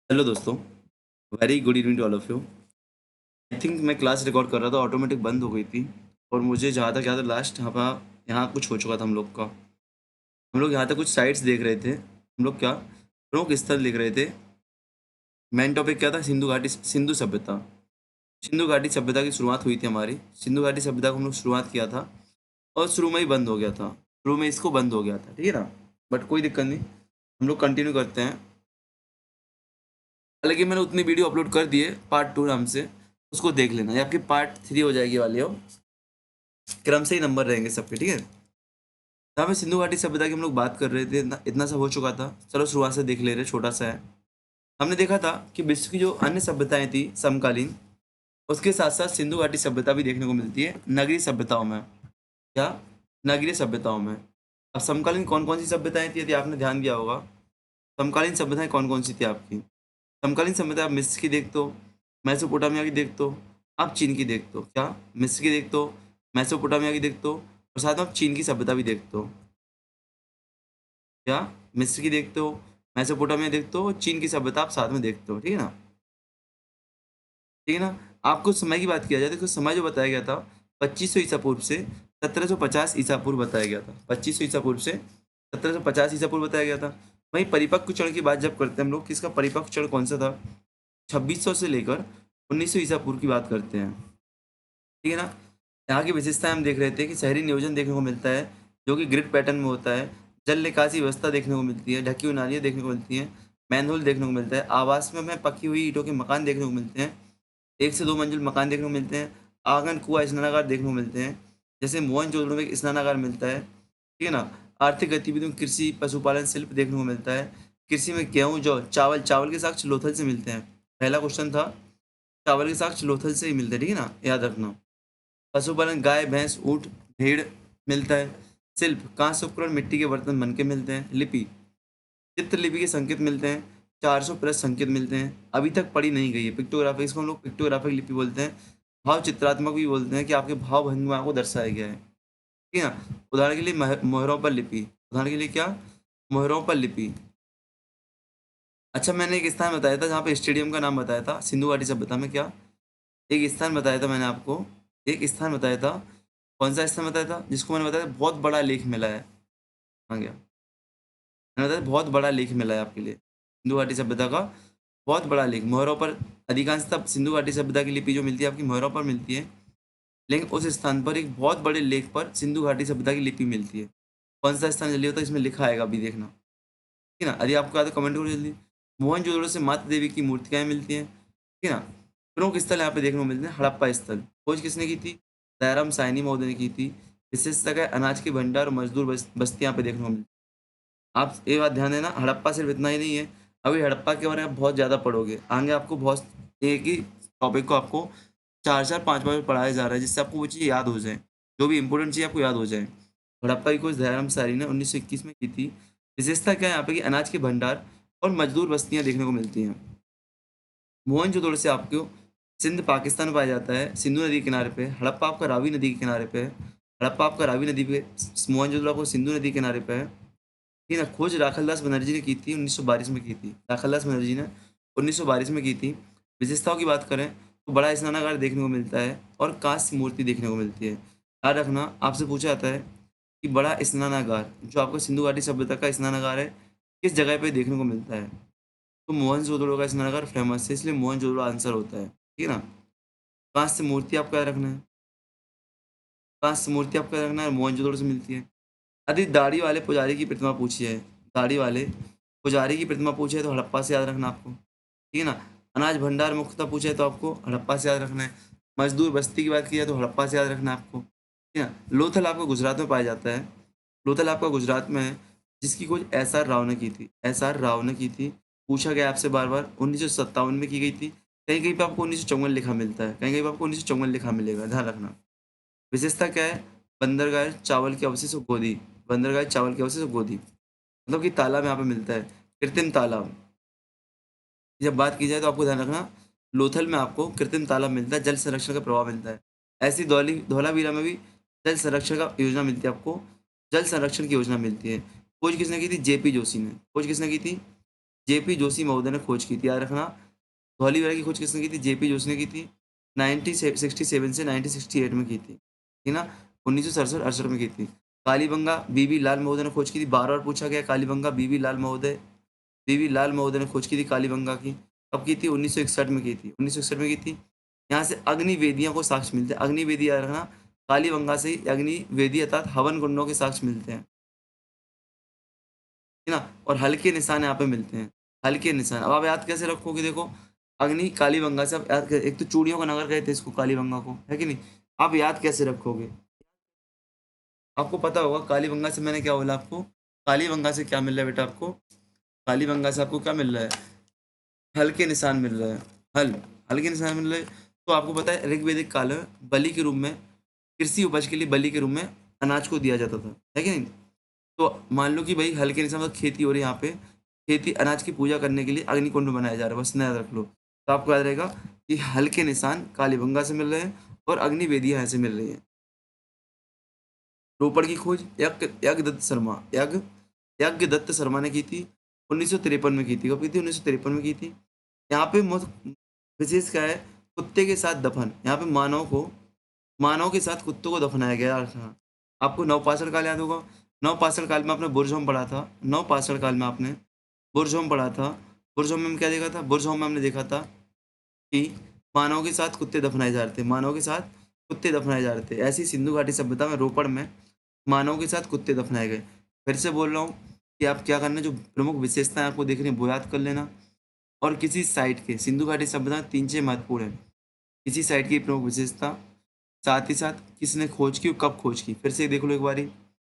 Hello दोस्तों, very good evening to all of you. I think मैं class record कर रहा था, ऑटोमेटिक बंद हो गई थी और मुझे जहाँ तक याद है लास्ट यहाँ कुछ हो चुका था हम लोग का। हम लोग यहाँ तक कुछ साइट्स देख रहे थे। हम लोग क्या प्रमुख स्थल देख रहे थे। मेन टॉपिक क्या था? सिंधु घाटी, सिंधु सभ्यता। सिंधु घाटी सभ्यता की शुरुआत हुई थी हमारी। सिंधु घाटी सभ्यता को हम लोग शुरुआत किया था और शुरू में ही बंद हो गया था। शुरू में इसको बंद हो गया था, ठीक है ना। बट कोई दिक्कत नहीं, हम लोग कंटिन्यू करते हैं। हालांकि मैंने उतनी वीडियो अपलोड कर दिए पार्ट 2 नाम से, उसको देख लेना। ये आपकी पार्ट 3 हो जाएगी वाली हो, क्रम से ही नंबर रहेंगे सबके, ठीक है। जहाँ पे सिंधु घाटी सभ्यता की हम लोग बात कर रहे थे, इतना सब हो चुका था। चलो शुरुआत से देख ले रहे, छोटा सा है। हमने देखा था कि विश्व की जो अन्य सभ्यताएं थी समकालीन, उसके साथ साथ सिंधु घाटी सभ्यता भी देखने को मिलती है नगरीय सभ्यताओं में। क्या? नगरीय सभ्यताओं में। अब समकालीन कौन कौन सी सभ्यताएं थी, यदि आपने ध्यान दिया होगा। समकालीन सभ्यताएं कौन कौन सी थी आपकी? समकालीन सभ्यता आप मिस्र की देखते हो, मेसोपोटामिया की देखते हो, आप चीन की देखते हो। क्या? मिस्र की देखते हो, मेसोपोटामिया की देखते हो और साथ में आप चीन की सभ्यता भी देखते हो। क्या? मिस्र की देखते हो, मेसोपोटामिया देखते हो और चीन की सभ्यता आप साथ में देखते हो, ठीक है ना। ठीक है ना। आपको समय की बात किया जाए तो समय जो बताया गया था 2500 ईसा पूर्व से 1750 ईसा पूर्व बताया गया था। 2500 ईसा पूर्व से 1750 ईसा पूर्व बताया गया था। वहीं परिपक्व क्षण की बात जब करते हैं हम लोग, किसका परिपक्व क्षण कौन सा था? 2600 से लेकर 1900 ईसा पूर्व की बात करते हैं, ठीक है ना। यहाँ की विशेषताएं हम देख रहे थे कि शहरी नियोजन देखने को मिलता है, जो कि ग्रिड पैटर्न में होता है। जल निकासी व्यवस्था देखने को मिलती है, ढकी हुई नालियाँ देखने को मिलती हैं, मैनहोल देखने को मिलता है। आवास में हमें पकी हुई ईंटों के मकान देखने को मिलते हैं, 1 से 2 मंजिल मकान देखने को मिलते हैं। आंगन, कुआं, स्नानागार देखने को मिलते हैं। जैसे मोहनजोदड़ो में एक स्नानागार मिलता है, ठीक है ना। आर्थिक गतिविधियों में कृषि, पशुपालन, शिल्प देखने को मिलता है। कृषि में गेहूँ, जौ, चावल। चावल के साक्ष्य लोथल से मिलते हैं। पहला क्वेश्चन था, चावल के साक्ष्य लोथल से ही मिलते हैं, ठीक है ना, याद रखना। पशुपालन, गाय, भैंस, ऊँट, भेड़ मिलता है। शिल्प, कांस्य उपकरण, मिट्टी के बर्तन बन के मिलते हैं। लिपि, चित्रलिपि के संकेत मिलते हैं। 400 प्लस संकेत मिलते हैं, अभी तक पढ़ी नहीं गई है। पिक्टोग्राफिक, इसको हम लोग पिक्टोग्राफिक लिपि बोलते हैं। भाव चित्रात्मक भी बोलते हैं कि आपके भाव भंगिमा को दर्शाया गया है, ठीक है ना। उदाहरण के लिए मोहरों पर लिपि। उदाहरण के लिए क्या? मोहरों पर लिपि। अच्छा, मैंने एक स्थान बताया था जहाँ पे स्टेडियम का नाम बताया था सिंधु घाटी सभ्यता में। क्या? एक स्थान बताया था मैंने आपको, एक स्थान बताया था। कौन सा स्थान बताया था? जिसको मैंने बताया था बहुत बड़ा लेख मिला है। आ गया, मैंने बताया बहुत बड़ा लेख मिला है आपके लिए सिंधु घाटी सभ्यता का। बहुत बड़ा लेख मोहरों पर। अधिकांशतः सिंधु घाटी सभ्यता की लिपि जो मिलती है आपकी मोहरों पर मिलती है, लेकिन उस स्थान पर एक बहुत बड़े लेख पर सिंधु घाटी सभ्यता की लिपि मिलती है। कौन सा स्थान जल्दी होता है, इसमें लिखा आएगा, अभी देखना, ठीक है ना। यदि आपको याद है कमेंट करो जल्दी। मोहनजोदड़ो से माता देवी की मूर्तियां मिलती हैं, ठीक है ना। प्रमुख स्थल यहाँ पे देखने को मिलते हैं। हड़प्पा स्थल, खोज किसने की थी? दयाराम साहनी महोदय ने की थी। विशेषता क्या है? अनाज के भंडार और मजदूर बस्ती यहाँ पे देखने को मिलती है। आप ये बात ध्यान देना, हड़प्पा सिर्फ इतना ही नहीं है। अभी हड़प्पा के बारे में आप बहुत ज़्यादा पढ़ोगे आगे, आपको बहुत एक ही टॉपिक को आपको 4-4 5 5 पढ़ाया जा रहा है, जिससे आपको वो चीज़ याद हो जाए, जो भी इंपॉर्टेंट चीज़ आपको याद हो जाए। हड़प्पा की खोज दयाराम साहनी ने 1921 में की थी। विशेषता क्या है यहाँ पे कि अनाज के भंडार और मजदूर बस्तियाँ देखने को मिलती हैं। मोहनजोदड़ो से आपको सिंध पाकिस्तान में पाया जाता है, सिंधु नदी के किनारे पे। हड़प्पा आपका रावी नदी के किनारे पे है। हड़प्पा आपका रावी नदी पे, मोहनजोदड़ो आपको सिंधु नदी के किनारे पे है, ठीक है ना। खोज राखालदास बनर्जी ने की थी, 1922 में की थी। राखालदास बनर्जी ने 1922 में की थी। विशेषताओं की बात करें तो बड़ा स्नानागार देखने को मिलता है और कांस्य मूर्ति देखने को मिलती है। याद रखना, आपसे पूछा जाता है कि बड़ा स्नानागार जो आपका सिंधु घाटी सभ्यता का स्नानागार है, किस जगह पे देखने को मिलता है? तो मोहनजोदड़ो का स्नानागार फेमस है, इसलिए मोहनजोदड़ो आंसर होता है, ठीक है ना। कांस्य मूर्ति आपको याद रखना है। कांस्य मूर्ति आपको याद रखना है, मोहनजोदड़ो से मिलती है। यदि दाढ़ी वाले पुजारी की प्रतिमा पूछी है, दाढ़ी वाले पुजारी की प्रतिमा पूछे तो हड़प्पा से याद रखना आपको, ठीक है ना। अनाज भंडार मुख्यतः पूछे तो आपको हड़प्पा से याद रखना है। मजदूर बस्ती की बात की है तो हड़प्पा से याद रखना है आपको, ठीक है ना। लोथल आपको गुजरात में पाया जाता है। लोथल आपका गुजरात में है, जिसकी खोज एस आर राव ने की थी। एस आर राव ने की थी। पूछा गया आपसे बार बार, 1957 में की गई थी। कहीं कहीं पे आपको 1954 लिखा मिलता है, कहीं कहीं पे आपको 1954 लिखा मिलेगा, ध्यान रखना। विशेषता क्या है? बंदरगाह, चावल के अवशेष और गोदी। बंदरगाह, चावल के अवशेष और गोदी, मतलब कि तालाब यहाँ पे मिलता है, कृत्रिम तालाब। जब बात की जाए तो आपको ध्यान रखना, लोथल में आपको कृत्रिम तालाब मिलता है, जल संरक्षण का प्रभाव मिलता है। ऐसी धौलावीरा में भी जल संरक्षण का योजना मिलती है आपको, जल संरक्षण की योजना मिलती है। खोज किसने की थी? जेपी जोशी ने। खोज किसने की थी? जेपी जोशी महोदय ने खोज की थी, याद रखना। धौलीवीरा की खोज किसने की थी? जेपी जोशी ने की थी। 1967 से 1968 में की थी, ठीक ना। 1967-68 में की थी। कालीबंगा बीबी लाल महोदय ने खोज की थी। बार बार पूछा गया कालीबंगा, बीबी लाल महोदय ने खोज की थी कालीबंगा की। कब की थी? 1961 में की थी, 1961 में की थी। यहाँ से अग्नि वेदियों को साक्ष्य मिलते हैं। अग्नि वेदी याद रखना, कालीबंगा से ही अग्नि वेदी अर्थात हवन कुंडों के साक्ष्य मिलते हैं, है ना। और हल्के निशान यहाँ पे मिलते हैं, हल्के निशान। अब आप याद कैसे रखोगे? देखो, अग्नि कालीबंगा से आप याद एक तो चूड़ियों का नगर कहते हैं इसको, कालीबंगा को, है कि नहीं। आप याद कैसे रखोगे? आपको पता होगा कालीबंगा से मैंने क्या बोला आपको? कालीबंगा से क्या मिल रहा है बेटा आपको? कालीबंगा से आपको क्या मिल रहा है? हल्के निशान मिल रहा है। हल्के निशान मिल रहे हैं। तो आपको पता है ऋग्वैदिक काल में बलि के रूप में, कृषि उपज के लिए बलि के रूप में अनाज को दिया जाता था, है कि नहीं। तो मान लो कि भाई हल्के निशान मतलब खेती हो रही है यहाँ पे, खेती अनाज की पूजा करने के लिए अग्निकुंड बनाया जा रहा है, बस याद रख लो। तो आपको याद रहेगा कि हल्के निशान कालीबंगा से मिल रहे हैं और अग्नि वेदियां यहाँ से मिल रही हैं। रोपड़ की खोज यज्ञदत्त शर्मा, यज्ञदत्त शर्मा ने की थी। 1953 में की थी। कब की थी? 1953 में की थी। यहाँ पे विशेष क्या है? कुत्ते के साथ दफन। यहाँ पे मानव के साथ कुत्तों को दफनाया गया था। आपको नवपाषाण काल याद होगा। नवपाषाण काल में आपने बुरझोम पढ़ा था। नवपाषाण काल में आपने बुरझोम पढ़ा था। बुरझोम में क्या देखा था? बुरझोम में हमने देखा था कि मानव के साथ कुत्ते दफनाए जा रहे थे, मानव के साथ कुत्ते दफनाए जा रहे थे। ऐसी सिंधु घाटी सभ्यता में रोपड़ में मानव के साथ कुत्ते दफनाए गए। फिर से बोल रहा हूँ कि आप क्या करना, जो प्रमुख विशेषताएं आपको देखनी है वो याद कर लेना। और किसी साइट के, सिंधु घाटी सभ्यता 3-6 महत्वपूर्ण है। किसी साइट की प्रमुख विशेषता, साथ ही साथ किसने खोज की और कब खोज की। फिर से देख लो एक बारी,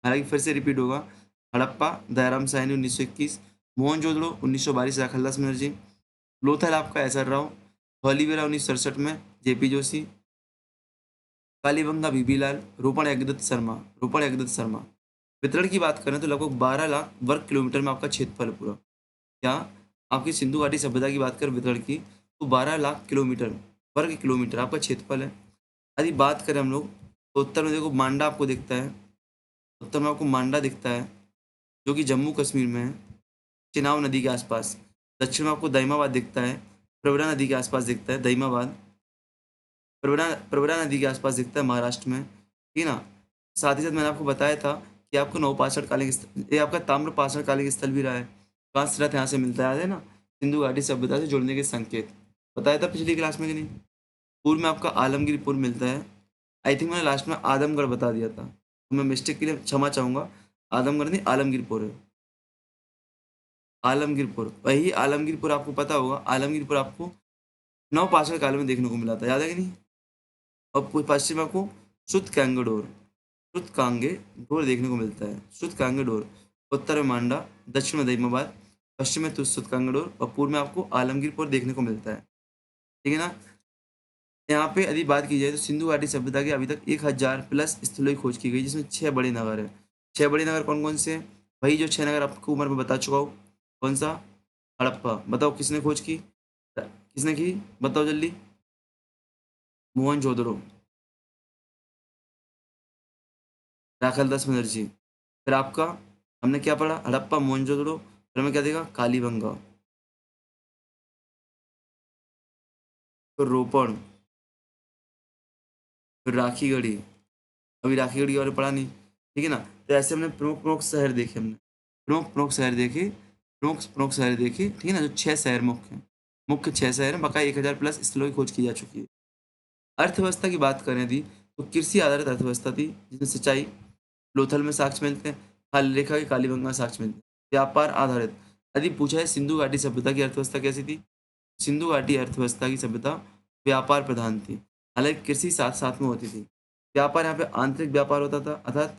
हालांकि फिर से रिपीट होगा। हड़प्पा दयाराम साहनी 1921, मोहनजोदड़ो 1922 राखालदास बनर्जी, लोथल आपका एसआर राव, धौलीवीरा 1967 में जेपी जोशी, कालीबंगा बीबीलाल, रोपण यज्ञदत्त शर्मा। वितरण की बात करें तो लगभग 12 लाख वर्ग किलोमीटर में आपका क्षेत्रफल है पूरा। क्या आपकी सिंधु घाटी सभ्यता की बात करें वितरण की, तो 12 लाख किलोमीटर वर्ग किलोमीटर आपका क्षेत्रफल है। यदि बात करें हम लोग तो उत्तर में देखो मांडा आपको दिखता है, उत्तर में आपको मांडा दिखता है जो कि जम्मू कश्मीर में है, चिनाब नदी के आसपास। दक्षिण में आपको दईमाबाद दिखता है, प्रवरा नदी के आसपास दिखता है दईमाबाद, प्रवरा नदी के आसपास दिखता है महाराष्ट्र में, ठीक है ना। साथ ही साथ मैंने आपको बताया था कि आपको नवपाषाण कालीन स्थल, ये आपका ताम्रपाषाण कालीन स्थल भी रहा है। कांस्य रथ यहाँ से मिलता है ना, सिंधु घाटी सभ्यता से जुड़ने के संकेत बताया था पिछली क्लास में कि नहीं। पूर्व में आपका आलमगीरपुर मिलता है। आई थिंक मैंने लास्ट में आदमगढ़ बता दिया था, तो मैं मिस्टेक के लिए क्षमा चाहूंगा। आदमगढ़ नहीं, आलमगीरपुर है। आलमगीरपुर, वही आलमगीरपुर आपको पता होगा। आलमगीरपुर आपको नवपाषाण काल में देखने को मिला था, याद है कि नहीं। और पश्चिम में आपको शुद्ध कैंगडोर, शुद्ध कांगे डोर देखने को मिलता है, शुद्ध कांगे डोर। उत्तर में मांडा, दक्षिण में दईमाबाद, पश्चिम में शुद्ध कांगे डोर और पूर्व में आपको आलमगीरपुर देखने को मिलता है, ठीक है ना। यहाँ पे यदि बात की जाए तो सिंधु घाटी सभ्यता की अभी तक 1000 प्लस स्थलों की खोज की गई, जिसमें 6 बड़े नगर है। 6 बड़े नगर कौन कौन से हैं? वही जो 6 नगर आपको उम्र में बता चुका हूँ। कौन सा? हड़प्पा। बताओ किसने खोज की, किसने की? बताओ जल्दी। मोहनजोदड़ो, राखालदास बनर्जी। फिर आपका हमने क्या पढ़ा? हड़प्पा, मोहनजोदड़ो, फिर हमें क्या देखा? कालीबंगा, फिर रोपड़, फिर राखीगढ़ी। अभी राखीगढ़ी के बारे में पढ़ा नहीं, ठीक है ना। तो ऐसे हमने प्रमुख प्रमुख शहर देखे, हमने प्रमुख प्रमुख शहर देखे, प्रमुख प्रमुख शहर देखे, ठीक है ना। जो 6 शहर मुख्य हैं, मुख्य 6 शहर हैं, बकाया 1000 प्लस स्थलों की खोज की जा चुकी है। अर्थव्यवस्था की बात करें थी तो कृषि आधारित अर्थव्यवस्था थी, जिसमें सिंचाई लोथल में साक्ष्य मिलते हैं, हल रेखा के कालीबंगा में साक्ष्य मिलते हैं। व्यापार आधारित, यदि पूछा है सिंधु घाटी सभ्यता की अर्थव्यवस्था कैसी थी, सिंधु घाटी अर्थव्यवस्था की सभ्यता व्यापार प्रधान थी, हालांकि कृषि साथ साथ में होती थी। व्यापार यहाँ पे आंतरिक व्यापार होता था, अर्थात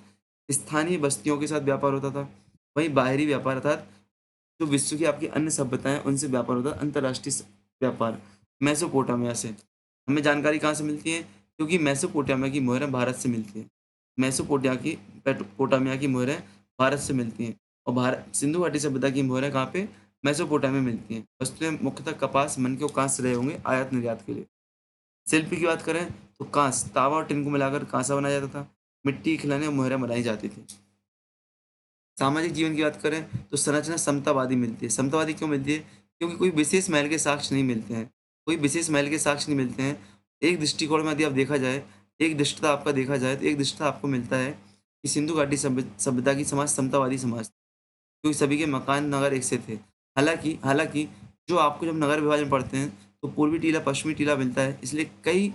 स्थानीय बस्तियों के साथ व्यापार होता था। वहीं बाहरी व्यापार अर्थात जो विश्व की आपकी अन्य सभ्यताएं हैं, उनसे व्यापार होता है, अंतर्राष्ट्रीय व्यापार। मेसोपोटामिया से हमें जानकारी कहाँ से मिलती है? क्योंकि मेसोपोटामिया की मोहरें भारत से मिलती हैं। पोटामिया की मोहरें भारत से मिलती हैं और भारत सिंधु घाटी सभ्यता की मोहरें कहाँ पे? मेसोपोटामिया में मिलती हैं। वस्तुएं मुख्यतः कपास, मनके और कांस्य रहे होंगे आयात निर्यात के लिए। शिल्प की बात करें तो कांस्य, तांबा और टिन को मिलाकर कांसा बनाया जाता था। मिट्टी के खिलौने और मोहरें बनाई जाती थी। सामाजिक जीवन की बात करें तो संरचना समतावादी मिलती है। समतावादी क्यों मिलती है? क्योंकि कोई विशेष महल के साक्ष्य नहीं मिलते हैं। कोई विशेष महल के साक्ष्य नहीं मिलते हैं। एक दृष्टिकोण में यदि आप देखा जाए, एक दृष्टता आपका देखा जाए तो एक दृष्टता आपको मिलता है कि सिंधु घाटी सभ्यता की समाज समतावादी समाज थी, क्योंकि सभी के मकान नगर एक से थे। हालाँकि हालाँकि जो आपको जब नगर विभाजन पढ़ते हैं तो पूर्वी टीला, पश्चिमी टीला मिलता है। इसलिए कई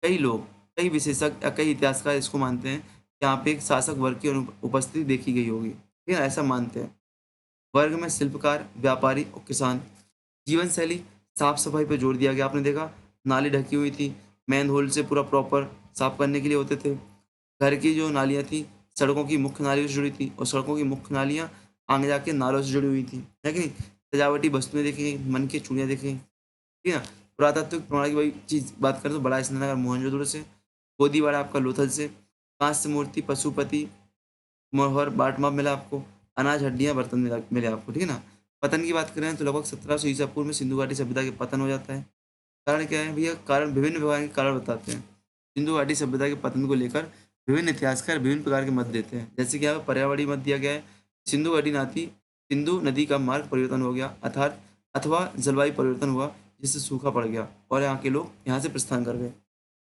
कई लोग, कई विशेषज्ञ या कई इतिहासकार इसको मानते हैं कि यहाँ पे एक शासक वर्ग की उपस्थिति देखी गई होगी। ठीक है ना? ऐसा मानते हैं। वर्ग में शिल्पकार, व्यापारी और किसान। जीवन शैली, साफ-सफाई पे जोर दिया गया। आपने देखा नाली ढकी हुई थी, मैन होल से पूरा प्रॉपर साफ करने के लिए होते थे। घर की जो नालियाँ थी, सड़कों की मुख्य नालियों से जुड़ी थी और सड़कों की मुख्य नालियाँ आगे जाके नालों से जुड़ी हुई थी। है कि नहीं? सजावटी वस्तुएँ देखी गई, मन की चूड़ियाँ देखी गई। ठीक है ना? पुरातात्विक प्रमाण की वही चीज़ बात करें तो बड़ा स्नानघर मोहनजोदड़ो से, गोदीवाड़ा आपका लोथल से, कांस्य मूर्ति पशुपति मोहर बाटमाप मिला आपको, अनाज हड्डियाँ बर्तन मिले आपको, ठीक है ना? पतन की बात करें तो लगभग 1700 ईसा पूर्व में सिंधु घाटी सभ्यता के पतन हो जाता है। कारण क्या है भैया? कारण विभिन्न प्रकार के कारण बताते हैं। सिंधु घाटी सभ्यता के पतन को लेकर विभिन्न इतिहासकार विभिन्न प्रकार के मत देते हैं। जैसे कि यहाँ पे पर्यावरणीय मत दिया गया है, सिंधु नदी का मार्ग परिवर्तन हो गया अर्थात अथवा जलवायु परिवर्तन हुआ जिससे सूखा पड़ गया और यहाँ के लोग यहाँ से प्रस्थान कर गए।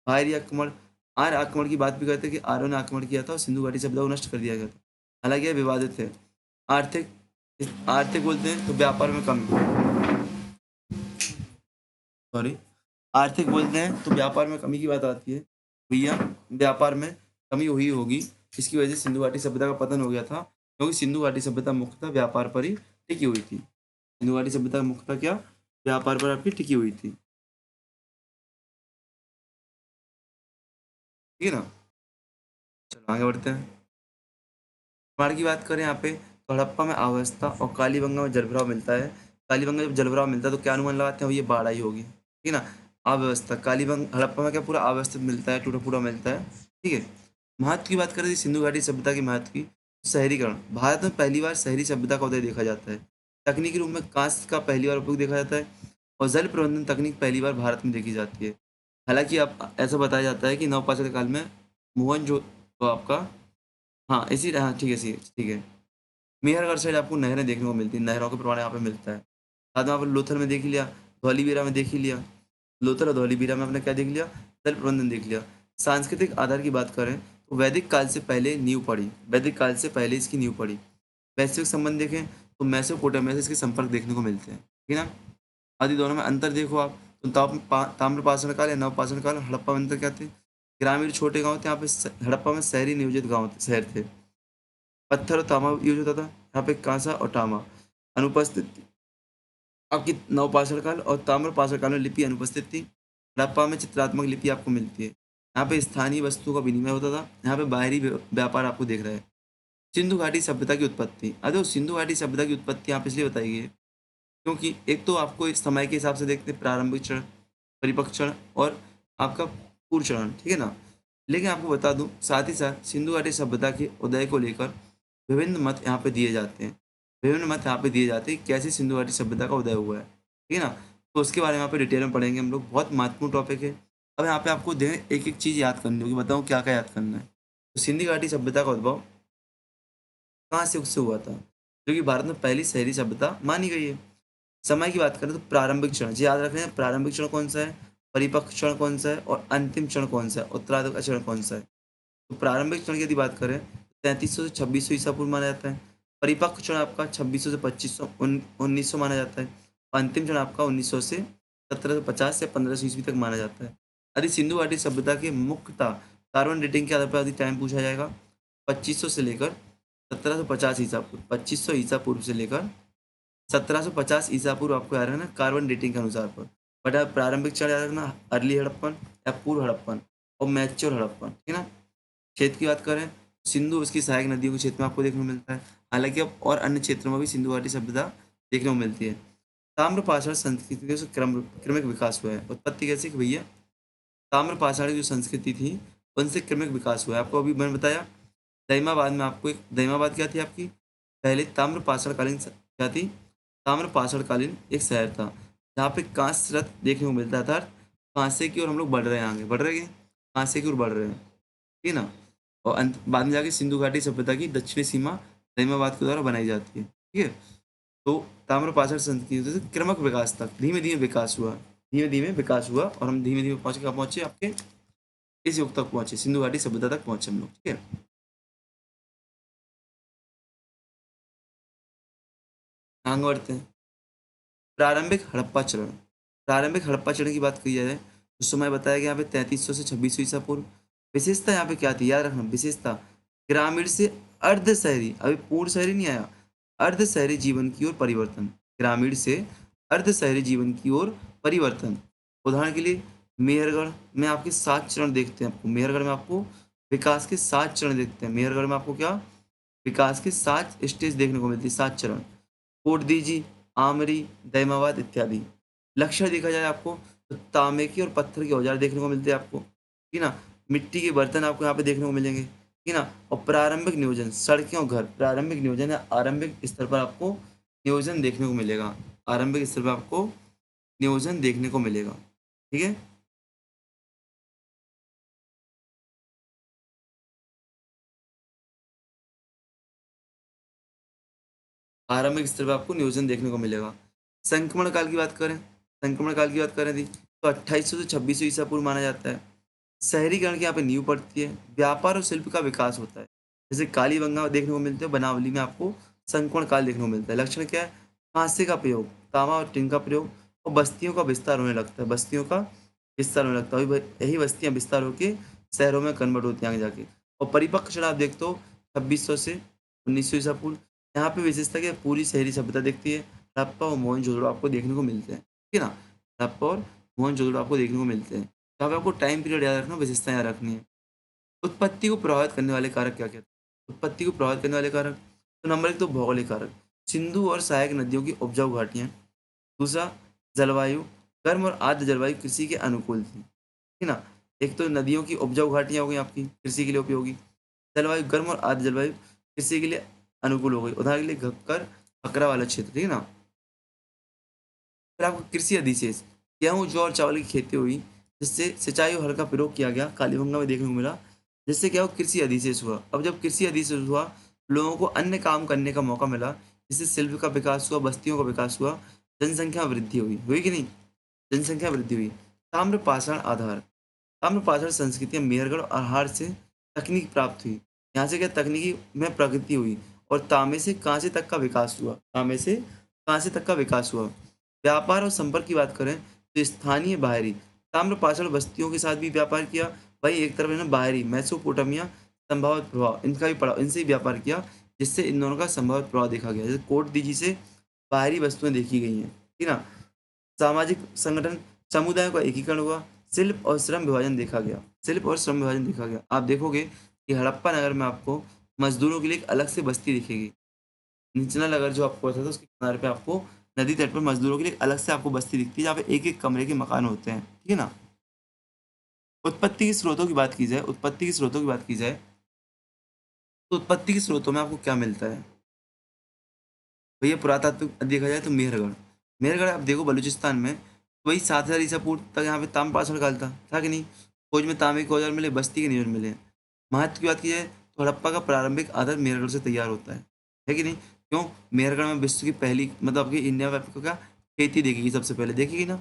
आर्य आक्रमण आर्य आक्रमण की बात भी करते हैं कि आर्यों ने आक्रमण किया था और सिंधु घाटी सभ्यता को नष्ट कर दिया गया था। हालाँकि यह विवादित है। आर्थिक आर्थिक बोलते हैं तो व्यापार में कमी, सॉरी, आर्थिक बोलते हैं तो व्यापार में कमी की बात आती है। भैया व्यापार में कमी हुई होगी, इसकी वजह से सिंधु घाटी सभ्यता का पतन हो गया था, क्योंकि सिंधु घाटी सभ्यता मुख्यतः व्यापार पर ही टिकी हुई थी। सिंधु घाटी सभ्यता मुख्यतः क्या? व्यापार पर आपकी टिकी हुई थी। ठीक है ना? चलो आगे बढ़ते हैं। बाढ़ की बात करें यहाँ पे तो हड़प्पा में अवस्था और कालीबंगा में जलभराव मिलता है। कालीबंगा जब जलभराव मिलता है तो क्या अनुमान लगाते हैं? ये बाढ़ आई होगी। ठीक है ना? अव्यवस्था कालीबंग हड़प्पा में क्या पूरा अव्यवस्थित मिलता है, टूटा फूटा मिलता है। ठीक है। महत्व की बात करें तो सिंधु घाटी सभ्यता के महत्व की, शहरीकरण। भारत में पहली बार शहरी सभ्यता का उदय देखा जाता है। तकनीकी रूप में कांस्य का पहली बार उपयोग देखा जाता है और जल प्रबंधन तकनीक पहली बार भारत में देखी जाती है। हालांकि अब ऐसा बताया जाता है कि नवपाषाण काल में मोहन जो तो आपका, हाँ इसी, हाँ ठीक है, ठीक है, मेहरगढ़ साइड आपको नहरें देखने को मिलती हैं, नहरों का प्रमाण यहाँ पे मिलता है। साथ में आप लोथल में देख ही लिया, धौलीवीरा में देख ही लिया। लोथल और धौलीवीरा में आपने क्या देख लिया? जल प्रबंधन देख लिया। सांस्कृतिक आधार की बात करें तो वैदिक काल से पहले नींव पड़ी, वैदिक काल से पहले इसकी नींव पड़ी। वैश्विक संबंध देखें तो मेसोपोटामिया से इसके संपर्क देखने को मिलते हैं। ठीक है ना? आदि दोनों में अंतर देखो आप तो ताम्रपाषाण काल या नवपाषाण काल, हड़प्पा में अंतर क्या थे? ग्रामीण छोटे गाँव थे, यहाँ पे हड़प्पा में शहरी नियोजित गाँव शहर थे। पत्थर और तांबा यूज होता था, यहाँ पे कांसा और तांबा अनुपस्थित थी। आपकी नवपाषाण काल और ताम्रपाषाण काल में लिपि अनुपस्थित थी। हड़प्पा में चित्रात्मक लिपि आपको मिलती है। यहाँ पे स्थानीय वस्तुओं का विनिमय होता था। यहाँ पे बाहरी व्यापार आपको देख रहा है। सिंधु घाटी सभ्यता की उत्पत्ति, अरे सिंधु घाटी सभ्यता की उत्पत्ति यहाँ पे इसलिए बताई गई है क्योंकि एक तो आपको इस समय के हिसाब से देखते हैं प्रारंभिक चरण, परिपक्व चरण और आपका पूर्व चरण। ठीक है ना? लेकिन आपको बता दूं साथ ही साथ सिंधु घाटी सभ्यता के उदय को लेकर विभिन्न मत यहाँ पे दिए जाते हैं। विभिन्न मत यहाँ पे दिए जाते हैं कैसे सिंधु घाटी सभ्यता का उदय हुआ है। ठीक है ना? तो उसके बारे में यहाँ पे डिटेल में पढ़ेंगे हम लोग, बहुत महत्वपूर्ण टॉपिक है। अब यहाँ पे आपको एक एक चीज़ याद करनी होगी, बताऊँ क्या क्या याद करना है। तो सिंधु घाटी सभ्यता का उद्भव कहाँ से उससे हुआ था, जो कि भारत में पहली शहरी सभ्यता मानी गई है। समय की बात करें तो प्रारंभिक चरण, जी याद रखना है, प्रारंभिक चरण कौन सा है, परिपक्व चरण कौन सा है और अंतिम चरण कौन सा है, उत्तराधिक चरण कौन सा है। तो प्रारंभिक चरण की यदि बात करें 3300 से 2600 ईसा पूर्व माना जाता है। परिपक्व चरण आपका 2600 से 2500 1900 माना जाता है और अंतिम चरण आपका 1900 से 1750 से 1500 ईस्वी तक माना जाता है। यदि सिंधु घाटी सभ्यता के मुख्यतः कार्बन डेटिंग के आधार पर यदि टाइम पूछा जाएगा 2500 से लेकर 1750 ईसा पूर्व, 2500 ईसा पूर्व से लेकर 1750 ईसा पूर्व आपको याद रखना कार्बन डेटिंग के अनुसार पर। बट आप प्रारंभिक चरण याद रखना अर्ली हड़प्पन या पूर्व हड़प्पन और मैच्योर हड़प्पन। ठीक है ना? क्षेत्र की बात करें सिंधु उसकी सहायक नदियों के क्षेत्र में आपको देखने को मिलता है। हालांकि अब और अन्य क्षेत्रों में भी सिंधु घाटी सभ्यता देखने को मिलती है। ताम्रपाषाण संस्कृति का क्रमिक विकास हुआ है। उत्पत्ति कैसे कि भैया ताम्रपाषाण की जो संस्कृति थी उनसे क्रमिक विकास हुआ है। आपको अभी मैंने बताया दईमाबाद में आपको एक, दईमाबाद क्या थी आपकी? पहले ताम्रपाषाणकालीन क्या थी? ताम्रपाषाणकालीन एक शहर था जहाँ पे कांस्य रथ देखने को मिलता था। कांसे की ओर हम लोग बढ़ रहे हैं, आगे बढ़ रहे हैं, कांसे की ओर बढ़ रहे हैं। ठीक है ना? और अंत बाद में जाके सिंधु घाटी सभ्यता की दक्षिणी सीमा दैमाबाद के द्वारा बनाई जाती है। ठीक है, तो ताम्रपाषाण संस्कृति से क्रमक विकास तक धीमे धीमे विकास हुआ, धीमे धीमे विकास हुआ और हम धीमे धीमे पहुंचे, कहाँ पहुंचे, आपके इस युग तक पहुंचे, सिंधु घाटी सभ्यता तक पहुंचे हम लोग। ठीक है, आगे बढ़ते हैं। प्रारंभिक हड़प्पा चरण। प्रारंभिक हड़प्पा चरण की बात की जाए उस समय बताया गया यहाँ पे 3300 से 2600 ईसा पूर्व। विशेषता यहाँ पे क्या थी, याद रखना विशेषता, ग्रामीण से अर्ध शहरी, अभी पूर्ण शहरी नहीं आया, अर्ध शहरी जीवन की ओर परिवर्तन, ग्रामीण से अर्ध शहरी जीवन की ओर परिवर्तन। उदाहरण के लिए मेहरगढ़ में आपके 7 चरण देखते हैं, आपको मेहरगढ़ में आपको विकास के 7 चरण देखते हैं, मेहरगढ़ में आपको क्या, विकास के 7 स्टेज देखने को मिलती है, 7 चरण। कोट दीजी, आमरी, दैमाबाद इत्यादि। लक्षण देखा जाए आपको तो तांबे के और पत्थर के औजार देखने को मिलते हैं आपको, ठीक है ना, मिट्टी के बर्तन आपको यहाँ पे देखने को मिलेंगे, ठीक है ना, और प्रारंभिक नियोजन, सड़कें और घर, प्रारंभिक नियोजन या आरंभिक स्तर पर आपको नियोजन देखने को मिलेगा, आरंभिक स्तर पर आपको नियोजन देखने को मिलेगा। ठीक है, आरंभिक स्तर पर आपको नियोजन देखने को मिलेगा। संक्रमण काल की बात करें, संक्रमण काल की बात करें थी तो 2800 से 2600 ईसा पूर्व माना जाता है। शहरीकरण की यहाँ पे नींव पड़ती है, व्यापार और शिल्प का विकास होता है, जैसे कालीबंगा देखने को मिलते हैं, बनावली में आपको संक्रमण काल देखने को मिलता है। लक्षण क्या है, कांसे का प्रयोग, तांबा और टिन का प्रयोग, और बस्तियों का विस्तार होने लगता है, बस्तियों का विस्तार होने लगता है, यही बस्तियां विस्तार होकर शहरों में कन्वर्ट होती हैं आगे जाके। और परिपक्व क्षण आप देखते हो 2600 से 1900 ईसा पूर्व। यहाँ पे विशेषता क्या है, पूरी शहरी सभ्यता दिखती है, हड़प्पा और मोहनजोदड़ो आपको देखने को मिलते हैं, ठीक है ना, हड़प्पा और मोहनजोदड़ो आपको देखने को मिलते हैं। यहाँ पे आपको टाइम पीरियड याद रखना, विशेषता याद रखनी है। उत्पत्ति को प्रभावित करने वाले कारक क्या क्या थे, उत्पत्ति को प्रभावित करने वाले कारक, तो नंबर एक तो भौगोलिक कारक, सिंधु और सहायक नदियों की उपजाऊ घाटियां। दूसरा, जलवायु, गर्म और आर्द्र जलवायु कृषि के अनुकूल थी, ठीक है ना, एक तो नदियों की उपजाऊ घाटियां हो गई आपकी कृषि के लिए उपयोगी, जलवायु गर्म और आर्द्र जलवायु कृषि के लिए अनुकूल हो गई, उदाहरण के लिए घक्कर अकरा वाला क्षेत्र, ठीक है ना। फिर आपको कृषि अधिशेष, गेहूं जौ और चावल की खेती हुई, जिससे सिंचाई और हल का प्रयोग किया गया, कालीबंगा में देखने को मिला, जिससे क्या हुआ, कृषि अधिशेष हुआ। अब जब कृषि अधिशेष हुआ, लोगों को अन्य काम करने का मौका मिला, जिससे शिल्प का विकास हुआ, बस्तियों का विकास हुआ, जनसंख्या में वृद्धि हुई, हुई कि नहीं, जनसंख्या वृद्धि हुई। ताम्रपाषाण आधार, ताम्रपाषाण संस्कृतियां मेहरगढ़ और आहार से तकनीक प्राप्त हुई, यहाँ से क्या तकनीकी में प्रगति हुई, और तांबे से कांसे तक का विकास हुआ, तांबे से कांसे तक का विकास हुआ। व्यापार और संपर्क की बात करें तो स्थानीय बाहरी ताम्रपाषाण बस्तियों के साथ भी व्यापार किया, वही एक तरफ है ना बाहरी मैसोपोटामिया संभावित प्रभाव, इनका भी पड़ा, इनसे ही व्यापार किया, जिससे इन दोनों का संभावित प्रभाव देखा गया, जैसे कोट दीजी से बाहरी वस्तुएं देखी गई हैं, ठीक है ना। सामाजिक संगठन, समुदायों का एकीकरण हुआ, शिल्प और श्रम विभाजन देखा गया, शिल्प और श्रम विभाजन देखा गया। आप देखोगे कि हड़प्पा नगर में आपको मजदूरों के लिए एक अलग से बस्ती दिखेगी, निचला नगर जो आपको था उसके किनारे पे आपको नदी तट पर मजदूरों के लिए अलग से आपको बस्ती दिखती है, जहाँ पे एक एक कमरे के मकान होते हैं, ठीक है ना। उत्पत्ति के स्रोतों की बात की जाए, उत्पत्ति के स्रोतों की बात की जाए तो उत्पत्ति के स्रोतों में आपको क्या मिलता है, भैया पुरातात्विक देखा जाए तो मेहरगढ़, मेहरगढ़ आप देखो बलूचिस्तान में, वही 7000 ईसा पूर्व तक यहाँ पे ताम्रपाषाण काल था कि नहीं, खोज में तांबे के औजार मिले, बस्ती के नियम मिले। महत्व की बात की जाए तो हड़प्पा का प्रारंभिक आधार मेहरगढ़ से तैयार होता है कि नहीं, क्यों, मेहरगढ़ में विश्व की पहली मतलब आपकी इंडिया में का खेती देखेगी, सबसे पहले देखेगी ना,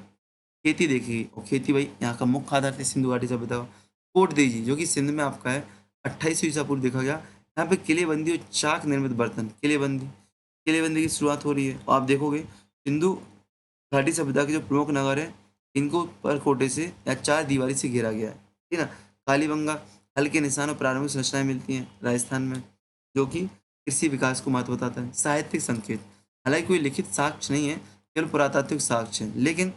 खेती देखेगी, और खेती भाई यहाँ का मुख्य आधार थे सिंधु घाटी सभ्यता का। कोट दीजी जो कि सिंध में आपका है 2800 ईसा पूर्व देखा गया, यहाँ पे किलेबंदी और चाक निर्मित बर्तन, किलेबंदी, किलेबंदी की शुरुआत हो रही है, और आप देखोगे सिंधु घाटी सभ्यता के जो प्रमुख नगर है, इनको पर कोटे से या चार दीवारी से घेरा गया है, ठीक है ना। कालीबंगा, हल्के निशान और प्रारंभिक संरचनाएं मिलती हैं राजस्थान में, जो कि कृषि विकास को महत्व बताता है। साहित्यिक संकेत, हालांकि कोई लिखित साक्ष्य नहीं है, केवल पुरातात्विक साक्ष्य है, लेकिन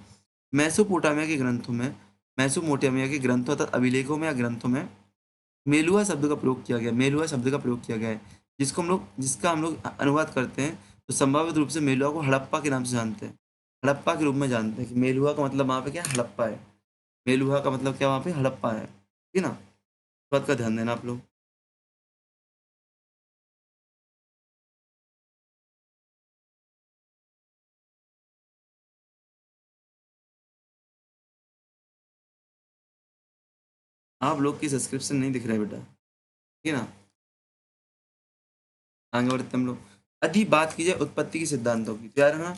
मेसोपोटामिया के ग्रंथों में, मेसोपोटामिया के ग्रंथों तथा अभिलेखों में या ग्रंथों में मेलुआ शब्द का प्रयोग किया गया, मेलुआ शब्द का प्रयोग किया गया है, जिसका हम लोग अनुवाद करते हैं तो संभावित रूप से मेलुआ को हड़प्पा के नाम से जानते हैं, हड़प्पा के रूप में जानते हैं कि मेलुआ का मतलब वहाँ पे क्या है? हड़प्पा है, मेलुआ का मतलब क्या वहाँ पे हड़प्पा है, ठीक है ना। इस बात का ध्यान देना आप लोग। आप लोग की सब्सक्रिप्शन नहीं दिख रहा है बेटा, ठीक है ना। आगे बढ़ते हम लोग। यदि बात की जाए उत्पत्ति के सिद्धांतों की, तो यार है ना,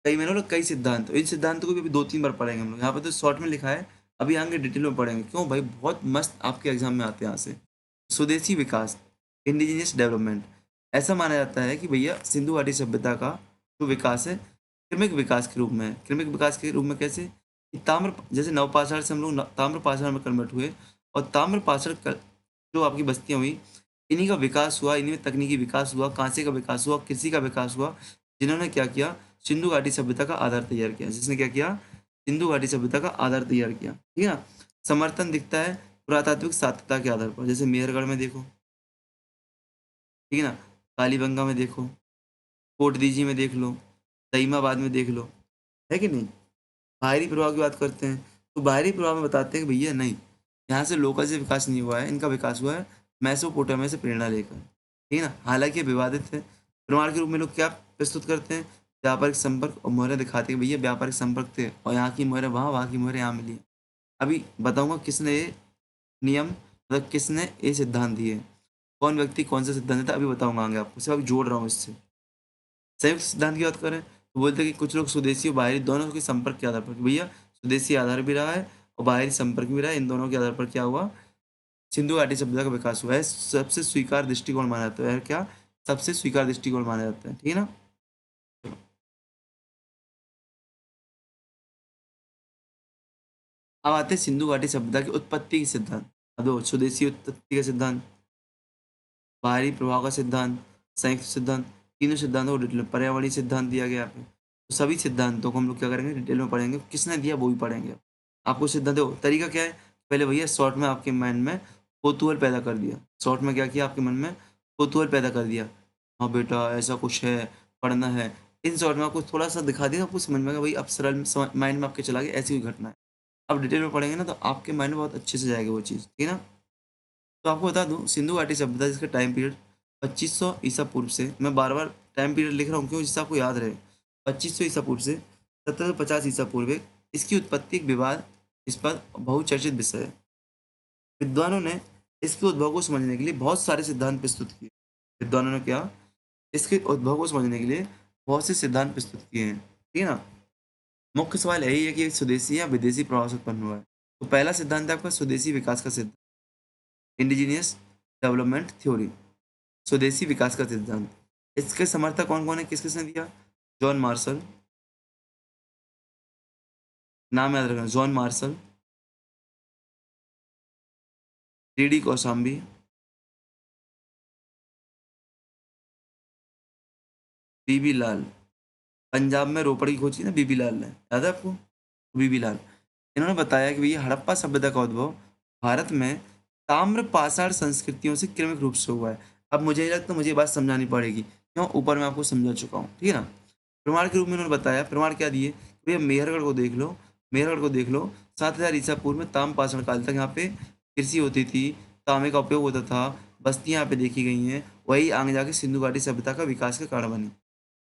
कई मैंने बोला कई सिद्धांत, इन सिद्धांतों को भी अभी 2-3 बार पढ़ेंगे हम लोग। यहाँ पे तो शॉर्ट में लिखा है, अभी आगे डिटेल में पढ़ेंगे। क्यों भाई, बहुत मस्त आपके एग्जाम में आते हैं यहाँ से। स्वदेशी विकास, इंडिजिनियस डेवलपमेंट। ऐसा माना जाता है कि भैया सिंधु घाटी सभ्यता का जो विकास है क्रमिक विकास के रूप में है। क्रमिक विकास के रूप में कैसे कि ताम्र, जैसे नवपाषाण से हम लोग ताम्र पाषाण में कन्वर्ट हुए, और ताम्र पाषाण जो आपकी बस्तियां हुई, इन्हीं का विकास हुआ, इन्हीं में तकनीकी विकास हुआ, कांसे का विकास हुआ, कृषि का विकास हुआ, जिन्होंने क्या किया, सिंधु घाटी सभ्यता का आधार तैयार किया। जिसने क्या किया, सिंधु घाटी सभ्यता का आधार तैयार किया। ठीक है ना। समर्थन दिखता है पुरातात्विक साध्यता के आधार पर, जैसे मेहरगढ़ में देखो, ठीक है ना, कालीबंगा में देखो, कोट दीजी में देख लो, तईमाबाद में देख लो, है कि नहीं। बाहरी प्रभाव की बात करते हैं, तो बाहरी प्रभाव में बताते हैं कि भैया नहीं, यहाँ से लोकल से विकास नहीं हुआ है, इनका विकास हुआ है मैसोपोटामिया से प्रेरणा लेकर। ठीक है ना। हालांकि ये विवादित है। प्रमाण के रूप में लोग क्या प्रस्तुत करते हैं, व्यापारिक संपर्क और मोहरें दिखाते हैं कि भैया व्यापारिक संपर्क थे, और यहाँ की मोहरें वहाँ की मोहरें यहाँ मिली। अभी बताऊंगा किसने ये नियम, मतलब किसने ये सिद्धांत दिए, कौन व्यक्ति कौन सा सिद्धांत था, अभी बताऊंगा आगे आपको, सिर्फ अभी जोड़ रहा हूँ इससे। संयुक्त सिद्धांत की बात करें तो बोलते हैं कि कुछ लोग स्वदेशी और बाहरी दोनों के संपर्क के आधार पर, भैया स्वदेशी आधार भी रहा है और बाहरी संपर्क भी रहा है, इन दोनों के आधार पर क्या हुआ, सिंधु घाटी सभ्यता का विकास हुआ है। सबसे स्वीकार दृष्टिकोण माना जाता है क्या, सबसे स्वीकार दृष्टिकोण माना जाता है। ठीक है ना। अब आते हैं सिंधु घाटी सभ्यता की उत्पत्ति के सिद्धांत। अब दो, स्वदेशी उत्पत्ति का सिद्धांत, बाहरी प्रभाव का सिद्धांत, संयुक्त सिद्धांत, तीनों सिद्धांतों को डिटेल, पर्यावरणीय सिद्धांत दिया गया यहाँ पे। तो सभी सिद्धांतों को हम लोग क्या करेंगे, डिटेल में पढ़ेंगे, किसने दिया वो भी पढ़ेंगे। आपको सिद्धांत देखो, तरीका क्या है, पहले भैया शॉर्ट में आपके माइंड में कौतूहल पैदा कर दिया। शॉर्ट में क्या किया, आपके मन में कौतूहल पैदा कर दिया, हाँ बेटा ऐसा कुछ है, पढ़ना है। इन शॉर्ट में आपको थोड़ा सा दिखा दिया, आपको समझ में आएगा भाई, अब सरल माइंड में आपके चला गया ऐसी कोई घटना है। अब डिटेल में पढ़ेंगे ना तो आपके माइंड में बहुत अच्छे से जाएगी वो चीज़। ठीक है ना। तो आपको बता दूं, सिंधु घाटी सभ्यता जिसका टाइम पीरियड 2500 ईसा पूर्व से, मैं बार बार टाइम पीरियड लिख रहा हूँ क्यों, जिससे आपको याद रहे, 2500 ईसा पूर्व से 1750 ईसा पूर्व, इसकी उत्पत्ति एक विवाद इस पर बहुचर्चित विषय है। विद्वानों ने इसके उद्भव को समझने के लिए बहुत सारे सिद्धांत प्रस्तुत किए। विद्वानों ने क्या, इसके उद्भव को समझने के लिए बहुत से सिद्धांत प्रस्तुत किए हैं। ठीक है ना। मुख्य सवाल यही है कि ये स्वदेशी या विदेशी प्रभाव से उत्पन्न हुआ है। तो पहला सिद्धांत है आपका स्वदेशी विकास का सिद्धांत, इंडिजीनियस डेवलपमेंट थ्योरी, स्वदेशी विकास का सिद्धांत। इसके समर्थक कौन कौन है, किस किसने दिया, जॉन मार्शल, नाम याद रखना, जॉन मार्शल, डी कौशाम्बी, बीबी लाल। पंजाब में रोपड़ की खोज की ना बीबी लाल ने, याद है आपको, बीबी लाल। इन्होंने बताया कि भैया हड़प्पा सभ्यता का उद्भव भारत में ताम्र पाषाण संस्कृतियों से क्रमिक रूप से हुआ है। अब मुझे नहीं लगता मुझे ये बात समझानी पड़ेगी, क्यों, ऊपर मैं आपको समझा चुका हूँ। ठीक है ना। प्रमाण के रूप में उन्होंने बताया, प्रमाण क्या दिए, भैया मेहरगढ़ को देख लो, मेहरगढ़ को देख लो, 7000 ईसा पूर्व में ताम्र पाषाण काल तक यहाँ पे कृषि होती थी, तांबे का उपयोग होता था, बस्तियाँ यहाँ पे देखी गई हैं, वही आगे जाके सिंधु घाटी सभ्यता का विकास का कारण बनी।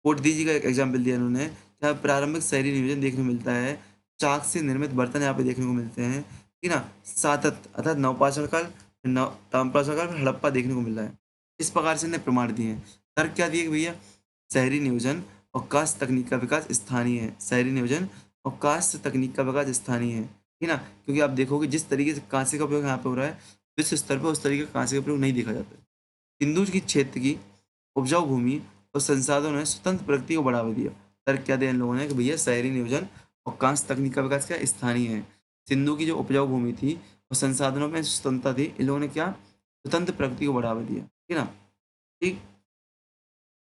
कोटदी जी का एक एग्जाम्पल दिया इन्होंने, जहाँ प्रारंभिक शहरी नियोजन देखने को मिलता है, चाक से निर्मित बर्तन यहाँ पे देखने को मिलते हैं। ठीक है ना। सातत अर्थात नवपाषाण काल, नव ताम्रपाषाण काल, फिर हड़प्पा देखने को मिल रहा है। इस प्रकार से इन्हें प्रमाण दिए हैं। तर्क क्या दिए कि भैया शहरी नियोजन और कास्ट तकनीक का विकास स्थानीय है, शहरी नियोजन और कास्ट तकनीक का विकास स्थानीय है। ठीक है ना। क्योंकि आप देखोगे जिस तरीके से कांसे का उपयोग यहाँ पे हो रहा है, विश्व स्तर पर उस तरीके का कांसे का उपयोग नहीं देखा जाता है। सिंधु की क्षेत्र की उपजाऊ भूमि और संसाधनों ने स्वतंत्र प्रगति को बढ़ावा दिया। तर्क क्या दिया इन लोगों ने कि भैया शहरी नियोजन और कांस्य तकनीक का विकास क्या स्थानीय है। सिंधु की जो उपजाऊ भूमि थी और संसाधनों में स्वतंत्रता थी, इन लोगों ने क्या, स्वतंत्र प्रगति को बढ़ावा दिया। ठीक है ना। ठीक।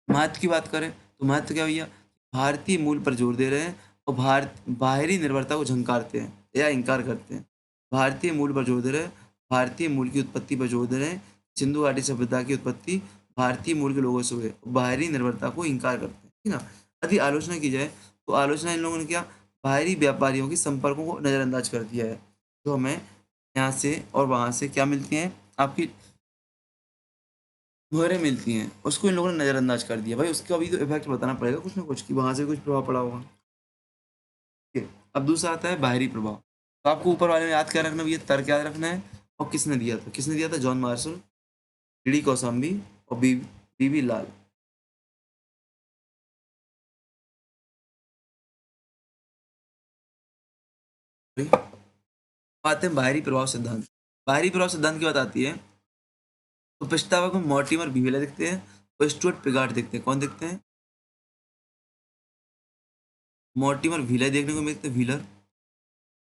महत्व की बात करें तो महत्व क्या भैया, भारतीय मूल पर जोर दे रहे हैं और भारत बाहरी निर्भरता को झंकारते हैं या इनकार करते हैं। भारतीय मूल पर जोर दे रहे हैं, भारतीय मूल की उत्पत्ति पर जोर दे रहे हैं। सिंधु घाटी सभ्यता की उत्पत्ति भारतीय मूल के लोगों से हुए, बाहरी निर्भरता को इनकार करते हैं। ठीक है ना। यदि आलोचना की जाए तो आलोचना इन लोगों ने क्या, बाहरी व्यापारियों के संपर्कों को नज़रअंदाज कर दिया है, जो हमें यहाँ से और वहाँ से क्या मिलती हैं, आपकी मुहरें मिलती हैं, उसको इन लोगों ने नज़रअंदाज कर दिया। भाई उसका भी तो इफेक्ट बताना पड़ेगा कुछ ना कुछ, कि वहाँ से कुछ प्रभाव पड़ा होगा। ठीक है। अब दूसरा आता है बाहरी प्रभाव। तो आपको ऊपर वाले में याद क्या रखना भैया, तर्क याद रखना है, और किसने दिया था, किसने दिया था, जॉन मार्शल, डी कौशाम्बी और बीबी लाल। आते हैं बाहरी प्रभाव सिद्धांत। बाहरी प्रभाव सिद्धांत की बात आती है तो पछतावा को मॉर्टिमर व्हीलर दिखते हैं और स्टुअर्ट पिगार्ड दिखते हैं। कौन दिखते हैं? मॉर्टिमर व्हीलर देखने को मिलते हैं, व्हीलर,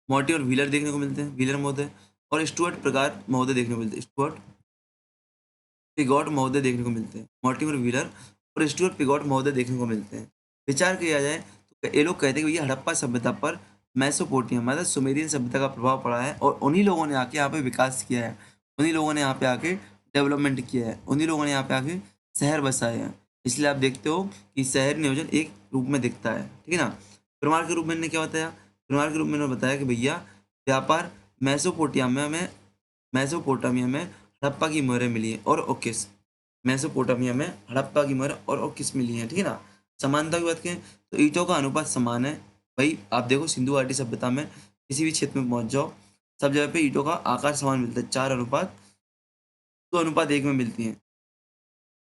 मॉर्टिमर व्हीलर देखने को मिलते हैं, व्हीलर महोदय, और स्टुअर्ट पिगार्ड महोदय देखने को मिलते हैं, स्टुअर्ट पिगॉट महोदय देखने को मिलते हैं। मॉर्टिमर व्हीलर और स्टुअर्ट पिगॉट महोदय देखने को मिलते हैं। विचार किया जाए तो ये लोग कहते हैं कि भैया हड़प्पा सभ्यता पर मेसोपोटामिया मतलब सुमेरियन सभ्यता का प्रभाव पड़ा है और उन्हीं लोगों ने आके यहाँ पे विकास किया है, उन्हीं लोगों ने यहाँ पे आके डेवलपमेंट किया है, उन्हीं लोगों ने यहाँ पे आके शहर बसाए हैं। इसलिए आप देखते हो कि शहर नियोजन एक रूप में दिखता है, ठीक है ना। प्रमाण के रूप में इन्होंने क्या बताया? प्रमाण के रूप में इन्होंने बताया कि भैया व्यापार मेसोपोटामिया में मेसोपोटामिया में हड़प्पा की मोहरें मिली हैं और ओकिस, मेसोपोटामिया में हड़प्पा की मोहरें और ओकिस मिली हैं, ठीक है ना। समानता की बात करें तो ईंटों का अनुपात समान है। भाई आप देखो सिंधु घाटी सभ्यता में किसी भी क्षेत्र में पहुंच जाओ, सब जगह पे ईंटों का आकार समान मिलता है, 4:2:1 में मिलती है।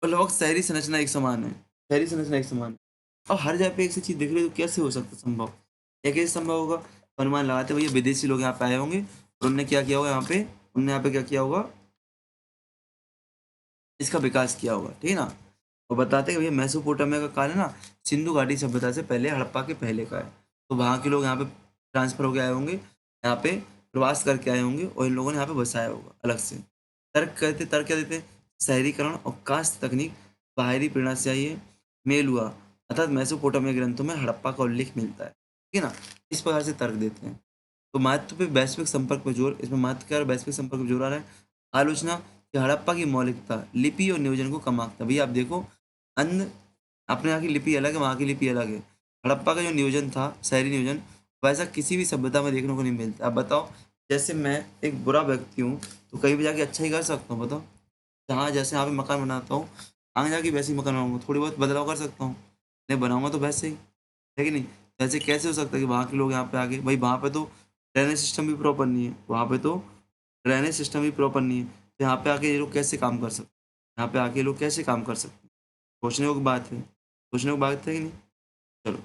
और लगभग शहरी संरचना एक समान है, शहरी संरचना एक समान है। अब हर जगह पे एक सी चीज दिख रही है तो कैसे हो सकता है संभव? या कैसे संभव होगा? तो अनुमान लगाते हैं भैया विदेशी लोग यहाँ पे आए होंगे और उन्होंने क्या किया होगा यहाँ पे, उन्होंने यहाँ पे क्या किया होगा, इसका विकास किया होगा, ठीक है ना। और बताते हैं कि भैया मेसोपोटामिया का काल है ना सिंधु घाटी सभ्यता से पहले, हड़प्पा के पहले का है। तो वहाँ के लोग यहाँ पे ट्रांसफर होके आए होंगे, यहाँ पे प्रवास करके आए होंगे और इन लोगों ने यहाँ पे बसाया होगा अलग से। तर्क क्या देते हैं? शहरीकरण और कास्ट तकनीक बाहरी प्रेरणा से आई है, मेल हुआ, अर्थात मेसोपोटामिया ग्रंथों में हड़प्पा का उल्लेख मिलता है, ठीक है ना। इस प्रकार से तर्क देते हैं। तो महत्व पे वैश्विक संपर्क पर जोर, इसमें महत्व क्या है? वैश्विक संपर्क पर जोर आ रहा है। आलोचना कि हड़प्पा की मौलिकता लिपि और नियोजन को कम आंकता। भैया आप देखो अन्य अपने यहाँ की लिपि अलग है, वहाँ की लिपि अलग है। हड़प्पा का जो नियोजन था, शहरी नियोजन, वैसा किसी भी सभ्यता में देखने को नहीं मिलता। अब बताओ, जैसे मैं एक बुरा व्यक्ति हूँ तो कहीं भी जाके अच्छा ही कर सकता हूँ, बताओ। जहाँ जैसे यहाँ पे मकान बनाता हूँ, आगे जाके वैसे ही मकान बनाऊंगा, थोड़ी बहुत बदलाव कर सकता हूँ, नहीं बनाऊंगा तो वैसे ही, है कि नहीं। वैसे कैसे हो सकता है कि वहाँ के लोग यहाँ पे आगे, भाई वहाँ पे तो ड्रेनेज सिस्टम भी प्रॉपर नहीं है, वहाँ पे तो ड्रेनेज सिस्टम भी प्रॉपर नहीं है, तो यहाँ पे आके ये लोग कैसे काम कर सकते हैं? यहाँ पे आके ये लोग कैसे काम कर सकते हैं? सोचने की बात है, सोचने की बात है कि नहीं। चलो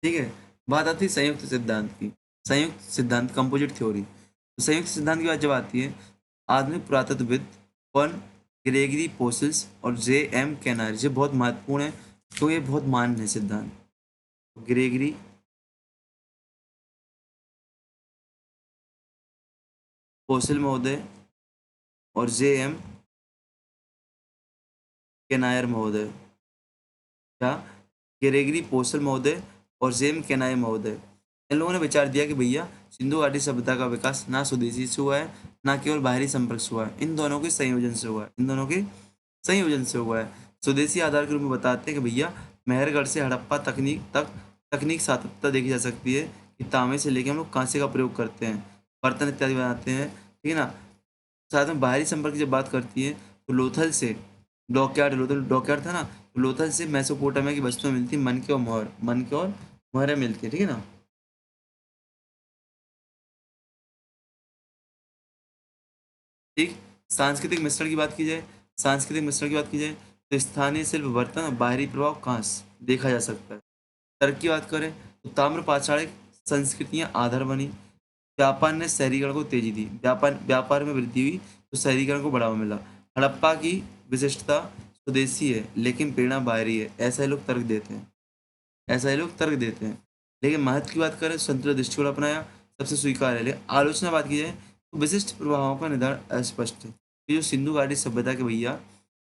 ठीक है। बात आती है संयुक्त सिद्धांत की, संयुक्त सिद्धांत कंपोजिट थ्योरी। तो संयुक्त सिद्धांत की बात जब आती है, आधुनिक पुरातत्वविद वन ग्रेगरी पोसिल्स और J.M. कैनार, ये बहुत महत्वपूर्ण है तो ये बहुत मान्य है सिद्धांत। ग्रेगरी पोसिल महोदय और J.M. कैनायर महोदय, क्या ग्रेगरी पोसल महोदय और जेम केनाय महोदय, इन लोगों ने विचार दिया कि भैया सिंधु घाटी सभ्यता का विकास ना स्वदेशी से हुआ है ना केवल बाहरी संपर्क से हुआ है, इन दोनों के संयोजन से हुआ है, इन दोनों के संयोजन से हुआ है। स्वदेशी आधार के रूप में बताते हैं कि भैया मेहरगढ़ से हड़प्पा तकनीक सातत्यता देखी जा सकती है कि तांबे से लेके हम लोग कांसे का प्रयोग करते हैं, बर्तन इत्यादि बनाते हैं, ठीक है ना। साथ में बाहरी संपर्क की जब बात करती है तो लोथल से लोथल डॉकयार्ड था ना, तो लोथल से मेसोपोटामिया की वस्तुएं मिलती, मन के और मोहरें मिलती है, ठीक है ना। ठीक। सांस्कृतिक मिश्रण की बात की जाए, सांस्कृतिक मिश्रण की बात की जाए तो स्थानीय शिल्प, बर्तन और बाहरी प्रभाव कहाँ से देखा जा सकता है। तर्क की बात करें तो ताम्र पाषाणिक संस्कृतियां आधार बनी, व्यापार ने शहरीकरण को तेजी दी, व्यापार व्यापार में वृद्धि हुई तो शहरीकरण को बढ़ावा मिला। हड़प्पा की विशिष्टता स्वदेशी है लेकिन प्रेरणा बाहरी है, ऐसा ही लोग तर्क देते हैं, ऐसा ही लोग तर्क देते हैं। लेकिन महत्व की बात करें संतुलित दृष्टिकोण अपनाया, सबसे स्वीकार है। लेकिन आलोचना बात की जाए तो विशिष्ट प्रभावों का निर्धारण अस्पष्ट है। ये जो सिंधु घाटी सभ्यता के भैया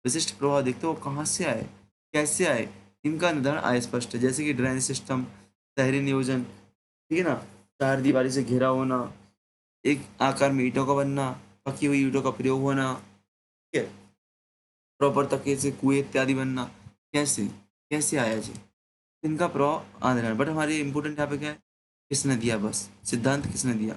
विशिष्ट प्रभाव देखते हो वो कहाँ से आए, कैसे आए, इनका निर्धारण अस्पष्ट है। जैसे कि ड्रेनेज सिस्टम, शहरी नियोजन, ठीक है ना, चार दीवारी से घिरा होना, एक आकार में ईंटों का बनना, पकी हुई ईंटों का प्रयोग होना, ठीक है। प्रॉपर तरीके से कुएं इत्यादि बनना, कैसे कैसे आया जी? इनका प्रभाव आ रहा है, बट हमारे इम्पोर्टेंट यहाँ पे क्या है, किसने दिया, बस सिद्धांत किसने दिया,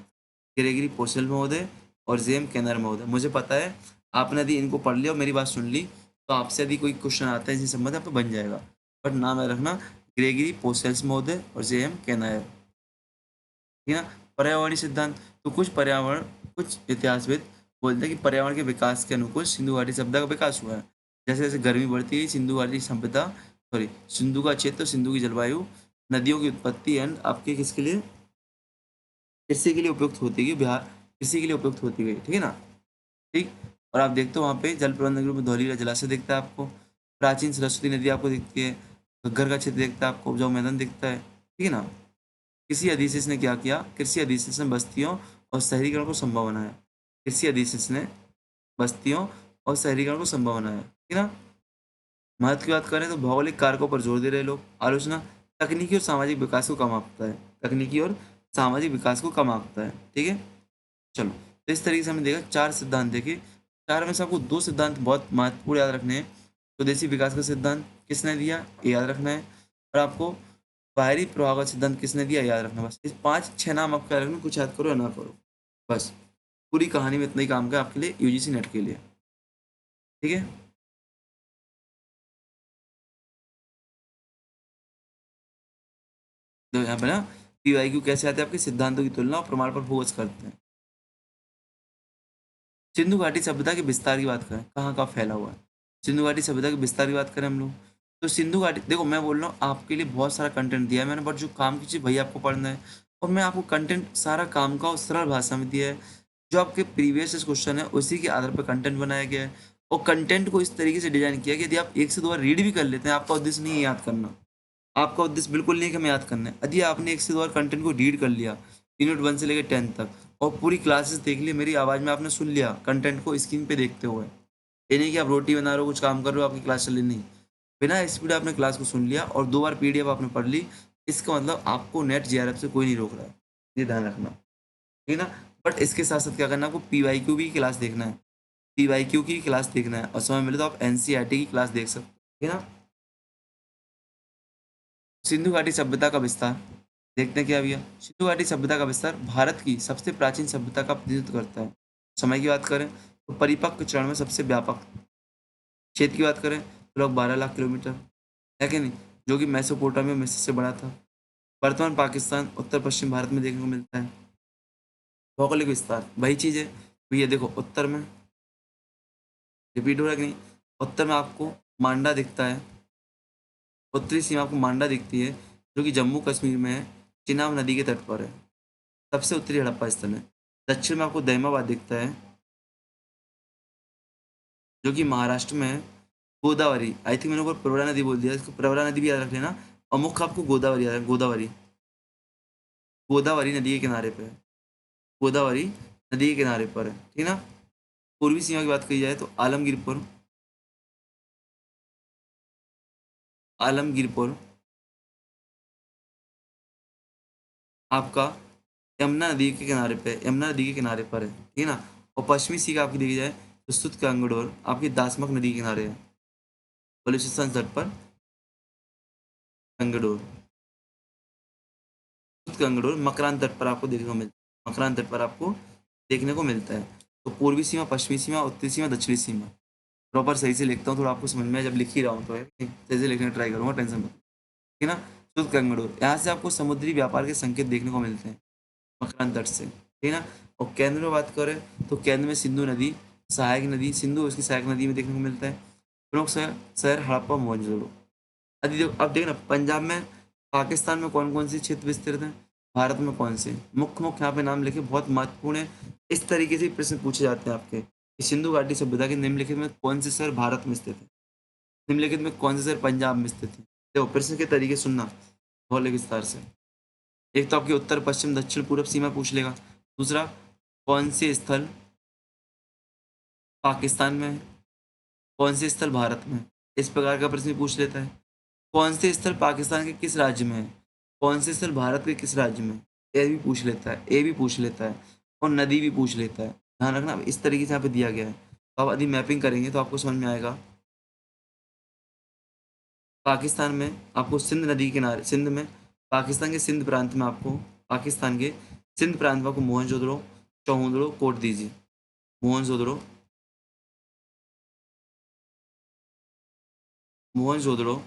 ग्रेगरी पोसेल महोदय और जेम केनर महोदय। मुझे पता है आपने यदि इनको पढ़ लिया और मेरी बात सुन ली तो आपसे यदि कोई क्वेश्चन आता है इसी संबंध आप तो बन जाएगा, बट नाम याद रखना, ग्रेगरी पोसेल्स महोदय और जेम केनायर, ठीक है ना। पर्यावरणीय सिद्धांत, तो कुछ इतिहासविद बोलते हैं कि पर्यावरण के विकास के अनुकूल सिंधु घाटी सभ्यता का विकास हुआ है। जैसे जैसे गर्मी बढ़ती है सिंधु घाटी सभ्यता, सॉरी, सिंधु का क्षेत्र, सिंधु की जलवायु, नदियों की उत्पत्ति एंड आपके किसके लिए, कृषि के लिए उपयुक्त होती गई, बिहार कृषि के लिए उपयुक्त होती गई, ठीक है ना। ठीक, और आप देखते हो वहाँ पे जल प्रबंधन के रूप में धौलीरा जलाशय दिखता है आपको, प्राचीन सरस्वती नदी आपको दिखती है, घग्गर का क्षेत्र दिखता है आपको, उपजाऊ मैदान दिखता है, ठीक है ना। कृषि अधिशेष ने क्या किया, कृषि अधिशेष ने बस्तियों और शहरीकरण को संभव बनाया, कृषि अधिशेष ने बस्तियों और शहरीकरण को संभव बनाया, ठीक है ना। महत्व की बात करें तो भौगोलिक कारकों पर जोर दे रहे लोग। आलोचना, तकनीकी और सामाजिक विकास को कम आंकता है, तकनीकी और सामाजिक विकास को कम आंकता है, ठीक है। चलो, तो इस तरीके से हमने देखा 4 सिद्धांत देखे, 4 में से आपको 2 सिद्धांत बहुत महत्वपूर्ण याद रखने हैं। स्वदेशी विकास का सिद्धांत किसने दिया, ये याद रखना है, और आपको बाहरी प्रभाव का सिद्धांत किसने दिया, याद रखना। बस इस 5-6 नाम आपको याद रखना, कुछ याद करो या ना करो, बस पूरी कहानी में इतना ही काम का आपके लिए यूजीसी नेट के लिए, ठीक है। तो यहाँ पे ना पीवाईक्यू कैसे आते हैं, आपके सिद्धांतों की तुलना और प्रमाण पर फोकस करते हैं। सिंधु घाटी सभ्यता के विस्तार की बात करें, कहाँ कहाँ फैला हुआ है, सिंधु घाटी सभ्यता के विस्तार की बात करें हम लोग, तो सिंधु घाटी, देखो मैं बोल रहा हूँ आपके लिए बहुत सारा कंटेंट दिया है मैंने, बट जो काम की चीज़ भैया आपको पढ़ना है, और मैं आपको कंटेंट सारा काम का और सरल भाषा में दिया है, जो आपके प्रीवियस क्वेश्चन है उसी के आधार पर कंटेंट बनाया गया है, और कंटेंट को इस तरीके से डिजाइन किया कि यदि आप 1 से 2 बार रीड भी कर लेते हैं, आपका उद्देश्य नहीं है याद करना, आपका उद्देश्य बिल्कुल नहीं है कि हमें याद करना है। यदि आपने 1 से 2 बार कंटेंट को रीड कर लिया यूनिट 1 से लेकर 10 तक, और पूरी क्लासेस देख ली, मेरी आवाज़ में आपने सुन लिया कंटेंट को स्क्रीन पे देखते हुए, ये नहीं कि आप रोटी बना रहे हो, कुछ काम कर रहे हो, आपकी क्लास चल रही नहीं, बिना स्पीड आपने क्लास को सुन लिया और 2 बार पीडीएफ आपने पढ़ ली, इसका मतलब आपको नेट जेआरएफ से कोई नहीं रोक रहा है, ये ध्यान रखना, ठीक है ना। बट इसके साथ साथ क्या करना है, आपको पीवाईक्यू की क्लास देखना है, पीवाईक्यू की क्लास देखना है, और समय मिले तो आप एनसीईआरटी की क्लास देख सकते हो, ठीक है ना। सिंधु घाटी सभ्यता का विस्तार देखते हैं क्या भैया। सिंधु घाटी सभ्यता का विस्तार भारत की सबसे प्राचीन सभ्यता का प्रतिनिधित्व करता है। समय की बात करें तो परिपक्व चरण में सबसे व्यापक, क्षेत्र की बात करें तो लगभग 12 लाख किलोमीटर, है कि नहीं, जो कि मेसोपोटामिया में सबसे बड़ा था। वर्तमान पाकिस्तान उत्तर पश्चिम भारत में देखने को मिलता है। भौगोलिक विस्तार वही चीज़ है भैया, देखो उत्तर में रिपीट हो रहा है कि नहीं, उत्तर में आपको मांडा दिखता है, उत्तरी सीमा आपको मांडा दिखती है, जो कि जम्मू कश्मीर में है, चिनाब नदी के तट पर है, सबसे उत्तरी हड़प्पा स्थल है। दक्षिण में आपको दैमाबाद दिखता है, जो कि महाराष्ट्र में है। गोदावरी, आई थिंक मैंने ऊपर प्रवरा नदी बोल दिया, इसको प्रवरा नदी भी याद रख लेना, और मुख्य आपको गोदावरी याद है, गोदावरी, गोदावरी नदी के किनारे पे है, गोदावरी नदी के किनारे पर है, ठीक है ना। पूर्वी सीमा की बात की जाए तो आलमगीरपुर, आलमगीरपुर आपका यमुना नदी के किनारे पे, यमुना नदी के किनारे पर है, ठीक है ना। और पश्चिमी सीमा आपकी देखी जाए तो सुत कांगड़ोर आपकी दासमक नदी के किनारे है, बलूचिस्तान तट पर कंगड़ोर, सुत कंगड़ोर मकरान तट पर आपको देखने को मिलता है, मकरान तट पर आपको देखने को मिलता है। तो पूर्वी सीमा, पश्चिमी सीमा, उत्तरी सीमा, दक्षिणी सीमा, प्रॉपर सही से लिखता हूँ, थोड़ा आपको समझ में जब लिख ही रहा हूँ तो है, सही से लिखने ट्राई करूँगा, टेंशन मत, ठीक है ना। सुत कंगड़ोर, यहाँ से आपको समुद्री व्यापार के संकेत देखने को मिलते हैं मकरान तट से, ठीक है ना। और केंद्र में बात करें तो केंद्र में सिंधु नदी, सहायक नदी, सिंधु उसकी सहायक नदी में देखने को मिलता है। प्रमुख शहर शहर हड़प्पा मोहनजोदड़ो। अब देखना पंजाब में, पाकिस्तान में कौन कौन से क्षेत्र विस्तृत हैं, भारत में कौन से, मुख्य मुख्य यहाँ पे नाम लिखे, बहुत महत्वपूर्ण है। इस तरीके से प्रश्न पूछे जाते हैं आपके कि सिंधु घाटी सभ्यता के निम्नलिखित में कौन से शहर भारत में स्थित है, निम्नलिखित में कौन से शहर पंजाब में स्थित है। देखो प्रश्न के तरीके सुनना भौगोलिक विस्तार से, एक तो आपकी उत्तर पश्चिम दक्षिण पूर्व सीमा पूछ लेगा, दूसरा कौन से स्थल पाकिस्तान में है, कौन से स्थल भारत में है, इस प्रकार का प्रश्न पूछ लेता है। कौन से स्थल पाकिस्तान के किस राज्य में है, कौन से स्थल भारत के किस राज्य में है, ये भी पूछ लेता है, ए भी पूछ लेता है, और नदी भी पूछ लेता है। ध्यान रखना इस तरीके से यहाँ पे दिया गया है, तो आप यदि मैपिंग करेंगे तो आपको समझ में आएगा पाकिस्तान में आपको सिंध नदी के किनारे, सिंध में, पाकिस्तान के सिंध प्रांत में आपको, पाकिस्तान के सिंध प्रांत में आपको मोहनजोदड़ो, चौहंदड़ो कोट दीजिए। मोहनजोदड़ो, मोहनजोदड़ो,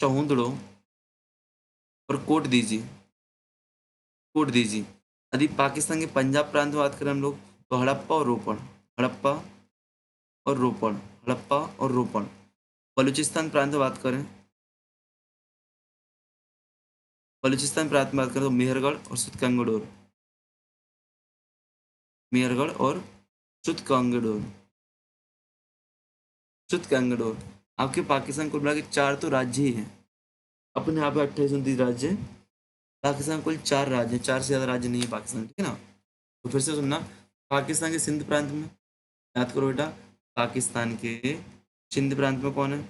चौहंदड़ो और कोट दीजिए, कोट दीजिए। यदि पाकिस्तान के पंजाब प्रांत में बात करें हम लोग, तो हड़प्पा और रोपड़, हड़प्पा और रोपड़, हड़प्पा और रोपड़। बलूचिस्तान प्रांत में बात करें, बलूचिस्तान प्रांत में बात करें तो मेहरगढ़ और सुतकंगडोर, मेहरगढ़ और सुतकंगडोर, सुतकंगडोर। आपके पाकिस्तान कुल मिला के 4 तो राज्य ही हैं। अपने यहाँ पे 28-29 राज्य हैं। पाकिस्तान कुल 4 राज्य हैं, 4 से ज़्यादा राज्य नहीं है पाकिस्तान, ठीक है ना। तो फिर से सुनना, पाकिस्तान के सिंध प्रांत में, याद करो बेटा, पाकिस्तान के सिंध प्रांत में कौन है?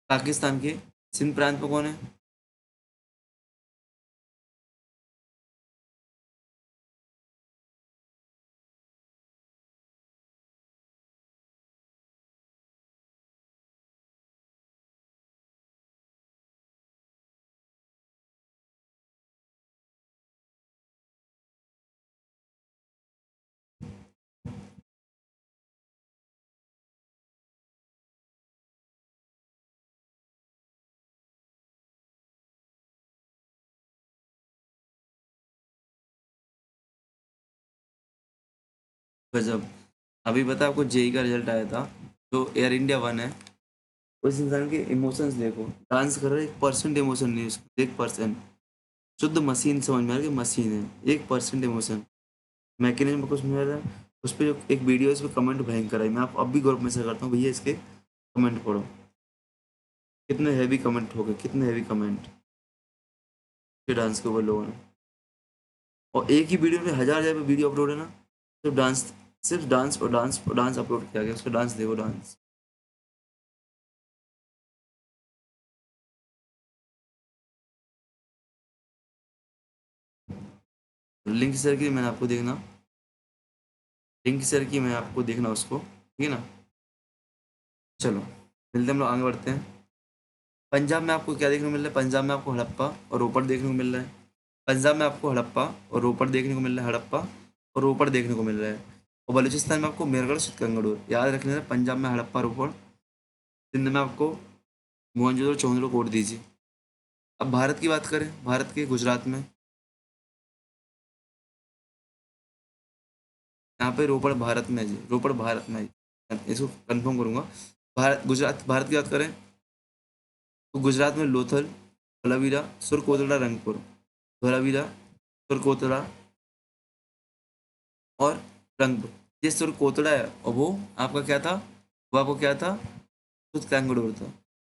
पाकिस्तान के सिंध प्रांत में कौन है? गजब। अभी पता है आपको जेई का रिजल्ट आया था, जो एयर इंडिया 1 है, उस इंसान के इमोशंस देखो, डांस कर रहा है, 1% इमोशन नहीं है उसका, 1%। शुद्ध मशीन, समझ में आ रहा है कि मशीन है, 1% इमोशन, मैकेनिज्म कुछ नहीं रहा है। उस पर जो एक वीडियो है, उस पर कमेंट भयंकर है। मैं आप अब भी ग्रुप में से करता हूँ, भैया इसके कमेंट पढ़ो, कितने हैवी कमेंट हो गए, कितने हैवी कमेंट के डांस के ऊपर लोगों ने। और एक ही वीडियो में 1000 वीडियो अपलोड है ना, सिर्फ डांस, सिर्फ डांस और डांस और डांस अपलोड किया गया, उसका डांस देखो, डांस। लिंक शेयर की मैंने आपको देखना, लिंक शेयर की मैं आपको देखना उसको, ठीक है ना। चलो मिलते हैं, हम लोग आगे बढ़ते हैं। पंजाब में आपको क्या देखने को मिल रहा है? पंजाब में आपको हड़प्पा और रोपड़ देखने को मिल रहा है। पंजाब में आपको हड़प्पा और रोपड़ देखने को मिल रहा है, हड़प्पा और रोपड़ देखने को मिल रहा है। और बलूचिस्तान में आपको मेरगढ़ चितकंगड़ूर, याद रखने से पंजाब में हड़प्पा रोपड़, सिंध में आपको मोहनजोदड़ो चौहंदड़ो कोट दीजिए। अब भारत की बात करें, भारत के गुजरात में, यहाँ पे रोपड़ भारत में है जी, रोपड़ भारत में है, इसको कंफर्म करूंगा। भारत, गुजरात, भारत की बात करें तो गुजरात में लोथल, धोलावीरा, सुरकोटड़ा, रंगपुर, धोलावीरा, सुरकोटड़ा और रंगपुर। ये सुरकोटड़ा है, और वो आपका क्या था? वो आपको क्या था? खुद कैंगडोर था।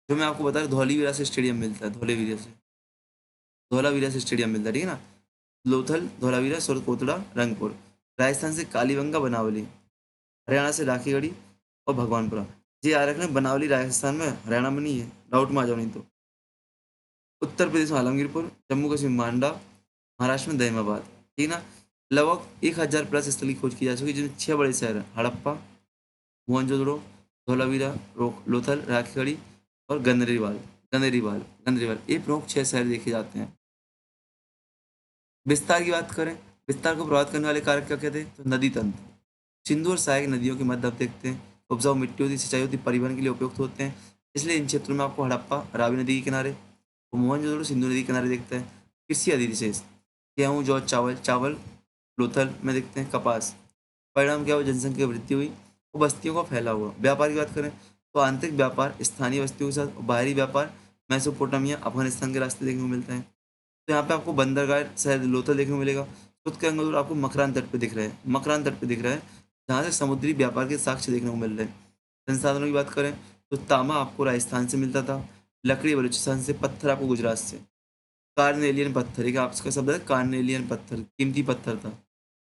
जो मैं आपको बता रहा, धौलीवीरा से स्टेडियम मिलता है, धौलीवीरा से, धौलावीरा से स्टेडियम मिलता है, ठीक है ना। लोथल, धौलावीरा, सुरकोटड़ा, रंगपुर। राजस्थान से कालीबंगा, बनावली। हरियाणा से राखीगढ़ी और भगवानपुरा। जी याद रखना, बनावली राजस्थान में, हरियाणा में नहीं है, डाउट में आ जाओ नहीं तो। उत्तर प्रदेश में आलमगीरपुर, जम्मू कश्मीर में मांडा, महाराष्ट्र में दहमाबाद, ठीक है ना। लगभग 1000 प्लस स्थल की खोज की जा चुकी है, जिनमें 6 बड़े शहर हैं, हड़प्पा, मोहनजोदड़ो, धोलावीरा, लोथल, राखीगढ़ी और गंदरीबाल, गंदरीबाल, गंदरीबाल, ये प्रमुख 6 शहर देखे जाते हैं। विस्तार की बात करें, विस्तार को प्रभावित करने वाले कारक क्या कहते हैं? तो नदी तंत्र, सिंधु और सहायक नदियों के मध्य आप देखते हैं, उपजाऊ मिट्टी होती, सिंचाई होती, परिवहन के लिए उपयुक्त होते हैं। इसलिए इन क्षेत्रों में आपको हड़प्पा रावी नदी के किनारे और मोहनजोदड़ो सिंधु नदी के किनारे देखते हैं। कृषि अधिविशेष, गेहूँ, जौ, चावल, चावल लोथल में देखते हैं, कपास। परिणाम क्या हुआ? जनसंख्या की वृद्धि हुई और बस्तियों का फैलाव हुआ। व्यापार की बात करें तो आंतरिक व्यापार स्थानीय बस्तियों के साथ, और बाहरी व्यापार मैसोपोटामिया, अफगानिस्तान के रास्ते देखने को मिलता है। तो यहाँ पे आपको बंदरगाह शहर लोथल देखने को मिलेगा। खुद के अंगूर आपको मकरान तट पे दिख रहा है, मकरान तट पे दिख रहा है, जहाँ से समुद्री व्यापार के साक्ष्य देखने को मिल रहे हैं। संसाधनों की बात करें तो तांबा आपको राजस्थान से मिलता था, लकड़ी बलूचिस्तान से, पत्थर आपको गुजरात से। कार्नेलियन पत्थर, एक आपका शब्द है, कार्नेलियन पत्थर, कीमती पत्थर था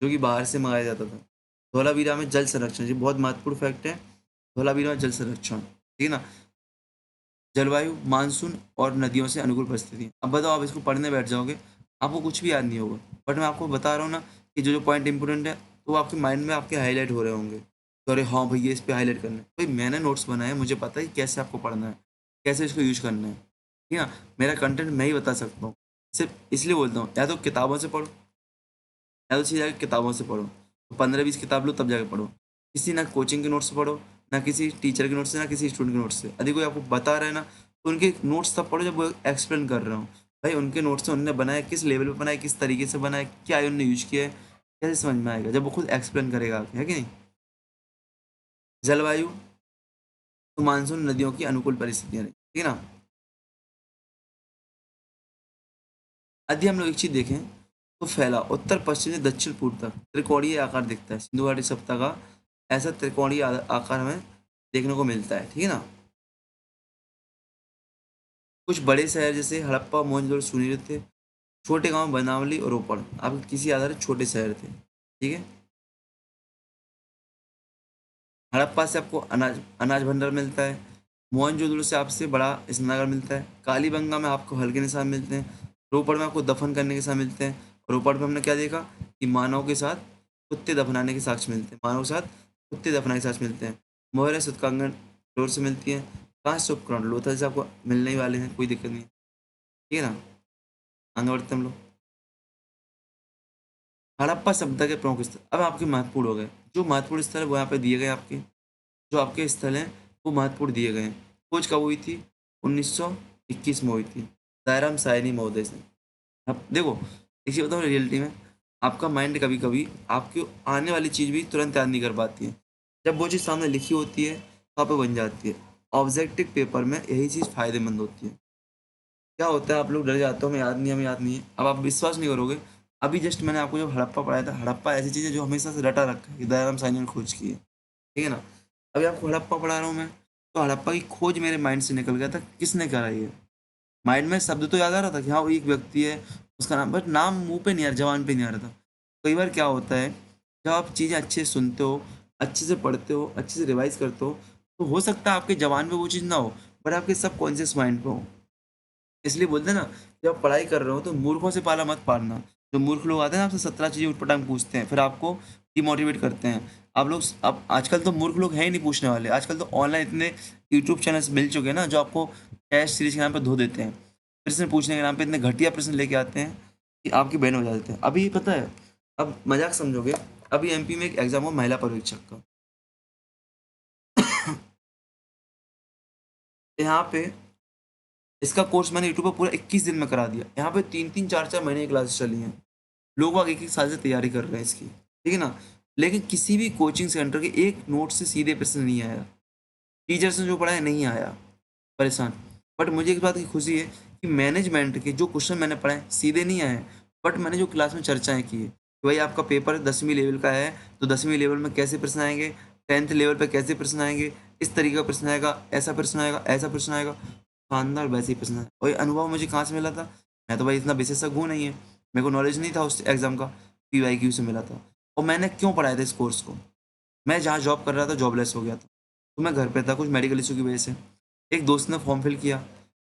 जो कि बाहर से मंगाया जाता था। धोलावीरा में जल संरक्षण, ये बहुत महत्वपूर्ण फैक्ट है, धोलावीरा में जल संरक्षण, ठीक है ना। जलवायु, मानसून और नदियों से अनुकूल परिस्थितियाँ। अब बताओ, आप इसको पढ़ने बैठ जाओगे, आपको कुछ भी याद नहीं होगा। बट मैं आपको बता रहा हूँ ना कि जो पॉइंट इंपॉर्टेंट है, तो वो आपके माइंड में आपके हाईलाइट हो रहे होंगे। तो अरे हाँ भैया, इस पे हाईलाइट करना है। भाई मैंने नोट्स बनाए हैं, मुझे पता है कि कैसे आपको पढ़ना है, कैसे इसको यूज़ करना है। ठीक है ना? मेरा कंटेंट मैं ही बता सकता हूँ। सिर्फ़ इसलिए बोलता हूँ, या तो किताबों से पढ़ो, या तो सीधे जाके किताबों से पढ़ो। तो 15-20 किताब लो तब जाके पढ़ो। किसी ना कोचिंग के नोट्स से पढ़ो, ना किसी टीचर के नोट्स से, ना किसी स्टूडेंट के नोट्स से। यदि कोई आपको बता रहा है ना, तो उनके नोट्स तब पढ़ो जब वो एक्सप्लेन कर रहा हूँ। भाई उनके नोट्स से उन्होंने बनाया, किस लेवल पे बनाया, किस तरीके से बनाया, क्या उन्होंने यूज़ किया है, कैसे समझ में आएगा जब वो खुद एक्सप्लेन करेगा आके, है कि नहीं? जलवायु, तो मानसून नदियों की अनुकूल परिस्थितियाँ रही, ठीक है ना? यदि हम लोग एक चीज़ देखें, तो फैला उत्तर-पश्चिम से दक्षिण-पूर्व तक त्रिकोणीय आकार दिखता है। सिंधु घाटी सभ्यता का ऐसा त्रिकोणीय आकार हमें देखने को मिलता है, ठीक है ना? कुछ बड़े शहर जैसे हड़प्पा, मोहनजोदड़ो सुनहरे थे। छोटे गाँव बनावली और रोपड़ आप किसी आधार छोटे शहर थे, ठीक है? हड़प्पा से आपको अनाज अनाज भंडार मिलता है। मोहनजोदड़ो से आपसे बड़ा स्नानागार मिलता है। कालीबंगा में आपको हल के निशान मिलते हैं। रोपड़ में आपको दफन करने के निशान मिलते हैं। रोपड़ में हमने क्या देखा कि मानव के साथ कुत्ते दफनाने के साक्ष्य मिलते हैं। मानव के साथ कुत्ते दफनाने के साक्ष्य मिलते हैं। मोहर सूतकांगन फ्लोर से मिलती है। कांस्य उपकरण लोथल से आपको मिलने ही वाले हैं, कोई दिक्कत नहीं है, ठीक है ना? आगे बढ़ते हैं हम लोग। हड़प्पा सभ्यता के प्रमुख स्थल अब आपके महत्वपूर्ण हो गए। जो महत्वपूर्ण स्थल है वो यहाँ पे दिए गए आपके। जो आपके स्थल हैं वो महत्वपूर्ण दिए गए हैं। खोज कब हुई थी? 1921 में हुई थी, दयाराम सायनी महोदय से। अब देखो, एक चीज़ बताऊँ, रियलिटी में आपका माइंड कभी कभी आपकी आने वाली चीज़ भी तुरंत याद नहीं कर पाती है। जब वो चीज़ सामने लिखी होती है तो आप पे बन जाती है। ऑब्जेक्टिव पेपर में यही चीज़ फायदेमंद होती है। क्या होता है, आप लोग डर जाते हो, हमें याद नहीं है, हमें याद नहीं है। अब आप विश्वास नहीं करोगे, अभी जस्ट मैंने आपको जो हड़प्पा पढ़ाया था, हड़प्पा ऐसी चीज़ है जो हमेशा से रटा रखा है कि दयाराम सायनी ने खोज की है, ठीक है ना? अभी आपको हड़प्पा पढ़ा रहा हूँ मैं, तो हड़प्पा की खोज मेरे माइंड से निकल गया था, किसने करा ये? माइंड में शब्द तो याद आ रहा था कि हाँ, वो एक व्यक्ति है, उसका नाम, बट नाम मुँह पे नहीं आ रहा, ज़बान पे नहीं आ रहा था। कई बार क्या होता है, जब आप चीज़ें अच्छे से सुनते हो, अच्छे से पढ़ते हो, अच्छे से रिवाइज़ करते हो, तो हो सकता है आपके ज़बान पे वो चीज़ ना हो, बट आपके सबकॉन्शियस माइंड पे हो। इसलिए बोलते हैं ना, जब आप पढ़ाई कर रहे हो तो मूर्खों से पाला मत पाड़ना। जो मूर्ख लोग आते हैं ना, आपसे 17 चीज़ें ऊट-पटांग पूछते हैं, फिर आपको डिमोटिवेट करते हैं। आप लोग अब आजकल तो मूर्ख लोग हैं ही नहीं पूछने वाले। आजकल तो ऑनलाइन इतने यूट्यूब चैनल्स मिल चुके हैं ना, जो आपको टेस्ट सीरीज़ के नाम पे धो देते हैं। प्रश्न पूछने के नाम पे इतने घटिया प्रश्न लेके आते हैं कि आपकी बहन हो जाते हैं। अभी पता है, अब मज़ाक समझोगे, अभी एमपी में एक एग्ज़ाम हुआ महिला पर्यवेक्षक का। यहाँ पे इसका कोर्स मैंने यूट्यूब पे पूरा 21 दिन में करा दिया। यहाँ पे 3-3 4-4 महीने की क्लासेस चली हैं। लोग बाग 1-1 साल से तैयारी कर रहे हैं इसकी, ठीक है ना? लेकिन किसी भी कोचिंग सेंटर के एक नोट से सीधे प्रश्न नहीं आया। टीचर्स ने जो पढ़ाया नहीं आया, परेशान। बट मुझे इस बात की खुशी है कि मैनेजमेंट के जो क्वेश्चन मैंने पढ़ाए सीधे नहीं आए, बट मैंने जो क्लास में चर्चाएँ की है, कि भाई आपका पेपर 10वीं लेवल का है, तो 10वीं लेवल में कैसे प्रश्न आएँगे, 10th लेवल पे कैसे प्रश्न आएँगे, इस तरीके का प्रश्न आएगा, ऐसा प्रश्न आएगा, ऐसा प्रश्न आएगा। शानदार वैसे ही प्रश्न आए और ये अनुभव मुझे कहाँ से मिला था? मैं तो भाई इतना विशेषज्ञ हूँ नहीं है। मेरे को नॉलेज नहीं था उस एग्ज़ाम का, पीवाईक्यू से मिला था। और मैंने क्यों पढ़ाया था इस कोर्स को? मैं जहाँ जॉब कर रहा था जॉबलेस हो गया था। तो मैं घर पे था कुछ मेडिकल इश्यू की वजह से। एक दोस्त ने फॉर्म फिल किया।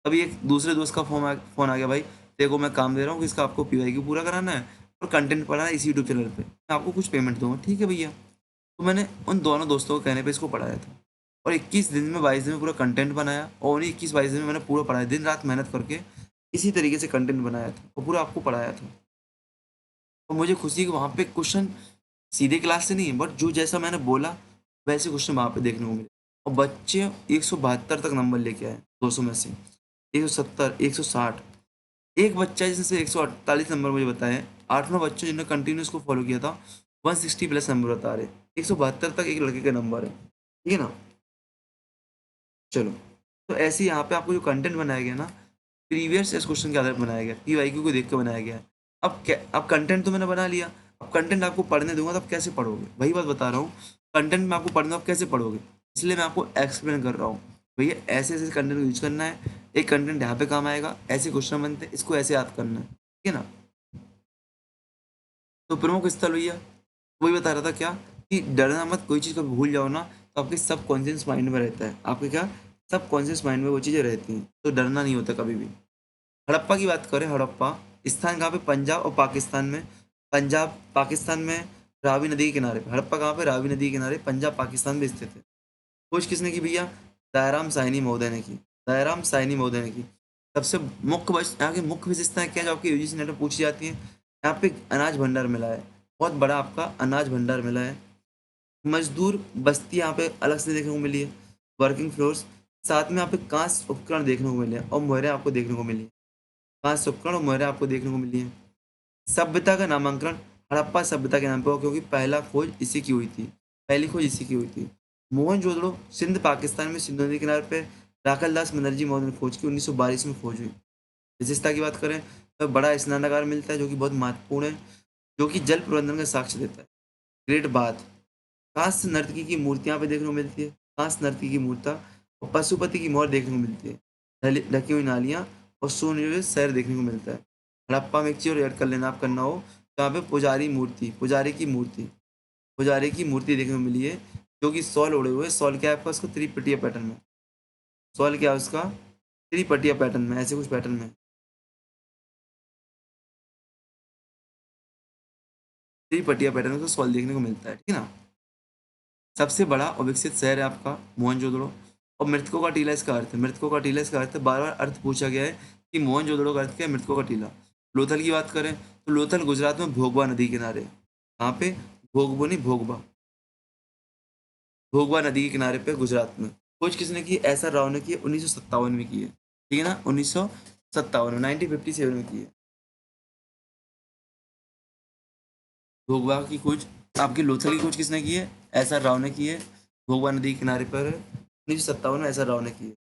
तभी एक दूसरे दोस्त का फ़ोन आ गया, भाई तेरे को मैं काम दे रहा हूँ कि इसका आपको पीवाईक्यू पूरा कराना है और कंटेंट पढ़ना है इस यूट्यूब चैनल पे। मैं आपको कुछ पेमेंट दूँगा। ठीक है भैया। तो मैंने उन दोनों दोस्तों के कहने पे इसको पढ़ाया था। और 21 दिन में 22 दिन में पूरा कंटेंट बनाया और उन्हीं 21-22 दिन में मैंने पूरा पढ़ाया। दिन-रात मेहनत करके इसी तरीके से कंटेंट बनाया था और पूरा आपको पढ़ाया था। और मुझे खुशी है कि वहाँ पे क्वेश्चन सीधे क्लास से नहीं, बट जो जैसा मैंने बोला वैसे क्वेश्चन वहाँ पे देखने को मिले। और बच्चे 172 तक नंबर लेके आए 200 में से। 170, 160, एक बच्चा है जिसने 148 नंबर मुझे बताए हैं। 8-9 बच्चों जिन्होंने कंटिन्यू इसको फॉलो किया था 160 प्लस नंबर बता रहे। 172 तक एक लड़के का नंबर है, ठीक है ना? चलो, तो ऐसे ही यहाँ पे आपको जो कंटेंट बनाया गया ना, प्रीवियस इयर्स क्वेश्चन के आधार पर बनाया गया, पीवाईक्यू को देख के बनाया गया है। अब कंटेंट तो मैंने बना लिया, अब कंटेंट आपको पढ़ने दूँगा तो आप कैसे पढ़ोगे? वही बात बता रहा हूँ, कंटेंट में आपको पढ़ना, आप कैसे पढ़ोगे? इसलिए मैं आपको एक्सप्लेन कर रहा हूँ, भैया ऐसे-ऐसे कंटेंट को यूज़ करना है, एक कंटेंट यहाँ पे काम आएगा, ऐसे क्वेश्चन बनते हैं, इसको ऐसे याद करना है, ठीक है ना? तो प्रमुख स्थल भैया, वही बता रहा था क्या कि डरना मत, कोई चीज़ कभी भूल जाओ ना, तो आपके सबकॉन्शियस माइंड में रहता है। आपके क्या? सब कॉन्शियस माइंड में वो चीज़ें रहती हैं, तो डरना नहीं होता कभी भी। हड़प्पा की बात करें, हड़प्पा स्थान कहाँ पे, पंजाब और पाकिस्तान में। पंजाब पाकिस्तान में, रावी नदी के किनारे पे। हड़प्पा कहाँ पे, रावी नदी के किनारे, पंजाब पाकिस्तान में स्थित है। खोज किसने की भैया, दयाराम साहनी महोदय ने की। दयाराम साहनी महोदय ने की। सबसे मुख्य यहाँ की मुख्य विशेषताएं क्या जो आपके यूजीसी नेट में पूछी जाती है, यहाँ पे अनाज भंडार मिला है, बहुत बड़ा आपका अनाज भंडार मिला है। मजदूर बस्ती यहाँ पे अलग से देखने को मिली है, वर्किंग फ्लोर्स। साथ में यहाँ पे कांस्य उपकरण देखने को मिले हैं और मोहरें आपको देखने को मिली है। कांस्य उपकरण और मोहरें आपको देखने को मिली है। सभ्यता का नामांकन हड़प्पा सभ्यता के नाम पे हुआ, क्योंकि पहला खोज इसी की हुई थी, पहली खोज इसी की हुई थी। मोहनजोदड़ो सिंध पाकिस्तान में सिंधु नदी किनारे पे राखल दास बनर्जी महोदय ने खोज की, 1922 में खोज हुई। विशेषता की बात करें तो बड़ा स्नानागार मिलता है जो कि बहुत महत्वपूर्ण है, जो कि जल प्रबंधन का साक्ष्य देता है। ग्रेट बाथ, कांस्य नर्तकी की मूर्तियां पे देखने को मिलती है, कांस्य नर्तकी की मूर्ता और पशुपति की मोहर देखने को मिलती है। ढकी हुई नालियां और सोने हुए शहर देखने को मिलता है। हड़प्पा में एक चीज और ऐड कर लेना, आप करना हो तो यहाँ पे पुजारी मूर्ति, पुजारी की मूर्ति देखने को मिली है, जो कि सॉल ओढ़े हुए। सॉल क्या है आपका, उसका त्रिपटीय पैटर्न में। सॉल क्या है उसका, त्रिपटीय पैटर्न में, ऐसे कुछ पैटर्न में। त्रिपटीय पैटर्न में तो सॉल देखने को मिलता है, ठीक है ना। सबसे बड़ा और विकसित शहर है आपका मोहनजोदड़ो। और मृतकों का टीला इसका अर्थ है, मृतकों का टीला इसका अर्थ है। बार बार अर्थ पूछा गया है कि मोहनजोदड़ो का अर्थ क्या है, मृतकों का टीला। लोथल की बात करें तो लोथल गुजरात में भोगवा नदी किनारे। कहाँ पे, भोगबो नहीं भोगबा, भोगवा नदी के किनारे पे गुजरात में। खोज किसने की, एस आर राव ने की, 1957 में की है, ठीक है ना, 1957 में, 1957 में की है भोगवा की खोज। आपकी लोथल की खोज किसने की है, एस आर राव ने की है, भोगवा नदी के किनारे पर 1957 में एस आर राव ने की है।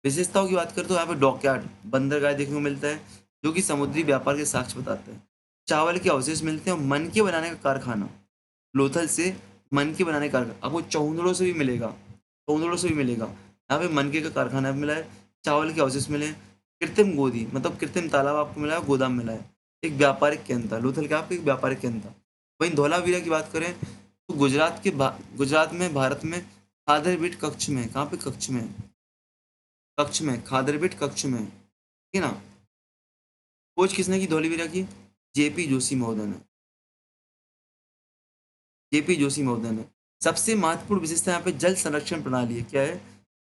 विशेषताओं की बात करें तो यहाँ पे डॉकयार्ड बंदरगाह देखने को मिलता है, जो कि समुद्री व्यापार के साक्ष्य बताते हैं। चावल के अवशेष मिलते हैं और मन के बनाने का कारखाना, लोथल से मन के बनाने का कारखाना आपको चौंदड़ों से भी मिलेगा, चौंदड़ों से भी मिलेगा। यहाँ पे मनके का कारखाना मिला है, चावल के अवशेष मिले हैं। कृत्रिम गोदी मतलब कृत्रिम तालाब आपको मिला है, गोदाम मिला है। एक व्यापारिक केंद्र था लोथल का, आपको एक व्यापारिक केंद्र था। वहीं धौलावीरा की बात करें तो गुजरात में, भारत में खादरबीट कच्छ में, कहाँ पे, कच्छ में, कच्छ में, खादरबीट कच्छ में, ठीक है ना। खोज किसने की धौलावीरा की, जेपी जोशी महोदय ने, जेपी जोशी महोदय ने। सबसे महत्वपूर्ण विशेषता यहाँ पे जल संरक्षण प्रणाली है, क्या है,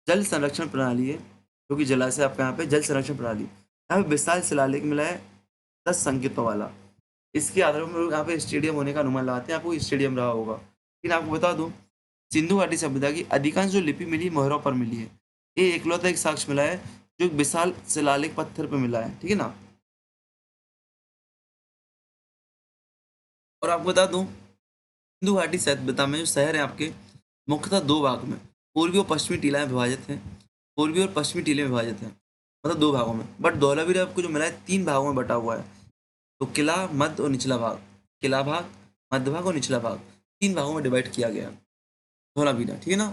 जल संरक्षण प्रणाली है, जो कि जलाशय आपका यहाँ पे जल संरक्षण प्रणाली। यहाँ पे विशाल शिलालेख मिला है 10 संकेतों वाला। इसके आधार पर हम लोग यहाँ पे स्टेडियम होने का अनुमान लगाते हैं, आपको स्टेडियम रहा होगा। लेकिन आपको बता दूं, सिंधु घाटी सभ्यता की अधिकांश जो लिपि मिली मोहरों पर मिली है। ये एकलौता एक साक्ष्य मिला है जो एक विशाल शिलालेख पत्थर पर मिला है, ठीक है ना। और आपको बता दूं, सिंधु घाटी सभ्यता में जो शहर है आपके मुख्यतः दो भाग में, पूर्वी और पश्चिमी टीला में विभाजित है, पूर्वी और पश्चिमी टीले में विभाजित है, मतलब दो भागों में। बट धौलावीरा आपको जो मिला है 3 भागों में बटा हुआ है। तो किला, मध्य और निचला भाग, किला भाग, मध्य भाग और निचला भाग, 3 भागों में डिवाइड किया गया धौलावीरा, ठीक है ना।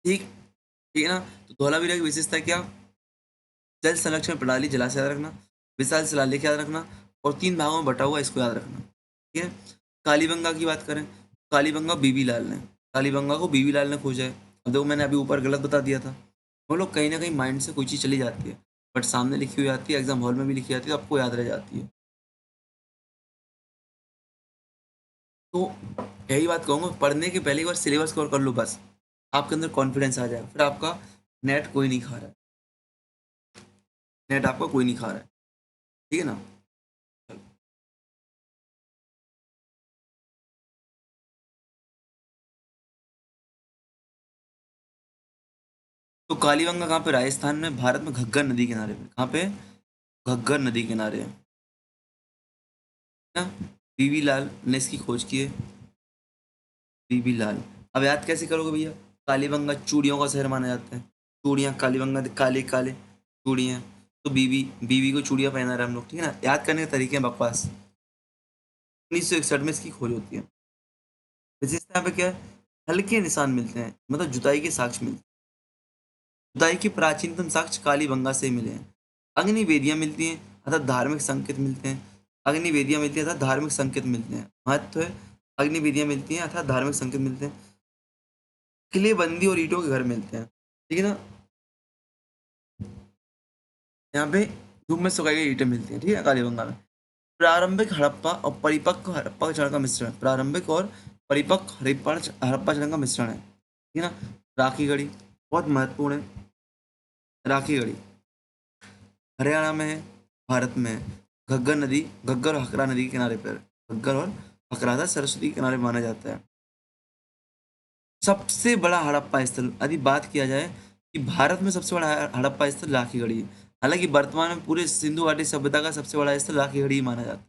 ठीक, ठीक है ना। तो धौलावीरा की विशेषता क्या, जल संरक्षण प्रणाली, जलाशय याद रखना, विशाल शिलालेख याद रखना, और 3 भागों में बटा हुआ इसको याद रखना, ठीक है। कालीबंगा की बात करें, कालीबंगा बीबी लाल ने, कालीबंगा को बीबी लाल ने खोजा है। अब देखो मैंने अभी ऊपर गलत बता दिया था। वो लोग कहीं ना कहीं माइंड से कोई चीज़ चली जाती है, बट सामने लिखी हुई आती है, एग्जाम हॉल में भी लिखी जाती है, तो आपको याद रह जाती है। तो यही बात कहूँगा, पढ़ने के पहले एक बार सिलेबस कवर कर लो बस, आपके अंदर कॉन्फिडेंस आ जाएगा, फिर आपका नेट कोई नहीं खा रहा है, नेट आपका कोई नहीं खा रहा है, ठीक है ना। तो कालीबंगा कहाँ पे, राजस्थान में, भारत में, घग्गर नदी किनारे पे। कहाँ पे, घग्गर नदी किनारे है ना। बीबी लाल ने इसकी खोज की है, बीबी लाल। अब याद कैसे करोगे भैया, कालीबंगा चूड़ियों का शहर माना जाता है, चूड़ियाँ, कालीबंगा काले काले चूड़ियाँ, तो बीबी, बीबी को चूड़ियाँ पहना रहे हम लोग, ठीक है ना। याद करने के तरीके हैं बकवास। 1961 में इसकी खोज होती है। विशेषता यहाँ पे क्या है, हल्के निशान मिलते हैं, मतलब जुताई के साक्ष्य मिलते हैं। जुताई के प्राचीनतम साक्ष्य कालीबंगा से मिले हैं। अग्निवेदियाँ मिलती हैं, अर्थात धार्मिक संकेत मिलते हैं। अग्निवेदियाँ मिलती हैं अर्थात धार्मिक संकेत मिलते हैं, महत्व है। अग्निवेदियाँ मिलती हैं अर्थात धार्मिक संकेत मिलते हैं। किलेबंदी और ईंटों के घर मिलते हैं, ठीक है ना। यहाँ पे धूप में सुखाई गई ईंटें मिलती हैं, ठीक है, कालीबंगा में। प्रारंभिक हड़प्पा और परिपक्व हड़प्पा चरण का मिश्रण, प्रारंभिक और परिपक्व हड़प्पा चरण का मिश्रण है, ठीक है ना। राखी गढ़ी बहुत महत्वपूर्ण है। राखी गढ़ी हरियाणा में है, भारत में है। घग्गर नदी, घग्गर और हकरा नदी के किनारे पर, घग्गर और हकरादा सरस्वती के किनारे माना जाता है। सबसे बड़ा हड़प्पा स्थल यदि बात किया जाए कि भारत में सबसे बड़ा हड़प्पा स्थल राखीगढ़ी है। हालांकि वर्तमान में पूरे सिंधु घाटी सभ्यता का सबसे बड़ा स्थल राखीगढ़ी ही माना जाता है।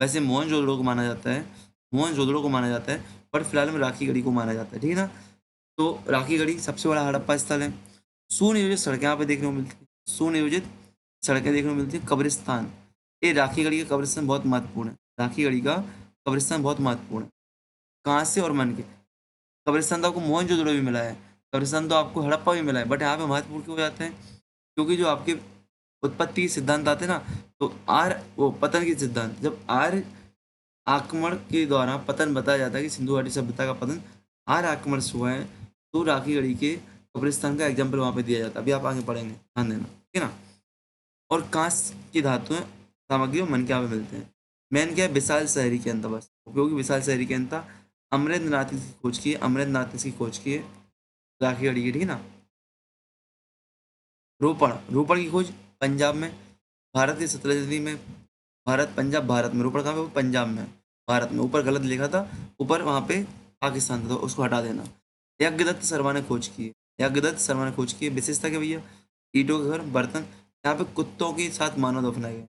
वैसे मोहनजोदड़ो को माना जाता है, मोहनजोदड़ो को माना जाता है, पर फिलहाल में राखीगढ़ी को माना जाता है, ठीक है ना। तो राखीगढ़ी सबसे बड़ा हड़प्पा स्थल है। सुनियोजित सड़कें यहाँ पे देखने को मिलती है, सुनियोजित सड़कें देखने को मिलती है। कब्रिस्तान, ये राखीगढ़ी का कब्रिस्तान बहुत महत्वपूर्ण है, राखीगढ़ी का कब्रिस्तान बहुत महत्वपूर्ण है। कहाँ से और मन के, कब्रिस्तान तो आपको मोहनजोदड़ो भी मिला है, कब्रिस्तान तो आपको हड़प्पा भी मिला है, बट यहाँ पे महत्वपूर्ण क्यों हो जाते हैं, क्योंकि जो आपके उत्पत्ति के सिद्धांत आते हैं ना, तो आर वो पतन के सिद्धांत, जब आर्य आक्रमण के द्वारा पतन बताया जाता है कि सिंधु घाटी सभ्यता का पतन आर्य आक्रमण से हुआ है, तो राखीगढ़ी के कब्रिस्तान का एग्जाम्पल वहाँ पे दिया जाता है। अभी आप आगे पढ़ेंगे, ध्यान देना, ठीक है ना। और कांस्य की धातुएं सामग्री और मन के यहाँ पे मिलते हैं। मैंने क्या है, विशाल शहरी के अंतर, बस उपयोगी विशाल शहरी के अंतर। अमरेंद्र नाथ ने इसकी खोज की है, अमरेंद्र नाथ ने इसकी खोज की है राखीगढ़ी की, ठीक है ना। रोपड़, रोपड़ की खोज पंजाब में, भारत की 17वीं में, भारत पंजाब भारत में, रोपड़ कहाँ पे, पंजाब में, भारत में। ऊपर गलत लिखा था, ऊपर वहाँ पे पाकिस्तान था, तो उसको हटा देना। यज्ञदत्त शर्मा ने खोज की है, यज्ञदत्त शर्मा ने खोज की है। विशेषता क्या भैया, ईंटों के घर, बर्तन। यहाँ पे कुत्तों के साथ मानव दफनाए गए,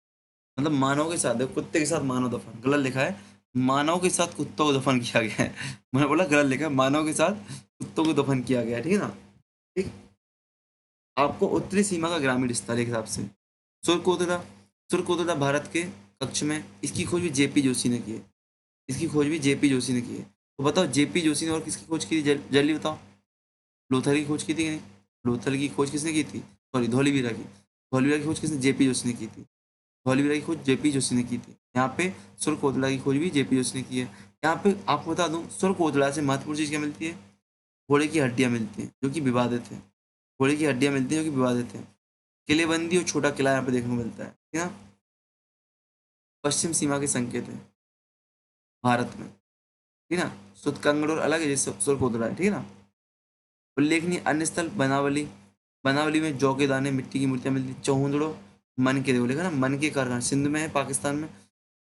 मतलब मानव के साथ, देखो कुत्ते के साथ मानव दफन, गलत लिखा है, मानव के साथ कुत्तों को दफन किया गया है। मैंने बोला गलत लिखा है, मानव के साथ कुत्तों को दफन किया गया है, ठीक है ना। ठीक। आपको उत्तरी सीमा का ग्रामीण विस्तार के हिसाब से, सुरकोतला, सुरकोतला भारत के कक्ष में, इसकी खोज भी जेपी जोशी ने की है, इसकी खोज भी जेपी जोशी ने की है। तो बताओ जेपी जोशी ने और किसकी खोज की थी, जल्दी बताओ। लोथल की खोज की थी कि नहीं, लोथल की खोज किसने की थी, सॉरी धौलीवीरा की, धौलीवीरा की खोज किसने, जेपी जोशी ने की थी, धौलीवीरा की खोज जेपी जोशी ने की थी। यहाँ पे सुरकोतला की खोज भी जेपी जोशी ने की है। यहाँ पे आपको बता दूं, सुरकोतला से महत्वपूर्ण चीज क्या मिलती है, घोड़े की हड्डियां मिलती हैं जो कि विवादित है, घोड़े की हड्डियां मिलती हैं जो कि विवादित है। किलेबंदी और छोटा किला यहाँ पे देखने को मिलता है, ठीक है ना। पश्चिम सीमा के संकेत है भारत में, ठीक है ना। सुतकंगड़ और अलग है, जैसे सुरकोतला है, ठीक है ना। उल्लेखनीय अन्य स्थल बनावली, बनावली में जौ के दाने, मिट्टी की मूर्तियां मिलती, चौहुंदड़ो, मन के, देखो लिखा ना, मन के कारखाना, सिंध में है, पाकिस्तान में,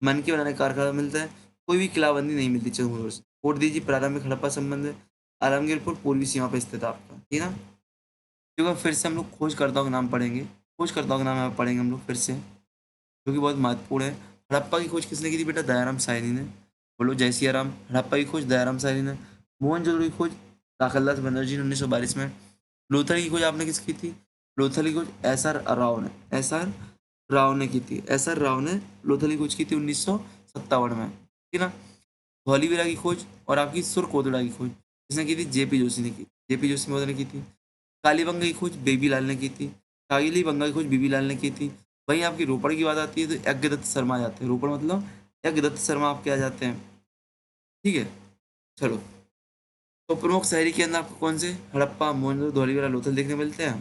मन के बनाने का कारखाना मिलता है। कोई भी किलाबंदी नहीं मिलती चौहुंदड़ो से। कोट दीजिए प्रारंभिक हड़प्पा संबंध है, आलमगीरपुर पूर्वी सीमा पर स्थित है आपका, ठीक है ना। क्योंकि फिर से हम लोग खोजकर्ताओं के नाम पढ़ेंगे, खोजकर्ताओं के नाम यहाँ पढ़ेंगे हम लोग फिर से, जो कि बहुत महत्वपूर्ण है। हड़प्पा की खोज किसने की थी बेटा, दयाराम साहनी ने, बोलो जय सिया राम। हड़प्पा की खोज दयाराम साहनी ने। मोहनजोदड़ो की खोज राखालदास बनर्जी ने 1922 में। लोथल की खोज आपने किस की थी, लोथल की खोज एस आर राव ने, एस आर राव ने की थी, एस आर राव ने लोथल की खोज की थी 1957 में, ठीक है ना। धौलीवीरा की खोज और आपकी सुरकोतड़ा की खोज किसने की थी, जेपी जोशी ने की, जेपी जोशी महोदय ने की थी। कालीबंगा की खोज बेबी लाल ने की थी, काली बंगा की खोज बीबी लाल ने की थी। वहीं आपकी रोपड़ की बात आती है तो यज्ञदत्त शर्मा आ जाते हैं, रोपड़ मतलब यज्ञदत्त शर्मा आपके आ जाते हैं, ठीक है। चलो, तो प्रमुख शहरी के अंदर आपको कौन से, हड़प्पा, मोहनजोदड़ो, धौलीवीरा, लोथल देखने को मिलते हैं।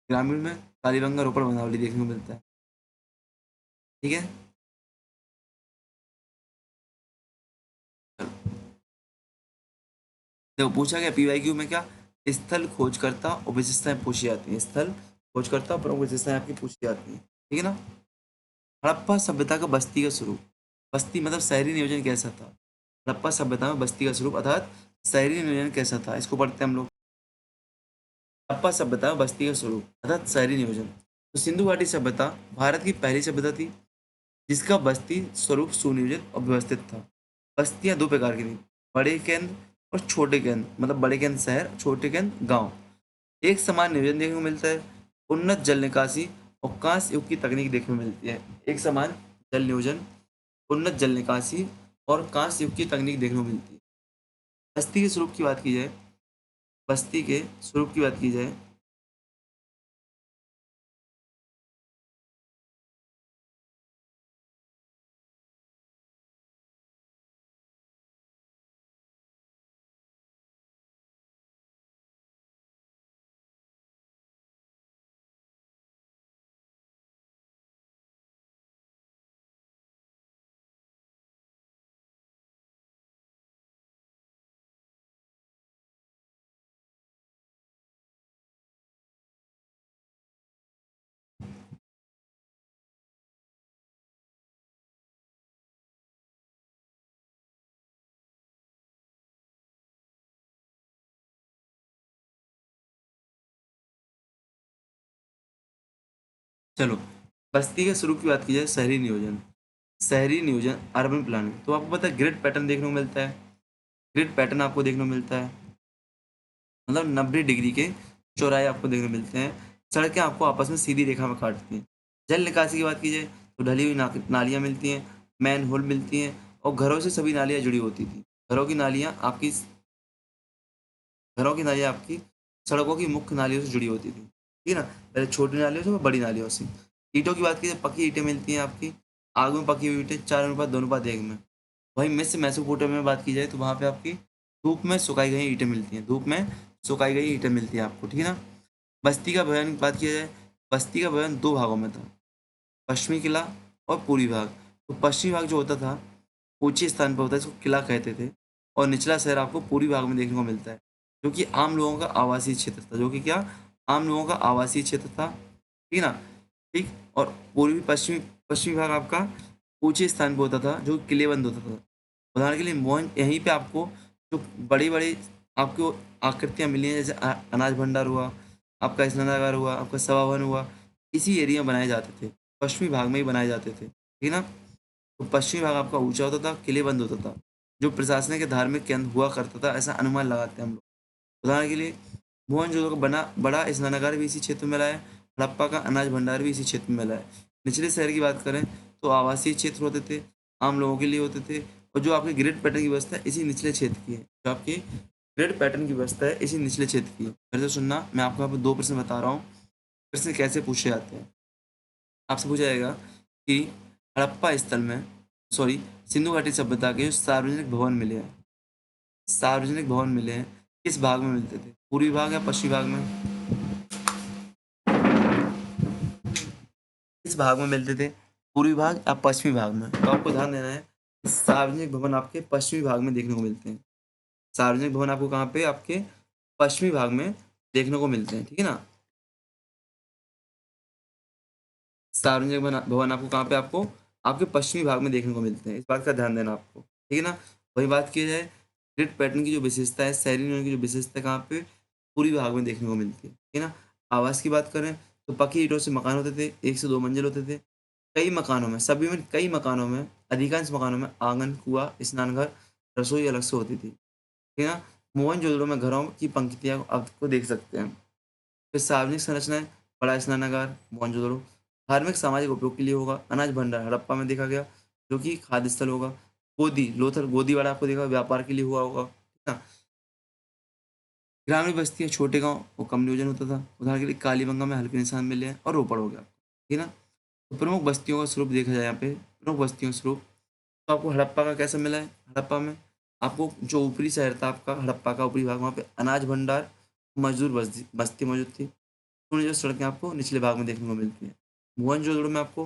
ग्रामीण में कालीबंगा, रोपड़, बनावली देखने को मिलता है, ठीक है। चलो, देखो पूछा गया पीवाईक्यू में क्या, स्थल खोजकर्ता और विशेषताएं पूछी जाती हैं, स्थल खोजकर्ता और प्रमुख विशेषताएं आपकी पूछी जाती हैं, ठीक है ना। हड़प्पा सभ्यता का बस्ती का स्वरूप, बस्ती मतलब शहरी नियोजन कैसा था, हड़प्पा सभ्यता में बस्ती का स्वरूप अर्थात शहरी नियोजन कैसा था, इसको पढ़ते हैं हम लोग। हड़प्पा सभ्यता में बस्ती का स्वरूप अर्थात शहरी नियोजन। तो सिंधु घाटी सभ्यता भारत की पहली सभ्यता थी जिसका बस्ती स्वरूप सुनियोजित और व्यवस्थित था। बस्तियां दो प्रकार की थी, बड़े केंद्र और छोटे केंद्र, मतलब बड़े केंद्र शहर, छोटे केंद्र गांव। एक समान नियोजन देखने को मिलता है, उन्नत जल निकासी और कांस्य युग की तकनीक देखने को मिलती है। एक समान जल नियोजन, उन्नत जल निकासी और कांस्य युग की तकनीक देखने को मिलती है। बस्ती के स्वरूप की बात की जाए, बस्ती के स्वरूप की बात की जाए चलो, बस्ती के शुरू की बात की जाए, शहरी नियोजन। शहरी नियोजन, अर्बन प्लानिंग, तो आपको पता है ग्रिड पैटर्न देखने को मिलता है। ग्रिड पैटर्न आपको देखने को मिलता है, मतलब 90 डिग्री के चौराहे आपको देखने को मिलते हैं। सड़कें आपको आपस में सीधी रेखा में काटती हैं। जल निकासी की बात की जाए तो ढली हुई नालियाँ मिलती हैं, मैन होल मिलती हैं, और घरों से सभी नालियाँ जुड़ी होती थी। घरों की नालियाँ आपकी घरों की नालियाँ आपकी सड़कों की मुख्य नालियों से जुड़ी होती थी, ठीक है ना? पहले छोटी नालियों से और बड़ी नालियों से। ईंटों की बात की जाए, पक्की ईंटें मिलती हैं आपकी, आग में पकी हुई ईंटें 4:2:1 में। वहीं मिस्र मेसोपोटामिया में बात की जाए तो वहाँ पे आपकी धूप में सुखाई गई ईंटें मिलती हैं, धूप में सुखाई गई ईंटें मिलती हैं आपको, ठीक है ना? बस्ती का भवन की बात किया जाए, बस्ती का भवन 2 भागों में था, पश्चिमी किला और पूर्वी भाग। तो पश्चिमी भाग जो होता था, ऊँचे स्थान पर होता है, इसको किला कहते थे, और निचला शहर आपको पूर्वी भाग में देखने को मिलता है, जो कि आम लोगों का आवासीय क्षेत्र था, जो कि क्या? आम लोगों का आवासीय क्षेत्र था, ठीक है ना? ठीक। और पूर्वी पश्चिमी पश्चिमी भाग आपका ऊँचे स्थान पे होता था, जो किलेबंद होता था। उदाहरण के लिए मोहन यहीं पे आपको जो बड़ी-बड़ी आपको आकृतियाँ मिली हैं, जैसे अनाज भंडार हुआ, आपका स्नानागार हुआ, आपका सभा भवन हुआ, इसी एरिया में बनाए जाते थे। पश्चिमी भाग में ही बनाए जाते थे, ठीक है ना? तो पश्चिमी भाग आपका ऊँचा होता था, किलेबंद होता था, जो प्रशासनिक या धार्मिक केंद्र हुआ करता था, ऐसा अनुमान लगाते हैं हम लोग। उदाहरण के लिए मोहनजोदड़ो का बना बड़ा स्नानागार भी इसी क्षेत्र में मिला है, हड़प्पा का अनाज भंडार भी इसी क्षेत्र में मिला है। निचले शहर की बात करें तो आवासीय क्षेत्र होते थे, आम लोगों के लिए होते थे, और जो आपके ग्रिड पैटर्न की व्यवस्था है इसी निचले क्षेत्र की है। जो आपकी ग्रिड पैटर्न की व्यवस्था है इसी निचले क्षेत्र की है। फिर से सुनना, मैं आपको यहाँ पे 2 प्रश्न बता रहा हूँ, प्रश्न कैसे पूछे जाते हैं। आपसे पूछा जाएगा कि हड़प्पा स्थल में, सॉरी, सिंधु घाटी सभ्यता के जो सार्वजनिक भवन मिले हैं, सार्वजनिक भवन मिले हैं, किस भाग में मिलते थे? पूर्वी भाग या पश्चिमी भाग में? किस भाग में मिलते थे? पूर्वी भाग या पश्चिमी भाग में? तो आपको ध्यान देना है, सार्वजनिक भवन आपके पश्चिमी भाग में देखने को मिलते हैं। सार्वजनिक भवन आपको कहाँ पे? आपके पश्चिमी भाग में देखने को मिलते हैं, ठीक है ना? सार्वजनिक भवन आपको कहाँ पे? आपको आपके पश्चिमी भाग में देखने को मिलते हैं, इस बात का ध्यान देना आपको, ठीक है ना? वही बात की जाए, ग्रिड पैटर्न की जो विशेषता है, शहरी नियोजन की जो विशेषता है, कहाँ पे? पूर्वी भाग में देखने को मिलती है, ठीक है ना? आवास की बात करें तो पक्की ईंटों से मकान होते थे, 1 से 2 मंजिल होते थे। कई मकानों में, सभी में, कई मकानों में, अधिकांश मकानों में आंगन, कुआँ, स्नानघर, रसोई अलग से होती थी, ठीक है ना? मोहनजोदड़ो में घरों की पंक्तियाँ आपको देख सकते हैं। फिर सार्वजनिक संरचनाएँ, बड़ा स्नानागार, मोहनजोदड़ो, धार्मिक सामाजिक उपयोग के लिए होगा, अनाज भंडार हड़प्पा में देखा गया, जो कि खाद्य स्थल होगा, गोदी, लोथल, गोदीवाड़ा आपको देखा व्यापार के लिए हुआ होगा, ठीक है ना? ग्रामीण बस्तियाँ, छोटे गाँव और कम नियोजन होता था, उदाहरण के लिए कालीबंगा में हल्के निशान मिले हैं, और रोपड़ हो गया, ठीक है ना? तो प्रमुख बस्तियों का स्वरूप देखा जाए यहाँ पे, प्रमुख बस्तियों का स्वरूप, तो आपको हड़प्पा का कैसा मिला है? हड़प्पा में आपको जो ऊपरी शहर था आपका हड़प्पा का ऊपरी भाग, वहाँ पे अनाज भंडार, मजदूर बस्ती बस्ती मौजूद थी। उन्हें जो सड़कें आपको निचले भाग में देखने को मिलती हैं। मोहनजोदड़ो में आपको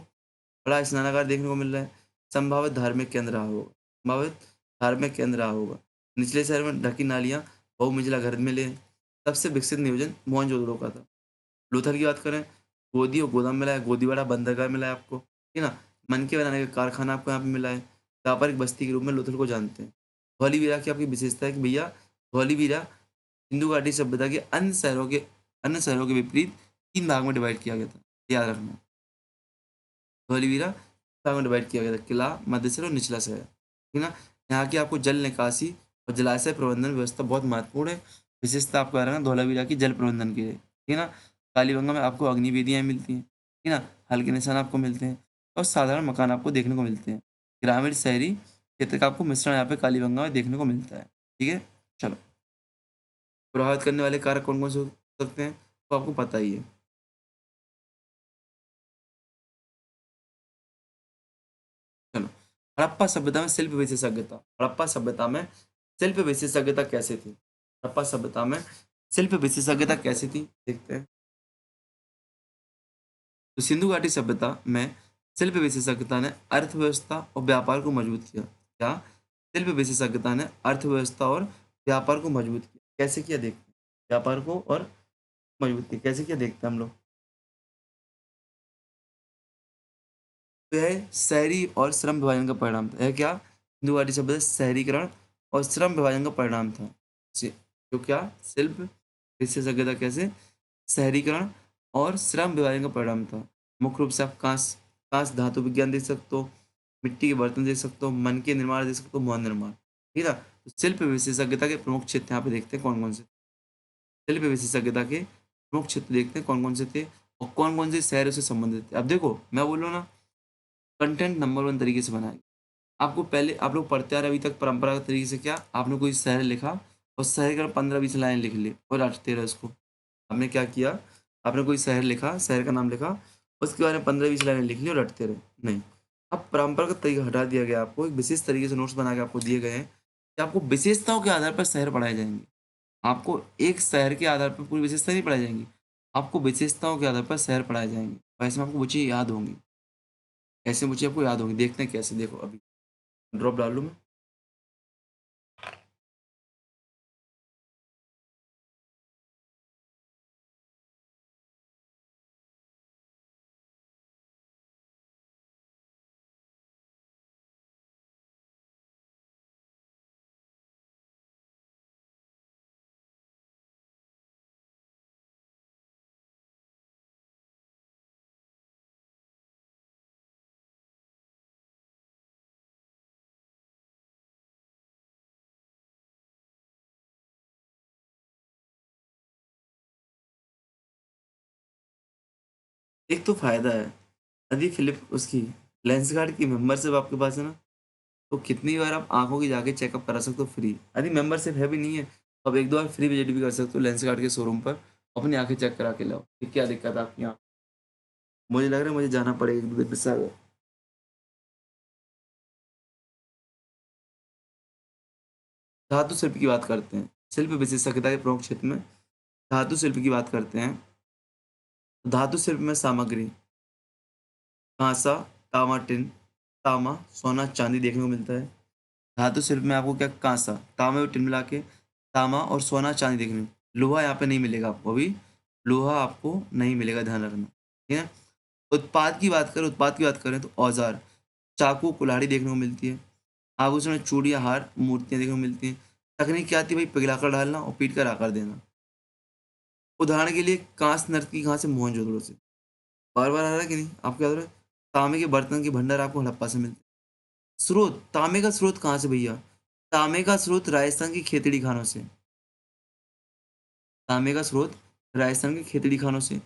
बड़ा स्नानागार देखने को मिल रहा है, संभावित धार्मिक केंद्र रहा होगा, संभावित धार्मिक केंद्र रहा होगा। निचले शहर में ढकी नालियाँ, बहुमंजिला घर मिले हैं। सबसे विकसित नियोजन मोहनजोदड़ो का था। लोथल की बात करें, गोदी और गोदाम मिला है, गोदीवाड़ा बंदरगाह मिला है आपको, ठीक है ना? मनके बनाने का कारखाना आपको यहाँ पे मिला है। व्यापारिक बस्ती के रूप में लोथल को जानते हैं। धौलीवीरा की आपकी विशेषता है कि भैया, धौलीवीरा सिंधु घाटी सभ्यता के अन्य शहरों के विपरीत 3 भाग में डिवाइड किया गया था, याद रखना। धौलीवीरा भाग में डिवाइड किया गया था, किला, मध्य शहर और निचला शहर, ठीक है ना? यहाँ की आपको जल निकासी और जलाशय प्रबंधन व्यवस्था बहुत महत्वपूर्ण है। विशेषता आपको याद रखना धौलावीरा की जल प्रबंधन की है, ठीक है ना? कालीबंगा में आपको अग्निवेदियाँ मिलती हैं, ठीक है ना? हल्के निशान आपको मिलते हैं, और साधारण मकान आपको देखने को मिलते हैं। ग्रामीण शहरी क्षेत्र का आपको मिश्रण यहाँ पे कालीबंगा में देखने को मिलता है, ठीक है? चलो, प्रभावित करने वाले कारक कौन-कौन से हो सकते हैं? तो आपको पता ही है। चलो, हड़प्पा सभ्यता में शिल्प विशेषज्ञता। हड़प्पा सभ्यता में शिल्प विशेषज्ञता कैसे थी? हड़प्पा सभ्यता में शिल्प विशेषज्ञता कैसी थी? देखते हैं। तो सिंधु घाटी सभ्यता में शिल्प विशेषज्ञता ने अर्थव्यवस्था और व्यापार को मजबूत किया। क्या? शिल्प विशेषज्ञता ने अर्थव्यवस्था और व्यापार को मजबूत किया। कैसे किया देखते हैं? व्यापार को और मजबूत किया। कैसे किया देखते हैं हम लोग। तो यह शहरी और श्रम विभाजन का परिणाम था। यह क्या? सिंधु घाटी सभ्यता शहरीकरण और श्रम विभाजन का परिणाम था। जो क्या? शिल्प विशेषज्ञता कैसे? शहरीकरण और श्रम विभाजन का परिणाम था। मुख्य रूप से आप कांस कांस धातु विज्ञान देख सकते हो, मिट्टी के बर्तन देख सकते हो, मन के निर्माण देख सकते हो, भवन निर्माण, ठीक है ना? तो शिल्प विशेषज्ञता के प्रमुख क्षेत्र यहाँ पे देखते हैं कौन-कौन से। शिल्प विशेषज्ञता के प्रमुख क्षेत्र देखते हैं कौन-कौन से थे और कौन-कौन से शहरों से संबंधित थे। अब देखो, मैं बोल रहा हूँ ना, कंटेंट नंबर 1 तरीके से बनाएँ। आपको पहले आप लोग पढ़ते आ रहे अभी तक परंपरागत तरीके से क्या, आपने कोई शहर लिखा और शहर का 15-20 लाइन लिख ली और रटते रहे उसको। आपने क्या किया, आपने कोई शहर लिखा, शहर का नाम लिखा, उसके बारे में 15-20 लाइनें लिख ली और रटते रहे। नहीं, अब परंपरागत तरीका हटा दिया गया आपको, एक विशेष तरीके से नोट्स बना के आपको दिए गए हैं कि आपको विशेषताओं के आधार पर शहर पढ़ाए जाएँगे। आपको एक शहर के आधार पर पूरी विशेषता नहीं पढ़ाई जाएँगी, आपको विशेषताओं के आधार पर शहर पढ़ाए जाएँगे। और ऐसे में आपको वो चीज़ें याद होंगी, ऐसे वो चीज़ें आपको याद होंगी। देखते हैं कैसे, देखो अभी ड्रॉप डाल लूँ मैं? एक तो फ़ायदा है, यदि फ़िलिप उसकी लेंसकार्ट की मेंबरशिप आपके पास है ना, तो कितनी बार आप आँखों की जाके चेकअप करा सकते हो फ्री। यदि मेंबरशिप है भी नहीं है, तो आप 1-2 बार फ्री विज़िट भी कर सकते हो लेंसकार्ट के शोरूम पर, अपनी आँखें चेक करा के लाओ, कि क्या दिक्कत है आपकी आँख। मुझे लग रहा है मुझे जाना पड़ेगा 1-2 दिन में सागर। धातु शिल्प की बात करते हैं, शिल्प विशेषज्ञता के प्रमुख क्षेत्र में धातु शिल्प की बात करते हैं। धातु शिल्प में सामग्री काँसा, तामा टिन, तामा, सोना, चांदी देखने को मिलता है। धातु शिल्प में आपको क्या काँसा, तांबे और टिन मिला के तामा और सोना, चांदी देखने को। लोहा यहाँ पे नहीं मिलेगा आपको अभी, लोहा आपको नहीं मिलेगा, ध्यान रखना, ठीक है? उत्पाद की बात करें तो औज़ार, चाकू, कुल्हाड़ी देखने को मिलती है। आभूषण, चूड़ियाँ, हार, मूर्तियाँ देखने को मिलती हैं। तकनीक क्या आती है भाई, पिघलाकर डालना और पीट कर आकार देना। उदाहरण के लिए काँस्य नर्तकी कहाँ से, मोहनजोदड़ो से। बार-बार आ रहा है कि नहीं? आपको याद हो रहा है? तांबे के बर्तन के भंडार आपको हड़प्पा से मिलते हैं। स्रोत, तांबे का स्रोत कहाँ से भैया? तांबे का स्रोत राजस्थान की खेतड़ी खानों से। तांबे का स्रोत राजस्थान के खेतड़ी खानों से।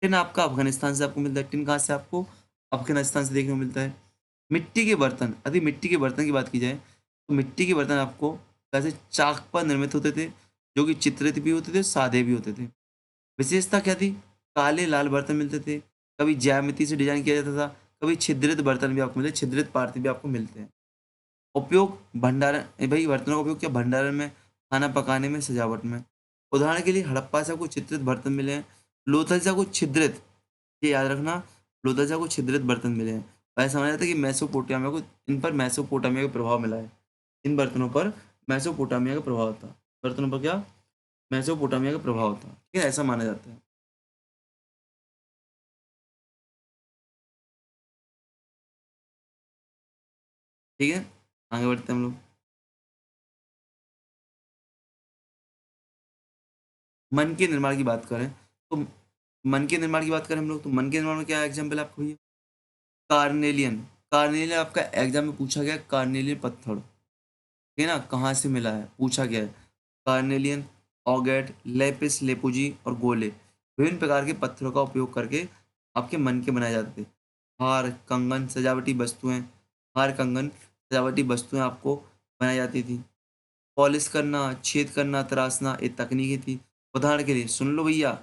टिन आपका अफ़गानिस्तान से आपको मिलता है। टिन कहाँ से आपको? अफ़गानिस्तान से देखने को मिलता है। मिट्टी के बर्तन, यदि मिट्टी के बर्तन की बात की जाए, तो मिट्टी के बर्तन आपको वैसे चाक पर निर्मित होते थे, जो कि चित्रित भी होते थे, सादे भी होते थे। विशेषता क्या थी? काले लाल बर्तन मिलते थे, कभी ज्यामिति से डिज़ाइन किया जाता था, कभी छिद्रित बर्तन भी आपको मिलते हैं, छिद्रित पात्र भी आपको मिलते हैं। उपयोग भंडारण भई बर्तनों का उपयोग क्या, भंडारण में, खाना पकाने में, सजावट में। उदाहरण के लिए हड़प्पा से आपको चित्रित बर्तन मिले हैं, लोथल से आपको छिद्रित, ये याद रखना, लोथल से आपको छिद्रित बर्तन मिले हैं। और ऐसा माना जाता है कि मेसोपोटामिया को इन पर मेसोपोटामिया का प्रभाव मिला है। इन बर्तनों पर मेसोपोटामिया का प्रभाव था। बर्तनों पर क्या? मेसोपोटामिया का प्रभाव था। ठीक है? ऐसा माना जाता है। ठीक है? आगे बढ़ते हैं हम लोग। मन के निर्माण की बात करें, तो मन के निर्माण की बात करें हम लोग, तो मन के निर्माण में क्या एग्ज़ाम्पल है आपको भैया? कार्नेलियन, कार्नेलियन आपका एग्ज़ाम में पूछा गया, कार्नेलियन पत्थर, ठीक है ना? कहाँ से मिला है? पूछा गया है। कार्नेलियन, ऑगेट, लेपिस लेपुजी और गोले, विभिन्न प्रकार के पत्थरों का उपयोग करके आपके मन के बनाए जाते थे। हार, कंगन, सजावटी वस्तुएँ, हार, कंगन, सजावटी वस्तुएँ आपको बनाई जाती थी। पॉलिश करना, छेद करना, तराशना ये तकनीकें थी। उदाहरण के लिए सुन लो भैया,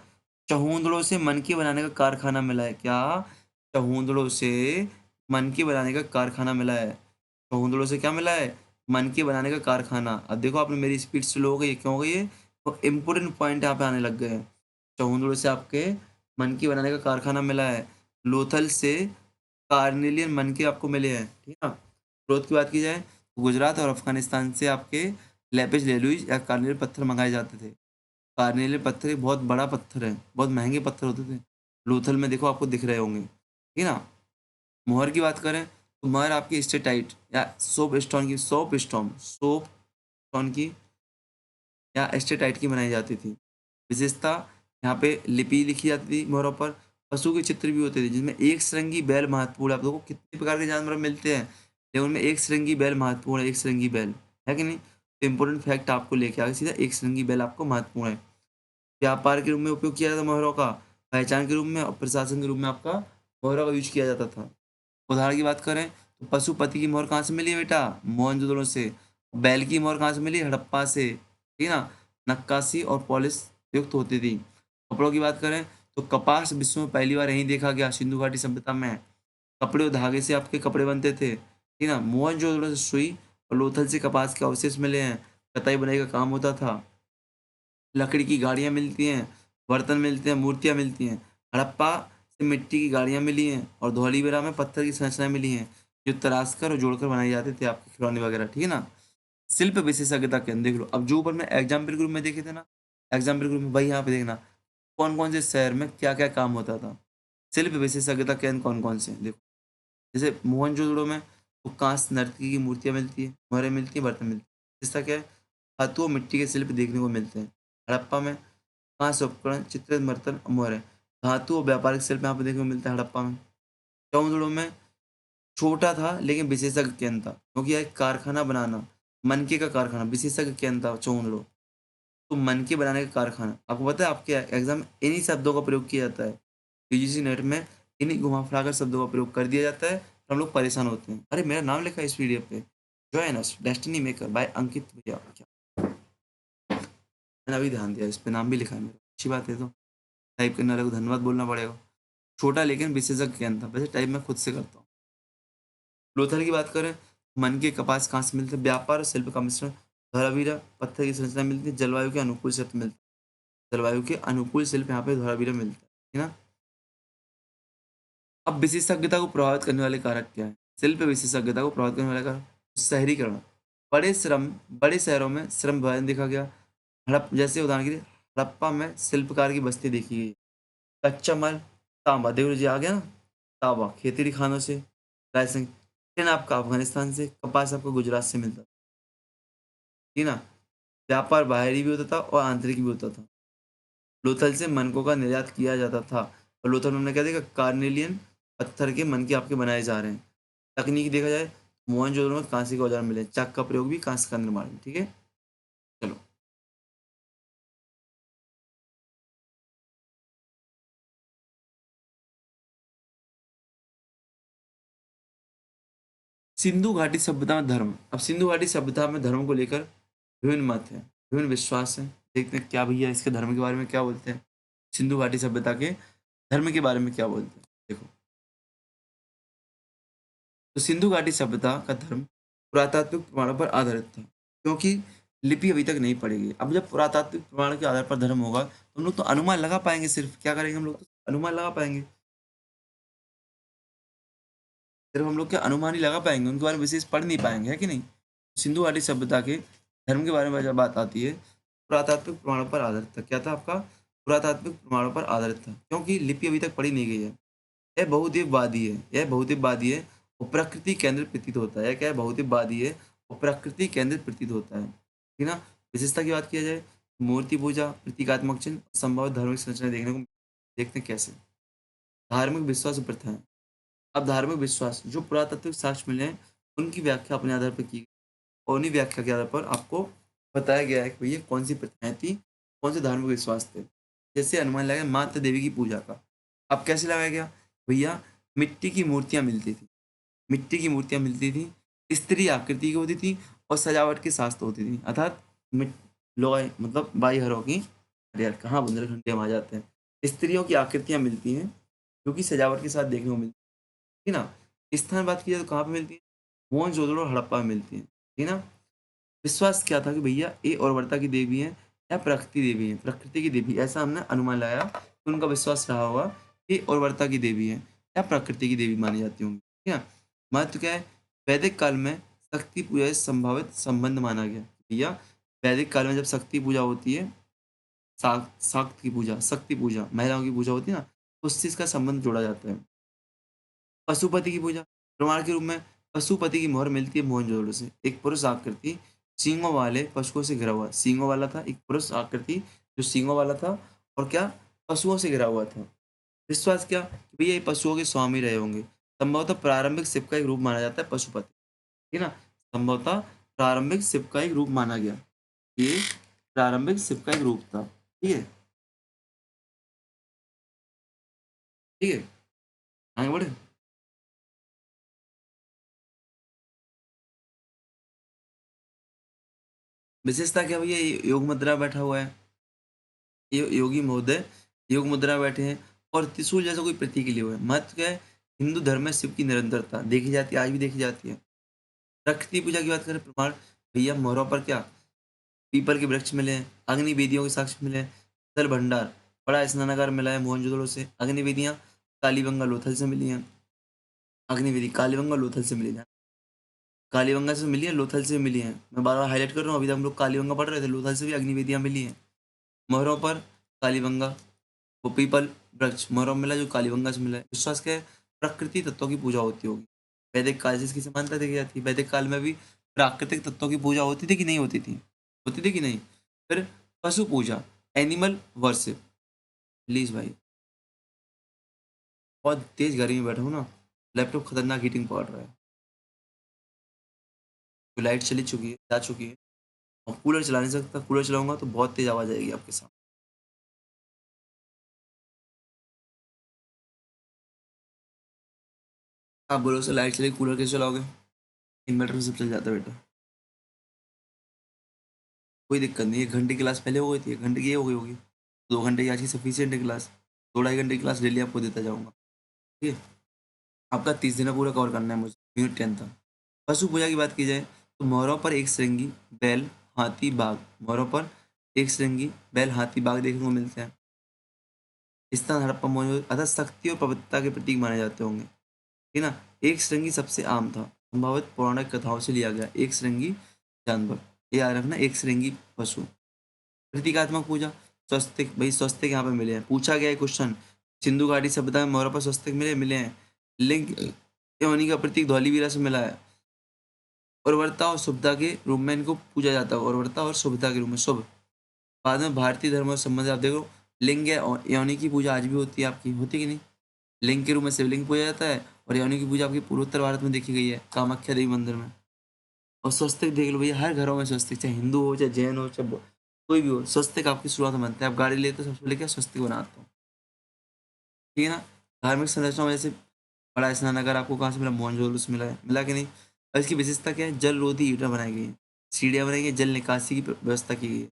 चहोंदड़ों से मनकी बनाने का कारखाना मिला है। क्या? चहोंदड़ों से मनकी बनाने का कारखाना मिला है। चहोंदड़ों से क्या मिला है? मनकी बनाने का कारखाना। अब देखो आपने मेरी स्पीड स्लो हो गई है, क्यों हो गई है? तो इम्पोर्टेंट पॉइंट यहाँ पे आने लग गए हैं। चहोंदड़ों से आपके मनकी बनाने का कारखाना मिला है। लोथल से कार्नेलियन मनके आपको मिले हैं। ठीक है ना? ग्रोथ की बात की जाए, तो गुजरात और अफ़गानिस्तान से आपके लेपिस लेलुइस या कार्नेलियन पत्थर मँगाए जाते थे। कार्नेलियन पत्थर एक बहुत बड़ा पत्थर है, बहुत महँगे पत्थर होते थे। लोथल में देखो आपको दिख रहे होंगे, ठीक है ना? मोहर की बात करें, तो मोहर आपकी स्टेटाइट या सोप स्टोन की या एस्टेटाइट की बनाई जाती थी। विशेषता, यहाँ पे लिपि लिखी जाती थी मोहरों पर पशु के चित्र भी होते थे जिसमें एक श्रृंगी बैल महत्वपूर्ण है। आप देखो कितने प्रकार के जानवर मिलते हैं, लेकिन उनमें एक श्रृंगी बैल महत्वपूर्ण है, एक श्रृंगी बैल, है कि नहीं? तो इंपॉर्टेंट फैक्ट आपको लेके आ गया सीधा, एक श्रृंगी बैल आपको महत्वपूर्ण है। व्यापार के रूप में उपयोग किया जाता था मोहरों का, पहचान के रूप में और प्रशासन के रूप में आपका मोहरों का यूज किया जाता था। उदाहरण की बात करें तो पशुपति की मोहर कहाँ से मिली है बेटा? मोहनजोदड़ो से। बैल की मोहर कहाँ से मिली? हड़प्पा से, ठीक है ना? नक्काशी और पॉलिश युक्त होती थी। कपड़ों की बात करें तो कपास विश्व में पहली बार यहीं देखा गया, सिंधु घाटी सभ्यता में। कपड़े और धागे से आपके कपड़े बनते थे, ठीक है ना? मोहनजोदड़ो से सुई और लोथल से कपास के अवशेष मिले हैं, कताई बुनाई का काम होता था। लकड़ी की गाड़ियाँ मिलती हैं, बर्तन मिलते हैं, मूर्तियाँ मिलती हैं। हड़प्पा से मिट्टी की गाड़ियाँ मिली हैं और धौलीवेरा में पत्थर की संरचनाएँ मिली हैं, जो तराश कर और जोड़कर बनाए जाते थे आपके खिलौने वगैरह, ठीक है ना? शिल्प विशेषज्ञता केंद्र देख लो, अब जो ऊपर में एग्जाम्पल के रूप में देखे थे ना, एग्जाम्पल के रूप में वही यहाँ पे देखना, कौन-कौन से शहर में क्या-क्या काम होता था। शिल्प विशेषज्ञता केंद्र कौन-कौन से हैं? देखो, जैसे मोहनजोदड़ो में तो कांस्य नर्तकी की मूर्तियाँ मिलती हैं, मोहरें मिलती हैं, बर्तन मिलते हैं। इसका क्या है? धातु और मिट्टी के शिल्प देखने को मिलते हैं। हड़प्पा में कांस्य उपकरण, चित्रित बर्तन, मोहरें। धातु और व्यापारिक शिल्प यहाँ पे देखने को मिलता है हड़प्पा में। चौंदड़ो में छोटा था लेकिन विशेषज्ञ केंद्र था, क्योंकि यह एक कारखाना बनाना, मनके का कारखाना, विशेषज्ञ केंद्र था चौंदड़ो। तो मनके बनाने का कारखाना, आपको पता है आपके एग्जाम में इन्हीं शब्दों का प्रयोग किया जाता है। यूजीसी नेट में इन्हीं घुमा-फिरा शब्दों का प्रयोग कर दिया जाता है, तो हम लोग परेशान होते हैं। अरे! मेरा नाम लिखा है इस पीडीएफ पे। Join us Destiny Maker by Ankit भैया। क्या मैंने अभी ध्यान दिया, इस पे नाम भी लिखा है मेरा। अच्छी बात है तो। टाइप करने वाले को धन्यवाद बोलना पड़ेगा। छोटा लेकिन विशेषज्ञ ज्ञान था। वैसे टाइप मैं खुद से करता हूँ। लोथल की बात करें, मन के कपास कहाँ से मिलते हैं? व्यापार और शिल्प का मिश्रण। धोलावीरा पत्थर की संरचना मिलती है। जलवायु के अनुकूल शिल्प मिलता है। जलवायु के अनुकूल शिल्प यहाँ पे धोलावीरा मिलता है ना? अब विशेषज्ञता को प्रभावित करने वाले कारक क्या है? शिल्प विशेषज्ञता को प्रभावित करने वाले कारक शहरीकरण। बड़े शहरों में श्रम विभाजन देखा गया। जैसे उदाहरण के लिए हड़प्पा में शिल्पकार की बस्ती देखी गई। कच्चा माल, तांबा, देखो जी आ गया ना, तांबा खेतड़ी खानों से, रायसेन। टिन आपका अफगानिस्तान से, कपास आपको गुजरात से मिलता, ठीक है ना? व्यापार बाहरी भी होता था और आंतरिक भी होता था। लोथल से मनकों का निर्यात किया जाता था और लोथल में हमने क्या देखा, कार्नेलियन पत्थर के मनके आपके बनाए जा रहे हैं। तकनीकी देखा जाए, मोहनजोदड़ो में कांसे के औजार मिले, चक का प्रयोग भी कांसे का निर्माण में, ठीक है। चलो, सिंधु घाटी सभ्यता में धर्म। अब सिंधु घाटी सभ्यता में धर्म को लेकर विभिन्न मत हैं, विभिन्न विश्वास हैं। देखते हैं क्या भैया इसके धर्म के बारे में क्या बोलते हैं, सिंधु घाटी सभ्यता के धर्म के बारे में क्या बोलते हैं। देखो, तो सिंधु घाटी सभ्यता का धर्म पुरातात्विक प्रमाणों पर आधारित था, क्योंकि लिपि अभी तक नहीं पड़ी गई। अब जब पुरातात्विक प्रमाण के आधार पर धर्म होगा तो हम लोग तो अनुमान लगा पाएंगे, सिर्फ क्या करेंगे हम लोग, तो अनुमान लगा पाएंगे। सिर्फ हम लोग क्या अनुमान ही लगा पाएंगे, उनके बारे में विशेष पढ़ नहीं पाएंगे, है कि नहीं? सिंधु घाटी सभ्यता के धर्म के बारे में जब बात आती है, पुरातात्विक प्रमाणों पर आधारित था। क्या था आपका? पुरातात्विक प्रमाणों पर आधारित था, क्योंकि लिपि अभी तक पढ़ी नहीं गई है। यह बहुदेववादी है, यह बहुदेववादी है और प्रकृति केंद्रित प्रतीत होता है। क्या है? बहुदेववादी है और प्रकृति केंद्रित प्रतीत होता है, ठीक है ना? विशेषता की बात किया जाए, मूर्ति पूजा, प्रतीकात्मक चिन्ह, संभव धार्मिक संरचना देखने को, देखते हैं कैसे। धार्मिक विश्वास और प्रथाएं। अब धार्मिक विश्वास जो पुरातात्विक साक्ष्य मिले हैं, उनकी व्याख्या अपने आधार पर की गई और उन्हीं व्याख्या के आधार पर आपको बताया गया है कि भैया कौन सी प्रथाएं थी, कौन से धार्मिक विश्वास थे। जैसे अनुमान लगाया माता देवी की पूजा का। अब कैसे लगाया गया? भैया मिट्टी की मूर्तियां मिलती थी, मिट्टी की मूर्तियां मिलती थी, स्त्री आकृति की होती थी और सजावट के साथ होती थी, अर्थात लोग मतलब बाई हरों की। अरे यार कहाँ बुंदेलखंडी हम आ जाते हैं। स्त्रियों की आकृतियां मिलती हैं जो कि सजावट के साथ देखने को मिलती है ना? स्थान बात की जाए तो कहाँ पे मिलती है? मोहनजोदड़ो और हड़प्पा में मिलती है, ठीक है ना? विश्वास क्या था कि भैया ये उर्वरता की देवी है या प्रकृति देवी है, प्रकृति की देवी, ऐसा हमने अनुमान लगाया कि उनका विश्वास रहा होगा कि उर्वरता की देवी है या प्रकृति की देवी मानी जाती होंगी, ठीक है। महत्व क्या है? वैदिक काल में शक्ति पूजा से संभावित संबंध माना गया। भैया वैदिक काल में जब शक्ति पूजा होती है, शाक्त की पूजा, शक्ति पूजा, महिलाओं की पूजा होती है ना, उससे इसका संबंध जोड़ा जाता है। पशुपति की पूजा, प्रमाण के रूप में पशुपति की मोहर मिलती है मोहनजोदड़ो से। एक पुरुष आकृति सींगों वाले पशुओं से घिरा हुआ, सींगों वाला था, एक पुरुष आकृति जो सींगों वाला था और क्या, पशुओं से घिरा हुआ था। विश्वास क्या कि भैया ये पशुओं के स्वामी रहे होंगे। संभवतः प्रारंभिक शिप का एक रूप माना जाता है पशुपति, ठीक है ना? संभवतः प्रारंभिक शिप का एक रूप माना गया। ये प्रारंभिक शिप का एक रूप था, ठीक है? ठीक है, आगे बढ़े। विशेषता क्या भैया, ये योग मुद्रा बैठा हुआ है, ये योगी महोदय योग मुद्रा बैठे हैं और त्रिशूल जैसा कोई प्रतीक लिए हुए हैं। महत्व क्या है? हिंदू धर्म में शिव की निरंतरता देखी जाती है, आज भी देखी जाती है। प्रकृति पूजा की बात करें, प्रमाण भैया मोहरों पर क्या पीपल के वृक्ष मिले हैं, अग्नि वेदियों के साक्ष्य मिले हैं, जल भंडार बड़ा स्नानागार मिला है मोहनजोदड़ो से, अग्नि वेदियाँ कालीबंगा लोथल से मिली हैं, अग्नि वेदी कालीबंगा लोथल से मिली हैं, कालीबंगा से मिली है, लोथल से मिली हैं। मैं बार बार हाईलाइट कर रहा हूँ, अभी तक हम लोग कालीबंगा पढ़ रहे थे, लोथल से भी अग्नि वेदियाँ मिली हैं। मोहरों पर कालीबंगा, वो पीपल वृक्ष मोहरों में मिला जो कालीबंगा से मिला है। विश्वास क्या है? प्रकृति तत्वों की पूजा होती होगी। वैदिक काल से इसकी समानता देखी जाती है। वैदिक काल में भी प्राकृतिक तत्वों की पूजा होती थी कि नहीं होती थी? होती थी कि नहीं? फिर पशु पूजा, एनिमल वर्शिप। प्लीज भाई, बहुत तेज गर्मी में बैठा हूँ ना, लैपटॉप खतरनाक हीटिंग पड़ रहा है, तो लाइट चली चुकी है, जा चुकी है, और कूलर चला नहीं सकता, कूलर चलाऊंगा तो बहुत तेज आवाज आएगी आपके साथ। आप बोलो से लाइट चलेगी, कूलर कैसे चलाओगे? इन्वर्टर से सब चल जाता है बेटा, कोई दिक्कत नहीं है। 1 घंटे की क्लास पहले हो गई थी, 1 घंटे की ये हो गई होगी, 2 घंटे की आज की सफिशियंट है क्लास, 2 ढाई घंटे की क्लास डेली आपको देता जाऊंगा, ठीक है? आपका 30 दिन पूरा कवर करना है मुझे, यूनिट 10 तक। पशु पूजा की बात की जाए तो मोहरों पर एक श्रृंगी बैल, हाथी, बाघ, मोहरों पर एक श्रृंगी बैल, हाथी, बाघ देखने को मिलते हैं। स्थान हड़प्पा मौजूद, अतः शक्ति और पवित्रता के प्रतीक माने जाते होंगे, ठीक है ना? एक श्रृंगी सबसे आम था, संभवत पौराणिक कथाओं से लिया गया। एक श्रृंगी जानवर, ये याद रखना, एक श्रृंगी पशु। प्रतीकात्मक पूजा, स्वस्तिक, भाई स्वस्तिक यहाँ पे मिले हैं। पूछा गया है क्वेश्चन, सिंधु घाटी सभ्यता में मोहरों पर स्वस्तिक मिले मिले हैं। लिंग योनि का प्रतीक धौलीवीरा से मिला है। उर्वरता और शुभता के रूप में इनको पूजा जाता है, उर्वरता और शुभता के रूप में, शुभ। बाद में भारतीय धर्म और संबंध आप देखो, लिंग या योनि की पूजा आज भी होती है, आपकी होती कि नहीं? लिंग के रूप में शिवलिंग पूजा जाता है, और योनि की पूजा आपकी पूर्वोत्तर भारत में देखी गई है, कामाख्या देवी मंदिर में। और स्वस्तिक देख लो भैया, हर घरों में स्वस्तिक, चाहे हिंदू हो, चाहे जैन हो, चाहे कोई भी हो, स्वस्तिक आपकी शुरुआत में बनता है। आप गाड़ी लेते हो सबसे पहले क्या स्वस्तिक बनाते हो, ठीक है ना? धार्मिक संरचना में जैसे बड़ा स्नानागार आपको कहाँ से मिला? मोहनजोदड़ो से मिला है, मिला कि नहीं? और इसकी विशेषता क्या है? जल रोधी ईंटें बनाई गई हैं, सीढ़ियाँ बनाई गई हैं, जल निकासी की व्यवस्था की गई है।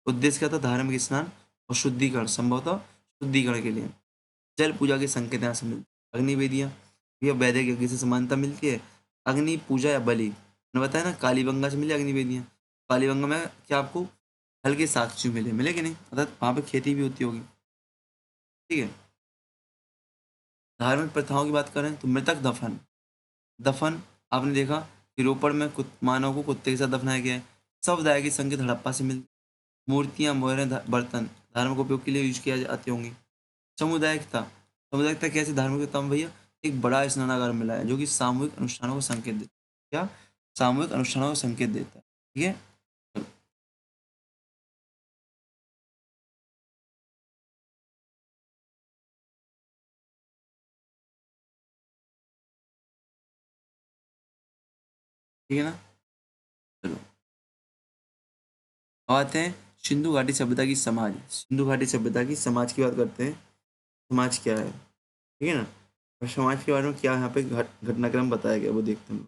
उद्देश्य क्या था? धार्मिक स्नान और शुद्धिकरण, संभवतः शुद्धिकरण के लिए। जल पूजा के संकेत यहाँ से मिलते हैं। अग्नि वेदियाँ, यह वैदिक यज्ञ से समानता मिलती है। अग्नि पूजा या बलि, मैंने बताया ना, कालीबंगा से मिली अग्नि वेदियाँ। कालीबंगा में क्या आपको हल्के साक्ष्य मिले, मिले कि नहीं? अर्थात वहाँ पे खेती भी होती होगी, ठीक है? धार्मिक प्रथाओं की बात करें तो मृतक दफन, दफन आपने देखा कि रोपड़ में मानव को कुत्ते के साथ दफनाया गया है। शवदाह की संकेत हड़प्पा से मिलती। मूर्तियाँ, मोहरें, बर्तन धार्मिक उपयोग के लिए यूज किया जाती होंगी। सामुदायिकता, सामुदायिकता कैसे धार्मिकता में भैया? एक बड़ा स्नानागार मिला है जो कि सामूहिक अनुष्ठानों को संकेत देता है। क्या? सामूहिक अनुष्ठानों को संकेत देता है, ठीक है? चलो, ठीक है ना? चलो, अब आते हैं सिंधु घाटी सभ्यता की समाज। सिंधु घाटी सभ्यता की समाज की बात करते हैं। समाज क्या है, ठीक है ना? और समाज के बारे में क्या यहाँ पे घटनाक्रम बताया गया वो देखते हैं।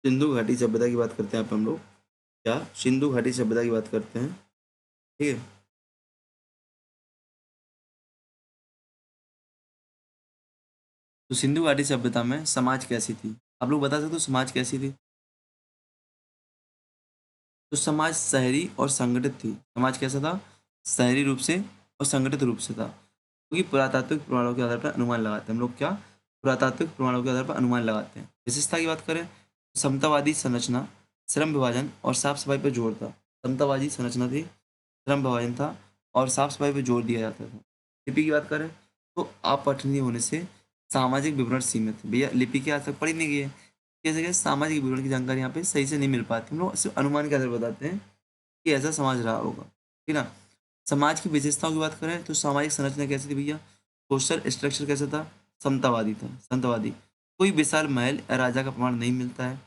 सिंधु घाटी सभ्यता की बात करते हैं यहाँ पे हम लोग, क्या सिंधु घाटी सभ्यता की बात करते हैं, ठीक है? तो सिंधु घाटी सभ्यता में समाज कैसी थी, आप लोग बता सकते हो समाज कैसी थी? तो समाज शहरी और संगठित थी। समाज कैसा था? शहरी रूप से और संगठित रूप से था। क्योंकि पुरातात्विक प्रमाणों के आधार पर अनुमान लगाते हैं हम लोग। क्या? पुरातात्विक प्रमाणों के आधार पर अनुमान लगाते हैं। विशेषता की बात करें, समतावादी संरचना, श्रम विभाजन और साफ सफाई पर जोर था। समतावादी संरचना थी, श्रम विभाजन था और साफ सफाई पर जोर दिया जाता था। लिपि की बात करें तो अपठनीय होने से सामाजिक विवरण सीमित है। भैया लिपि की आज तक पढ़ी नहीं गई है, कैसे कैसे सामाजिक विवरण की जानकारी यहाँ पे सही से नहीं मिल पाती। हम लोग सिर्फ अनुमान के आधार पर बताते हैं कि ऐसा समाज रहा होगा, ठीक है ना। समाज की विशेषताओं की बात करें तो सामाजिक संरचना कैसी थी भैया? सोशल स्ट्रक्चर कैसा था? समतावादी था, संतवादी। कोई विशाल महल या राजा का प्रमाण नहीं मिलता है।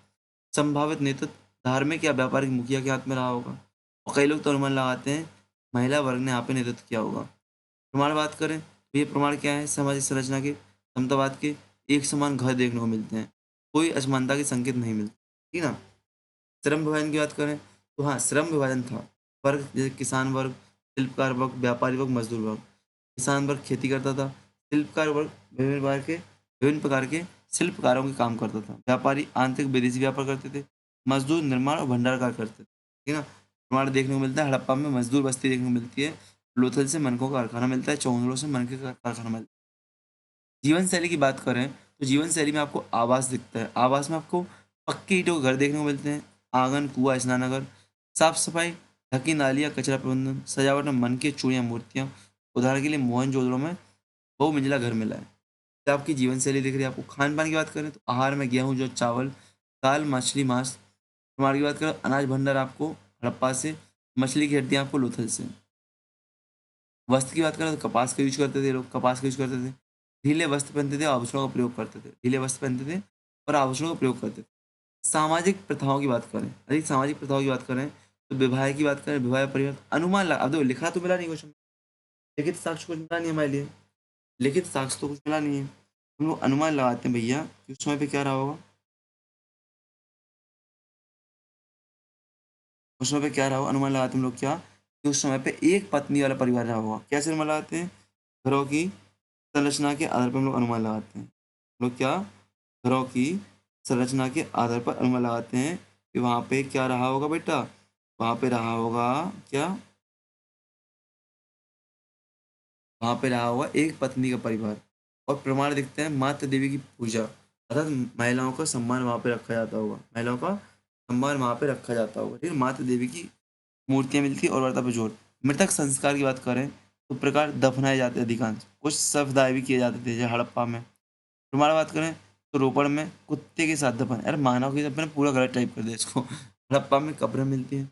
संभावित नेतृत्व धार्मिक या व्यापारिक मुखिया के हाथ में रहा होगा, और कई लोग तो अनुमान लगाते हैं महिला वर्ग ने यहाँ पे नेतृत्व किया होगा। प्रमाण बात करें तो ये प्रमाण क्या है? सामाजिक संरचना के, समतावाद के, एक समान घर देखने को मिलते हैं, कोई असमानता के संकेत नहीं मिलते, ठीक है ना। श्रम विभाजन की बात करें तो हाँ, श्रम विभाजन था। वर्ग जैसे किसान वर्ग, शिल्पकार वर्ग, व्यापारी वर्ग, मजदूर वर्ग। किसान वर्ग खेती करता था, शिल्पकार वर्ग विभिन्न प्रकार के शिल्पकारों के काम करता था, व्यापारी आंतरिक विदेशी व्यापार करते थे, मजदूर निर्माण और भंडार कार्य करते थे, ठीक है ना। प्रमाण देखने को मिलता है हड़प्पा में मजदूर बस्ती देखने को मिलती है, लोथल से मनकों का कारखाना मिलता है, चौंगलों से मन के कारखाना मिलता है। जीवन शैली की बात करें तो जीवन शैली में आपको आवास दिखता है। आवास में आपको पक्के ईंटों के घर देखने को मिलते हैं, आंगन, कुआं, स्नानागार, साफ सफाई, ढकी नालियाँ, कचरा प्रबंधन, सजावट में मन के चूड़ियाँ, मूर्तियाँ। उदाहरण के लिए मोहनजोदड़ो में बहुमंजिला घर मिला है। तो आपकी जीवन शैली दिख रही है। आपको खान पान की बात करें तो आहार में गेहूँ, जौ, चावल, दाल, मछली, मांस। हमारे की बात करें अनाज भंडार आपको हड़प्पा से, मछली की हड्डियाँ आपको लोथल से। वस्त्र की बात करें तो कपास का यूज करते थे लोग, कपास का यूज करते थे। ढीले वस्त्र पहनते थे, आभूषणों का प्रयोग करते थे, ढीले वस्त्र पहनते थे और आभूषणों का प्रयोग करते थे। सामाजिक प्रथाओं की बात करें, अधिक सामाजिक प्रथाओं की बात करें तो विवाह की बात करें, विवाह परिवर्तन अनुमान लगा, अब देखो लिखा तो मिला नहीं कुछ, लिखित साक्ष्य कुछ मिला नहीं हमारे लिए, लिखित साक्ष्य तो कुछ मिला नहीं है। हम लोग अनुमान लगाते हैं भैया कि उस समय पे क्या रहा होगा, उस समय पे क्या रहा होगा, अनुमान लगाते हैं हम लोग क्या, कि उस समय पे एक पत्नी वाला परिवार रहा होगा। कैसे अनुमान लगाते हैं? घरों की संरचना के आधार पर हम लोग अनुमान लगाते हैं। हम लोग क्या, घरों की संरचना के आधार पर अनुमान लगाते हैं कि वहाँ पे क्या रहा होगा बेटा, वहाँ पे रहा होगा क्या, वहाँ पे रहा होगा एक पत्नी का परिवार। और प्रमाण दिखते हैं मातृ देवी की पूजा, अर्थात महिलाओं का सम्मान वहाँ पे रखा जाता होगा, महिलाओं का सम्मान वहाँ पे रखा जाता होगा, ठीक है। मातृ देवी की मूर्तियाँ मिलती है और वार्ता पे जोर। मृतक संस्कार की बात करें तो प्रकार दफनाए जाते अधिकांश, कुछ शवदाह भी किए जाते थे जैसे हड़प्पा में। तुम्हारा बात करें तो रोपड़ में कुत्ते के साथ दफन, अरे मानव के दफन पूरा गलत टाइप कर दिया इसको। हड़प्पा में कब्रें मिलती हैं।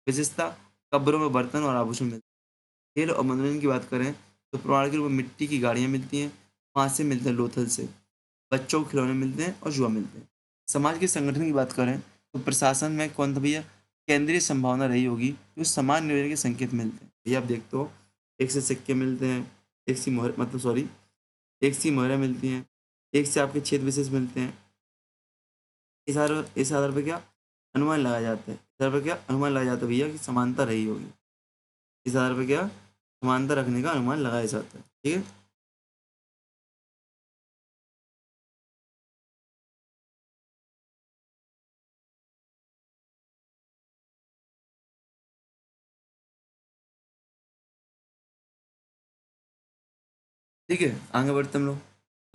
विशेषता, कब्रों में बर्तन और आभूषण मिलते हैं। खेल और मनोरंजन की बात करें तो प्रमाण के रूप में मिट्टी की गाड़ियाँ मिलती हैं, फांस से मिलते हैं लोथल से, बच्चों को खिलौने मिलते हैं और जुआ मिलते हैं। समाज के संगठन की बात करें तो प्रशासन में कौन था भैया? केंद्रीय संभावना रही होगी कि समान नियोजन के संकेत मिलते हैं। भैया आप देखते हो, एक से सिक्के मिलते हैं, एक सी मोहर मतलब सॉरी एक सी मोहरें मिलती हैं, एक से आपके क्षेत्र विशेष मिलते हैं। इस आधार पर क्या अनुमान लगाया जाता है? इस आधार पर क्या अनुमान लगाया जाता है भैया कि समानता रही होगी। इस आधार पर क्या समानता रखने का अनुमान लगाया जाता है, ठीक है। ठीक है, आगे बढ़ते हम लोग।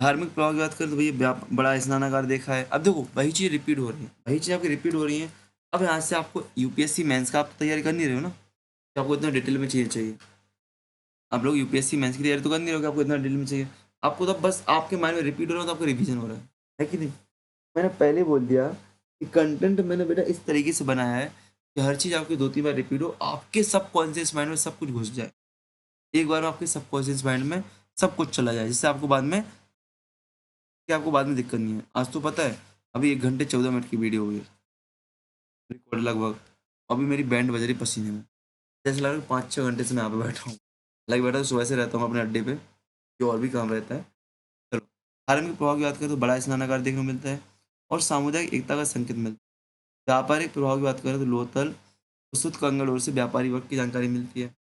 धार्मिक प्रभाव की बात करें तो भैया बड़ा स्नानागार देखा है। अब देखो वही चीज़ रिपीट हो रही है, वही चीज़ आपकी रिपीट हो रही है। अब यहाँ से आपको यूपीएससी मेंस का आप तो तैयारी कर नहीं रहे हो ना, कि आपको इतना डिटेल में चाहिए। आप लोग यूपीएससी मेंस की तैयारी तो कर नहीं रहे हो कि आपको इतना डिटेल में चाहिए। आपको तो बस आपके माइंड में रिपीट हो रहा है तो आपका रिवीजन हो रहा है कि नहीं। मैंने पहले बोल दिया कि कंटेंट मैंने बेटा इस तरीके से बनाया है कि हर चीज़ आपकी 2-3 बार रिपीट हो, आपके सबकॉन्शियस माइंड में सब कुछ घुस जाए। एक बार में आपके सबकॉन्शियस माइंड में सब कुछ चला जाए, जिससे आपको बाद में दिक्कत नहीं है। आज तो पता है अभी 1 घंटे 14 मिनट की वीडियो हुई है रिकॉर्ड लगभग। अभी मेरी बैंड बज रही पसीने में, जैसे लग रहा है 5-6 घंटे से मैं यहाँ पे बैठा हूँ। लाइक बैठा तो सुबह से रहता हूँ अपने अड्डे पे, जो और भी काम रहता है। चलो, धार्मिक प्रभाव की बात करें तो बड़ा स्नानागार देखने को मिलता है और सामुदायिक एकता का संकेत मिलता है। व्यापारिक प्रभाव की बात करें तो लोथल प्रस्तुत कंगड़ों से व्यापारी वर्ग की जानकारी मिलती है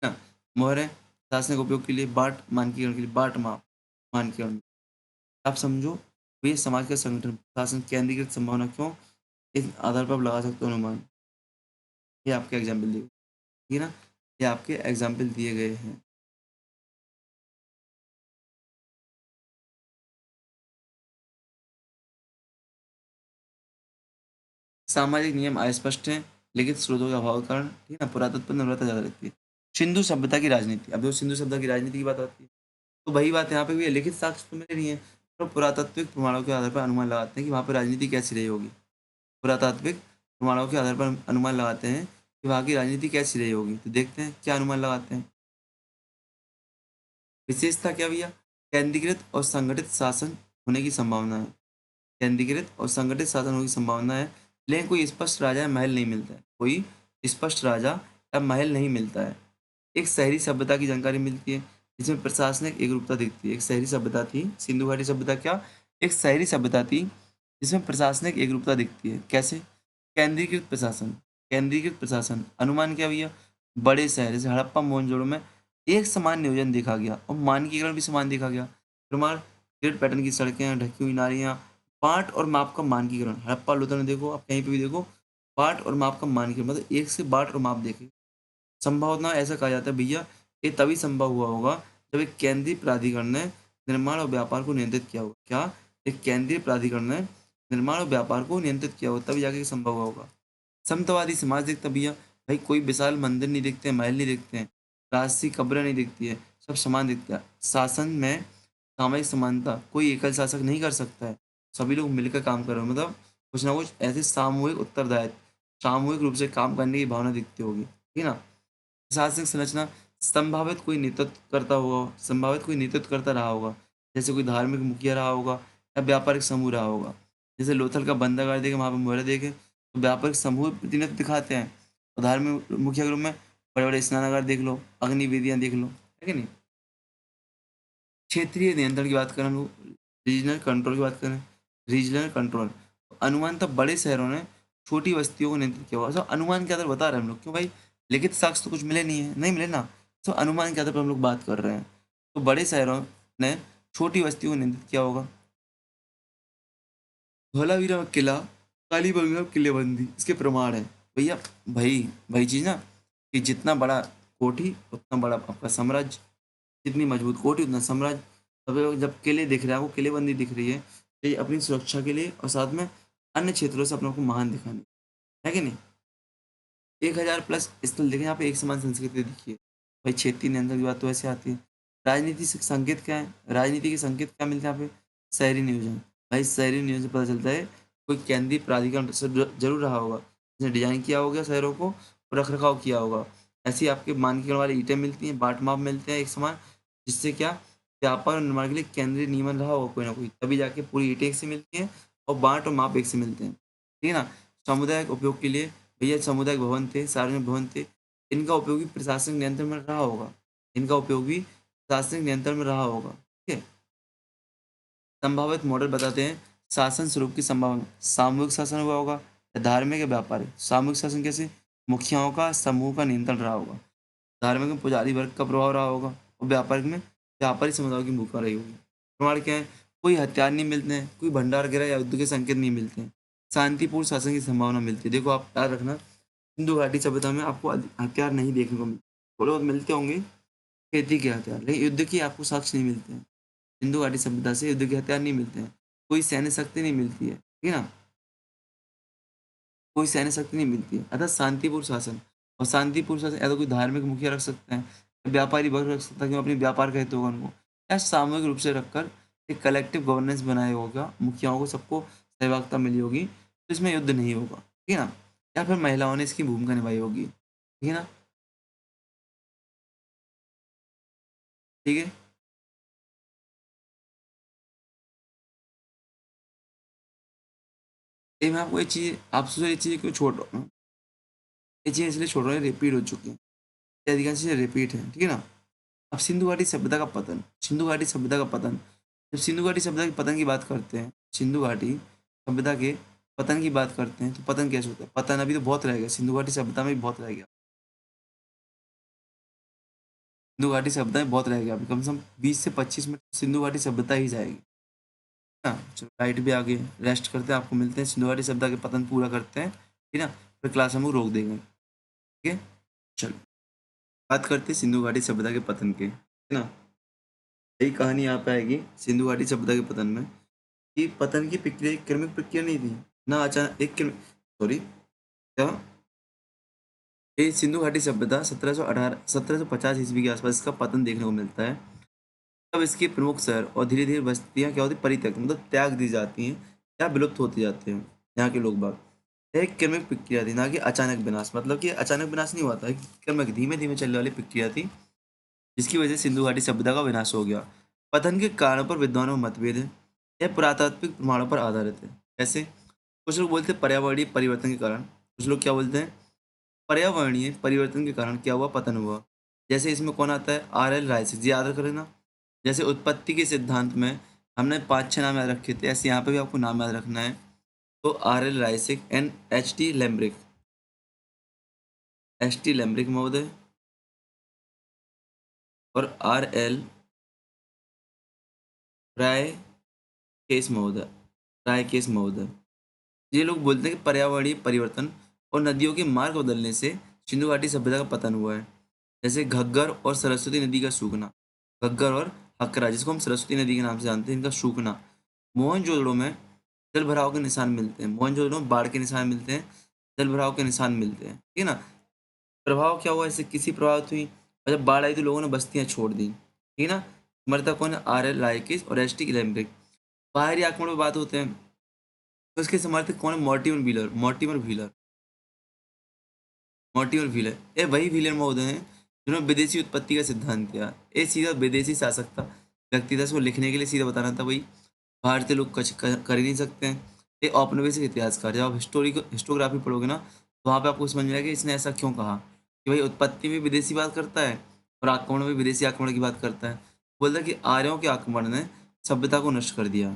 ना। मोहरें शासनिक उपयोग के लिए, बाट मानकीकरण के लिए, बाट माप मानकीकरण। आप समझो तो ये समाज का संगठन, शासन, केंद्रीकृत संभावना क्यों, इस आधार पर आप लगा सकते हो अनुमान। ये आपके एग्जाम्पल दिए, ठीक है ना, ये आपके एग्जाम्पल दिए गए हैं। सामाजिक नियम अस्पष्ट हैं, लिखित स्रोतों के अभाव के कारण, ठीक है ना, पुरातत्व निर्भरता ज़्यादा रहती है। सिंधु सभ्यता की राजनीति, अब जो सिंधु सभ्यता की राजनीति की बात आती है, तो वही बात यहाँ पे भी है, लिखित साक्ष्य तो मिल रही है, तो पुरातात्विक प्रमाणों के आधार पर अनुमान लगाते हैं कि वहाँ पर राजनीति कैसी रही होगी। पुरातात्विक प्रमाणों के आधार पर अनुमान लगाते हैं कि वहाँ की राजनीति कैसी रही होगी। तो देखते हैं क्या अनुमान लगाते हैं। विशेषता क्या भैया? केंद्रीकृत और संगठित शासन होने की संभावना है। केंद्रीकृत और संगठित शासन होने की संभावना है, लेकिन कोई स्पष्ट राजा या महल नहीं मिलता है। कोई स्पष्ट राजा या महल नहीं मिलता है। एक शहरी सभ्यता की जानकारी मिलती है, जिसमें प्रशासनिक एकरूपता दिखती है। एक शहरी सभ्यता थी, सिंधु घाटी सभ्यता क्या? एक शहरी सभ्यता थी, जिसमें प्रशासनिक एकरूपता दिखती है। कैसे? केंद्रीकृत प्रशासन। केंद्रीकृत प्रशासन अनुमान क्या भैया? बड़े शहर जैसे हड़प्पा मोहनजोदड़ो में एक समान नियोजन देखा गया और मानकीकरण भी समान देखा गया। प्रमाण, ग्रिड पैटर्न की सड़कें, ढकी हुई नालियाँ, बाट और माप का मानकीकरण। हड़प्पा लोथल में देखो, आप कहीं पे भी देखो, बाट और माप का मानकीकरण, मतलब एक से बाट और माप देखें। संभावना, ऐसा कहा जाता है भैया, ये तभी संभव हुआ होगा जब एक केंद्रीय प्राधिकरण ने निर्माण और व्यापार को नियंत्रित किया होगा। क्या? एक केंद्रीय प्राधिकरण ने निर्माण और व्यापार को नियंत्रित किया होगा, तभी जाके ये संभव हुआ होगा। समतावादी समाज दिखता भैया, भाई कोई विशाल मंदिर नहीं दिखते हैं, महल नहीं दिखते हैं, राजसी कब्रें नहीं दिखती है, सब समान दिखता है। शासन में सामयिक समानता, कोई एकल शासक नहीं कर सकता है, सभी लोग मिलकर काम कर रहे हो, मतलब कुछ ना कुछ ऐसे सामूहिक उत्तरदायित्व, सामूहिक रूप से काम करने की भावना दिखती होगी, ठीक है ना। प्रशासनिक संरचना, संभावित कोई नेतृत्व करता रहा होगा, जैसे कोई धार्मिक मुखिया रहा होगा या व्यापारिक समूह रहा होगा। जैसे लोथल का बंदरगाह देखें, वहाँ पे मोहरा देखें, तो व्यापारिक समूह प्रतिनिधित्व दिखाते हैं। और धार्मिक मुखिया के रूप में बड़े बड़े स्नानागार देख लो, अग्नि वेदियाँ देख लो, है कि नहीं। क्षेत्रीय नियंत्रण की बात करें हम लोग, रीजनल कंट्रोल की बात करें, रीजनल कंट्रोल, अनुमान तब बड़े शहरों ने छोटी बस्तियों को नियंत्रित किया हुआ। सब अनुमान के आधार बता रहे हैं हम लोग, क्यों भाई? लिखित साक्ष्य तो कुछ मिले नहीं है, नहीं मिले ना, तो अनुमान के आधार पर हम लोग बात कर रहे हैं। तो बड़े शहरों ने छोटी बस्तियों को नियंत्रित किया होगा। धौलावीरा में किला, कालीबंगा में किलेबंदी, इसके प्रमाण है भैया। भाई भाई चीज ना, कि जितना बड़ा कोठी उतना बड़ा आपका साम्राज्य, जितनी मजबूत कोठी उतना साम्राज्य। अब जब किले दिख रहे हैं, आपको किलेबंदी दिख रही है, तो ये अपनी सुरक्षा के लिए और साथ में अन्य क्षेत्रों से अपने को महान दिखाने, है कि नहीं। 1000 प्लस स्थल देखें यहाँ पे, एक समान संस्कृति दिखी है। भाई क्षेत्रीय नियंत्रण की बात तो ऐसे आती है। राजनीति से संकेत क्या है? राजनीति के संकेत क्या मिलते हैं यहाँ पे? शहरी नियोजन। भाई शहरी नियोजन से पता चलता है कोई केंद्रीय प्राधिकरण से जरूर रहा होगा, जिसने डिजाइन किया होगा शहरों को और रख रखाव किया होगा। ऐसी आपके मानकीकरण वाली ईंटें मिलती हैं, बाट माप मिलते हैं एक समान, जिससे क्या, व्यापार और निर्माण के लिए केंद्रीय नियमन रहा होगा कोई ना कोई, तभी जाके पूरी ईंटें एक से मिलती हैं और बाट और माप एक से मिलते हैं, ठीक है ना। सामुदायिक उपयोग के लिए भैया सामुदायिक भवन थे, सार्वजनिक भवन थे, इनका उपयोग भी प्रशासनिक नियंत्रण में रहा होगा। इनका उपयोग भी प्रशासनिक नियंत्रण में रहा होगा, ठीक है। संभावित मॉडल बताते हैं। शासन स्वरूप की संभावना, सामूहिक शासन हुआ होगा या धार्मिक या व्यापारिक। सामूहिक शासन कैसे? मुखियाओं का समूह का नियंत्रण रहा होगा। धार्मिक में पुजारी वर्ग का प्रभाव रहा होगा और व्यापारिक में व्यापारी समुदायों की भूमिका रही होगी। प्रमाण क्या है? कोई हथियार नहीं मिलते हैं, कोई भंडार गिरा या युद्ध के संकेत नहीं मिलते हैं। शांतिपूर्ण शासन की संभावना मिलती है। देखो आप याद रखना, सिंधु घाटी सभ्यता में आपको हथियार नहीं देखने को मिलते, थोड़े बहुत मिलते होंगे खेती के हथियार, लेकिन युद्ध की आपको साक्ष्य नहीं मिलते हैं। सिंधु घाटी सभ्यता से युद्ध के हथियार नहीं मिलते हैं, कोई सैन्य शक्ति नहीं मिलती है, ठीक है ना, कोई सैन्य शक्ति नहीं मिलती है। अतः शांतिपूर्ण शासन, और शांतिपूर्ण शासन या तो कोई धार्मिक मुखिया रख सकते हैं, व्यापारी वर्ग रख सकता है, क्यों अपनी व्यापार कहते होगा उनको, या सामूहिक रूप से रखकर एक कलेक्टिव गवर्नेंस बनाया होगा, मुखियाओं को सबको सहभागिता मिली होगी, तो इसमें युद्ध नहीं होगा, ठीक है ना। या फिर महिलाओं ने इसकी भूमिका निभाई होगी, ठीक है ना, ठीक है। ये मैं आपको ये चीज़ आपसे ये चीज़ क्यों छोड़ रहा हूँ, ये चीज़ इसलिए छोड़ रहा हूँ, रिपीट हो चुकी है, ये अधिकांश चीज़ें रिपीट है, ठीक है ना। अब सिंधु घाटी सभ्यता का पतन, सिंधु घाटी सभ्यता का पतन, जब सिंधु घाटी सभ्यता के पतन की बात करते हैं, सिंधु घाटी सभ्यता के पतन की बात करते हैं, तो पतन कैसे होता है? पतन अभी तो बहुत रह गया, सिंधु घाटी सभ्यता में भी बहुत रह गया, सिंधु घाटी सभ्यता में बहुत रह गया, अभी कम से कम 20 से 25 मिनट सिंधु घाटी सभ्यता ही जाएगी। हाँ चलो, लाइट भी आ गई, रेस्ट करते हैं, आपको मिलते हैं, सिंधु घाटी सभ्यता के पतन पूरा करते हैं, ठीक है ना, फिर क्लास हम लोग रोक देंगे, ठीक है। चलो बात करते हैं सिंधु घाटी सभ्यता के पतन के, है ना। यही कहानी यहाँ पे आएगी सिंधु घाटी सभ्यता के पतन में, कि पतन की प्रक्रिया एक क्रमिक प्रक्रिया नहीं थी ना, अचानक एक सॉरी, क्या ये सिंधु घाटी सभ्यता 1750 ईस्वी के आसपास इसका पतन देखने को मिलता है। तब इसके प्रमुख शहर और धीरे धीरे बस्तियां क्या होती परित्यक्त मतलब त्याग दी जाती हैं या विलुप्त होती जाते हैं यहाँ के लोग बाग। यह एक क्रमिक प्रक्रिया थी, ना कि अचानक विनाश। मतलब कि अचानक विनाश नहीं हुआ था, एक क्रमिक धीमे धीमे चलने वाली प्रक्रिया थी, जिसकी वजह से सिंधु घाटी सभ्यता का विनाश हो गया। पतन के कारणों पर विद्वानों में मतभेद है। यह पुरातात्विक प्रमाणों पर आधारित है। ऐसे कुछ लोग बोलते हैं पर्यावरणीय परिवर्तन के कारण, कुछ लोग क्या बोलते हैं पर्यावरणीय परिवर्तन के कारण क्या हुआ पतन हुआ। जैसे इसमें कौन आता है, R L राइस, जी याद रख लेना। जैसे उत्पत्ति के सिद्धांत में हमने 5-6 नाम याद रखे थे, ऐसे यहाँ पे भी आपको नाम याद रखना है। तो R L राइसिक, H T लैम्ब्रिक, HT लैम्ब्रिक महोदय, और R L राय केस महोदय, राय केस महोदय। ये लोग बोलते हैं कि पर्यावरणीय परिवर्तन और नदियों के मार्ग बदलने से सिंधु घाटी सभ्यता का पतन हुआ है। जैसे घग्गर और सरस्वती नदी का सूखना, घग्गर और हकरा जिसको हम सरस्वती नदी के नाम से जानते हैं, इनका सूखना। मोहनजोदड़ो में जल भराव के निशान मिलते हैं, मोहनजोदड़ो में बाढ़ के निशान मिलते हैं, जल भराव के निशान मिलते हैं, ठीक है ना। प्रभाव क्या हुआ, इससे किसी प्रभावित हुई, और जब बाढ़ आई तो लोगों ने बस्तियां छोड़ दी, ठीक है ना। मृतक कौन है, R L रायकिस और HT लैम्ब्रिक। बाहरी आक्रमण पे बात होते हैं, तो इसके समर्थक कौन है, मॉर्टिमर व्हीलर। ये वही व्हीलर महोदय हैं जिन्होंने विदेशी उत्पत्ति का सिद्धांत दिया। ये सीधा विदेशी शासक था, व्यक्ति था, इसको लिखने के लिए सीधा बताना था भाई भारतीय लोग कुछ कर ही नहीं सकते हैं। ये औपनिवेशिक इतिहासकार, जब आप हिस्टोग्राफी पढ़ोगे ना, तो वहाँ पे आपको समझ में आएगा कि इसने ऐसा क्यों कहा कि भाई उत्पत्ति में विदेशी बात करता है और आक्रमण में विदेशी आक्रमण की बात करता है। बोलता है कि आर्यों के आक्रमण ने सभ्यता को नष्ट कर दिया।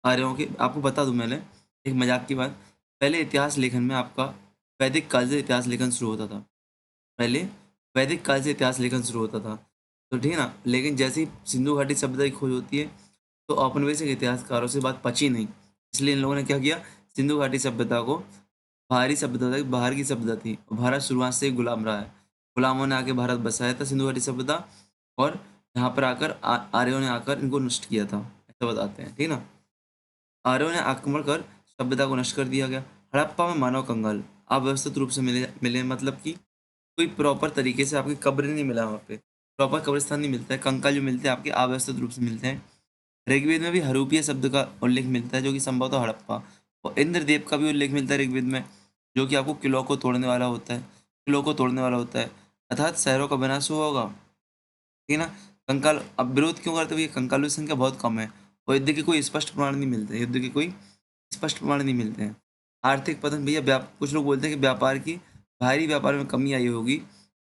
आर्यों के, आपको बता दूं मैंने एक मजाक की बात, पहले इतिहास लेखन में आपका वैदिक काल से इतिहास लेखन शुरू होता था। पहले वैदिक काल से इतिहास लेखन शुरू होता था, तो ठीक है ना। लेकिन जैसे ही सिंधु घाटी सभ्यता की खोज होती है, तो औपनिवेशिक इतिहासकारों से बात पची नहीं। इसलिए इन लोगों ने क्या किया, सिंधु घाटी सभ्यता को बाहरी सभ्यता था, बाहर की सभ्यता थी। भारत शुरुआत से ही गुलाम रहा है, गुलामों ने आके भारत बसाया था सिंधु घाटी सभ्यता, और यहाँ पर आकर आर्यों ने आकर इनको नष्ट किया था, ऐसा बताते हैं, ठीक है ना। आर्यों ने आक्रमण कर सभ्यता को नष्ट कर दिया गया। हड़प्पा में मानव कंगाल अव्यवस्थित रूप से मिले मिले मतलब कि कोई प्रॉपर तरीके से आपकी कब्र नहीं मिला, वहाँ पे प्रॉपर कब्रिस्तान नहीं मिलता है, कंकाल जो मिलते हैं आपके अव्यवस्थित रूप से मिलते हैं। ऋग्वेद में भी हरूपीय शब्द का उल्लेख मिलता है, जो कि संभवतः हड़प्पा, और इंद्रदेव का भी उल्लेख मिलता है ऋग्वेद में, जो कि आपको किलों को तोड़ने वाला होता है, किलों को तोड़ने वाला होता है, अर्थात शहरों का विनाश हुआ होगा, ठीक है ना। कंकाल अब विरोध क्यों करते हुए, कंकालों की संख्या बहुत कम है और युद्ध के कोई स्पष्ट प्रमाण नहीं मिलते, युद्ध के कोई स्पष्ट प्रमाण नहीं मिलते हैं। आर्थिक पतन भैया, कुछ लोग बोलते हैं कि व्यापार की बाहरी व्यापार में कमी आई होगी,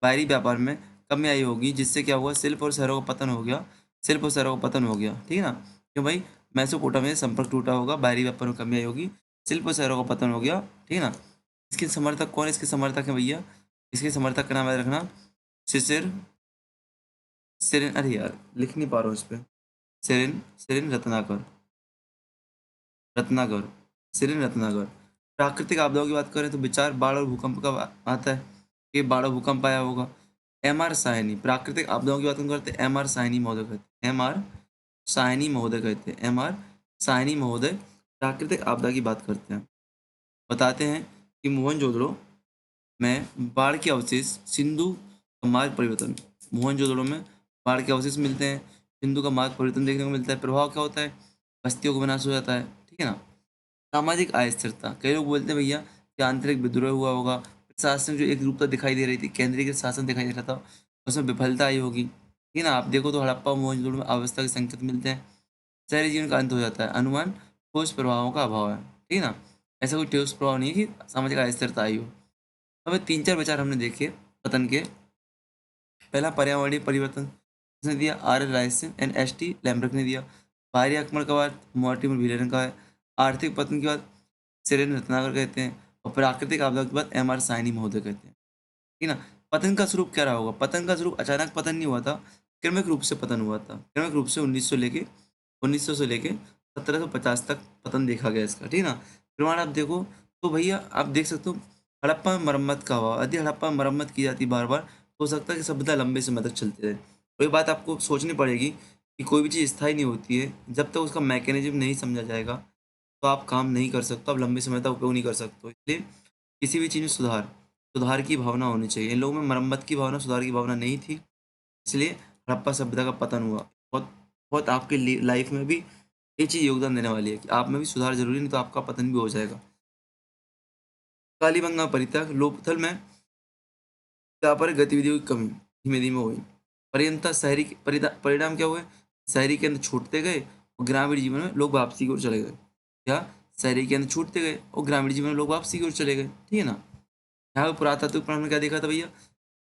बाहरी व्यापार में कमी आई होगी, जिससे क्या हुआ, शिल्प और शहरों का पतन हो गया, शिल्प और शहरों का पतन हो गया, ठीक है ना। क्यों भाई, मैसोपोटामिया से संपर्क टूटा होगा, बाहरी व्यापार में कमी आई होगी, शिल्प और शहरों का पतन हो गया, ठीक है ना। इसके समर्थक कौन है, इसके समर्थक हैं भैया, इसके समर्थक का नाम याद रखना, शिशिर सिरिन, अरे यार लिख नहीं पा रहा हूँ इस पे, Sirin Sirin Ratnakar, Ratnakar Sirin Ratnakar. प्राकृतिक आपदाओं की बात करें तो विचार बाढ़ और भूकंप का आता है, कि बाढ़ और भूकंप आया होगा। M R साहनी, प्राकृतिक आपदाओं की बात करते हैं, M R साहनी महोदय कहते हैं, M R साहनी महोदय कहते हैं, M R साहनी महोदय प्राकृतिक आपदा की बात करते हैं। बताते हैं कि मोहनजोदड़ो में बाढ़ के अवशेष, सिंधु का मार्ग परिवर्तन, मोहनजोदड़ो में बाढ़ के अवशेष मिलते हैं, सिंधु का मार्ग परिवर्तन देखने को मिलता है। प्रभाव क्या होता है, बस्तियों का विनाश हो जाता है, ठीक है ना। सामाजिक अस्थिरता, कई लोग बोलते हैं भैया कि आंतरिक विद्रोह हुआ होगा, प्रशासन जो एक रूपता दिखाई दे रही थी, केंद्रीय शासन दिखाई दे रहा था, उसमें विफलता आई होगी, ठीक है ना। आप देखो तो हड़प्पा और मोहनजोदड़ो में अवस्था के संकेत मिलते हैं। शहरी जीवन का अंत हो जाता है, अनुमान ठोस प्रभावों का अभाव है, ठीक है ना। ऐसा कोई ठोस प्रभाव नहीं है कि सामाजिक अस्थिरता आई हो। हमें 3-4 विचार हमने देखे पतन के। पहला पर्यावरणीय परिवर्तन, इसने दिया R L Rayson and HT Lambrick ने दिया। बाहरी आक्रमण का बाद मॉर्टिमर व्हीलर ने कहा है। आर्थिक पतन के बाद सिरेन रत्नाकर कहते हैं, और प्राकृतिक आपदा के बाद M R साइनी महोदय कहते हैं, ठीक है ना। पतन का स्वरूप क्या रहा होगा, पतन का स्वरूप अचानक पतन नहीं हुआ था, क्रमिक रूप से पतन हुआ था, क्रमिक रूप से 1900 से लेके 1750 तक पतन देखा गया इसका, ठीक है ना। प्रमाण आप देखो तो भैया आप देख सकते हो, हड़प्पा में मरम्मत का हुआ, यदि हड़प्पा में मरम्मत की जाती बार बार, तो हो सकता है कि सभ्यता लंबे समय तक चलती रहे। और ये बात आपको सोचनी पड़ेगी कि कोई भी चीज़ स्थायी नहीं होती है, जब तक उसका मैकेनिज्म नहीं समझा जाएगा, तो आप काम नहीं कर सकते, आप लंबे समय तक उपयोग नहीं कर सकते। इसलिए किसी भी चीज़ में सुधार की भावना होनी चाहिए। इन लोगों में मरम्मत की भावना, सुधार की भावना नहीं थी, इसलिए हड़प्पा सभ्यता का पतन हुआ। बहुत बहुत आपके लाइफ में भी ये चीज़ योगदान देने वाली है कि आप में भी सुधार ज़रूरी, नहीं तो आपका पतन भी हो जाएगा। कालीबंगा परित्यक्त, लोथल में व्यापारिक गतिविधियों की कमी धीमे-धीमे हुई। पर्यंता शहरी परिणाम क्या हुए? शहरी केंद्र छूटते गए और ग्रामीण जीवन में लोग वापसी की ओर चले गए। क्या? शहरी केंद्र छूटते गए और ग्रामीण जीवन में लोग वापसी की ओर चले गए, ठीक है ना? यहाँ पे पुरातात्विक प्रमाण में क्या देखा था भैया?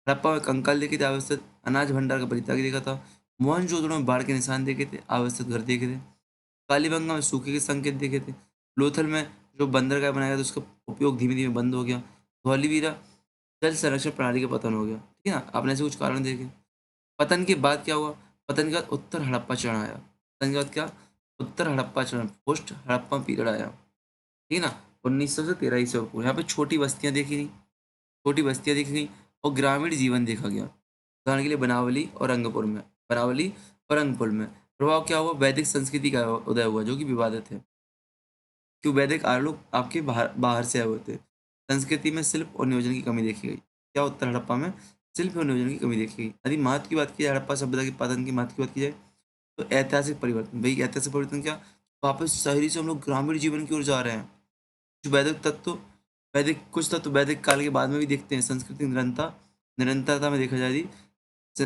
हड़प्पा में कंकाल देखे थे, अव्यवस्थित अनाज भंडार का परित्याग देखा था। मोहनजोदड़ो में बाढ़ के निशान देखे थे, अव्यवस्थित घर देखे थे। कालीबंगा में सूखे के संकेत देखे थे। लोथल में जो बंदरगाह बनाया गया था उसका उपयोग धीमे-धीमे बंद हो गया। धौलीवीरा जल संरक्षण प्रणाली का पतन हो गया, ठीक है ना? आपने ऐसे कुछ कारण देखे। पतन के बाद क्या हुआ? पतन के बाद उत्तर हड़प्पा चरण आया। पतन के बाद क्या? उत्तर हड़प्पा चरण, पोस्ट हड़प्पा पीरियड आया, ठीक है ना? 1900 से 13 ईस्वी पूर्व। यहाँ पे छोटी बस्तियाँ देखी गई, छोटी बस्तियाँ देखी गई और ग्रामीण जीवन देखा गया। उदाहरण के लिए बनावली और रंगपुर में, बनावली और रंगपुर में प्रभाव क्या हुआ? वैदिक संस्कृति का उदय हुआ जो कि विवादित है। क्यों? वैदिक आर्य आपके बाहर बाहर से आए हुए थे। संस्कृति में शिल्प और नियोजन की कमी देखी गई। क्या उत्तर हड़प्पा में शिल्प और नियोजन की कमी देखी गई। यदि महत्व की बात की जाए, हड़प्पा सभ्यता के पतन के महत्व की बात की जाए, तो ऐतिहासिक परिवर्तन। भाई ऐतिहासिक परिवर्तन क्या? वापस शहरी से हम लोग ग्रामीण जीवन की ओर जा रहे हैं। कुछ कुछ तत्व वैदिक काल के बाद में भी देखते हैं। सांस्कृतिक निरंतरता में देखा जाए यदि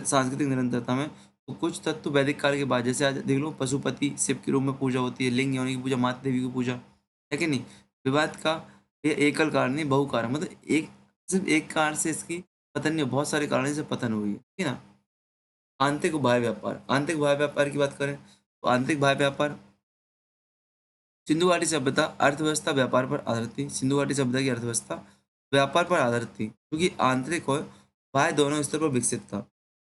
सांस्कृतिक निरंतरता में, तो कुछ तत्व वैदिक काल के बाद, जैसे आज देख लो पशुपति शिव के रूप में पूजा होती है, लिंग योनि की पूजा, माता देवी की पूजा, है कि नहीं? विवाद का ये एकल कारण नहीं, बहु कारण, मतलब एक सिर्फ एक कारण से इसकी पतन नहीं, बहुत सारे कारण से पतन हुई है, ठीक है ना? आंतरिक और बाह्य व्यापार, आंतरिक बाह्य व्यापार की बात करें तो आंतरिक बाह्य व्यापार, सिंधु घाटी सभ्यता अर्थव्यवस्था व्यापार पर आधारित थी। सिंधु घाटी सभ्यता की अर्थव्यवस्था व्यापार पर आधारित थी, क्योंकि आंतरिक और बाह्य दोनों स्तर पर विकसित था।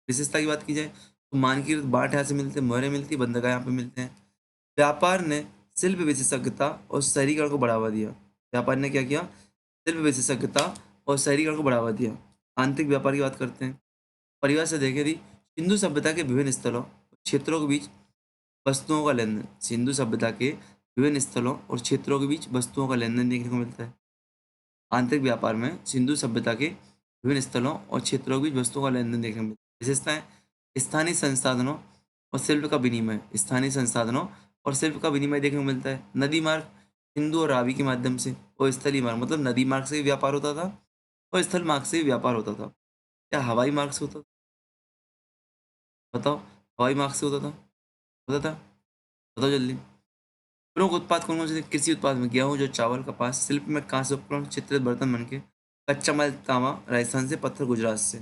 विशेषता की बात की जाए तो मानकीकृत बाट यहाँ से मिलते हैं, मोहरें मिलती, बंदरगाह यहाँ पे मिलते हैं। व्यापार ने शिल्प विशेषज्ञता और शहरीकरण को बढ़ावा दिया। व्यापार ने क्या किया? शिल्प विशेषज्ञता और शहरीकरण को बढ़ावा दिया। आंतरिक व्यापार की बात करते हैं। परिवार से देखें यदि, सिंधु सभ्यता के विभिन्न स्थलों क्षेत्रों के बीच वस्तुओं का लेनदेन, सिंधु सभ्यता के विभिन्न स्थलों और क्षेत्रों के बीच वस्तुओं का लेनदेन देखने को मिलता है। आंतरिक व्यापार में सिंधु सभ्यता के विभिन्न स्थलों और क्षेत्रों के बीच वस्तुओं का लेनदेन देखने को मिलता है। विशेषताएं, स्थानीय संसाधनों और शिल्प का विनिमय, स्थानीय संसाधनों और शिल्प का विनिमय देखने को मिलता है। नदी मार्ग, सिंधु और रावी के माध्यम से, और स्थलीय मार्ग मतलब नदी मार्ग से भी व्यापार होता था और स्थल मार्ग से भी व्यापार होता था। क्या हवाई मार्ग से होता था? बताओ, हवाई मार्ग से होता था? बताओ जल्दी। प्रमुख उत्पाद कौन कौन से थे? कृषि उत्पाद में गेहूं, जो चावल, कपास, शिल्प में कांस्य उपकरण, चित्रित बर्तन बनके, कच्चा माल तांबा राजस्थान से, पत्थर गुजरात से।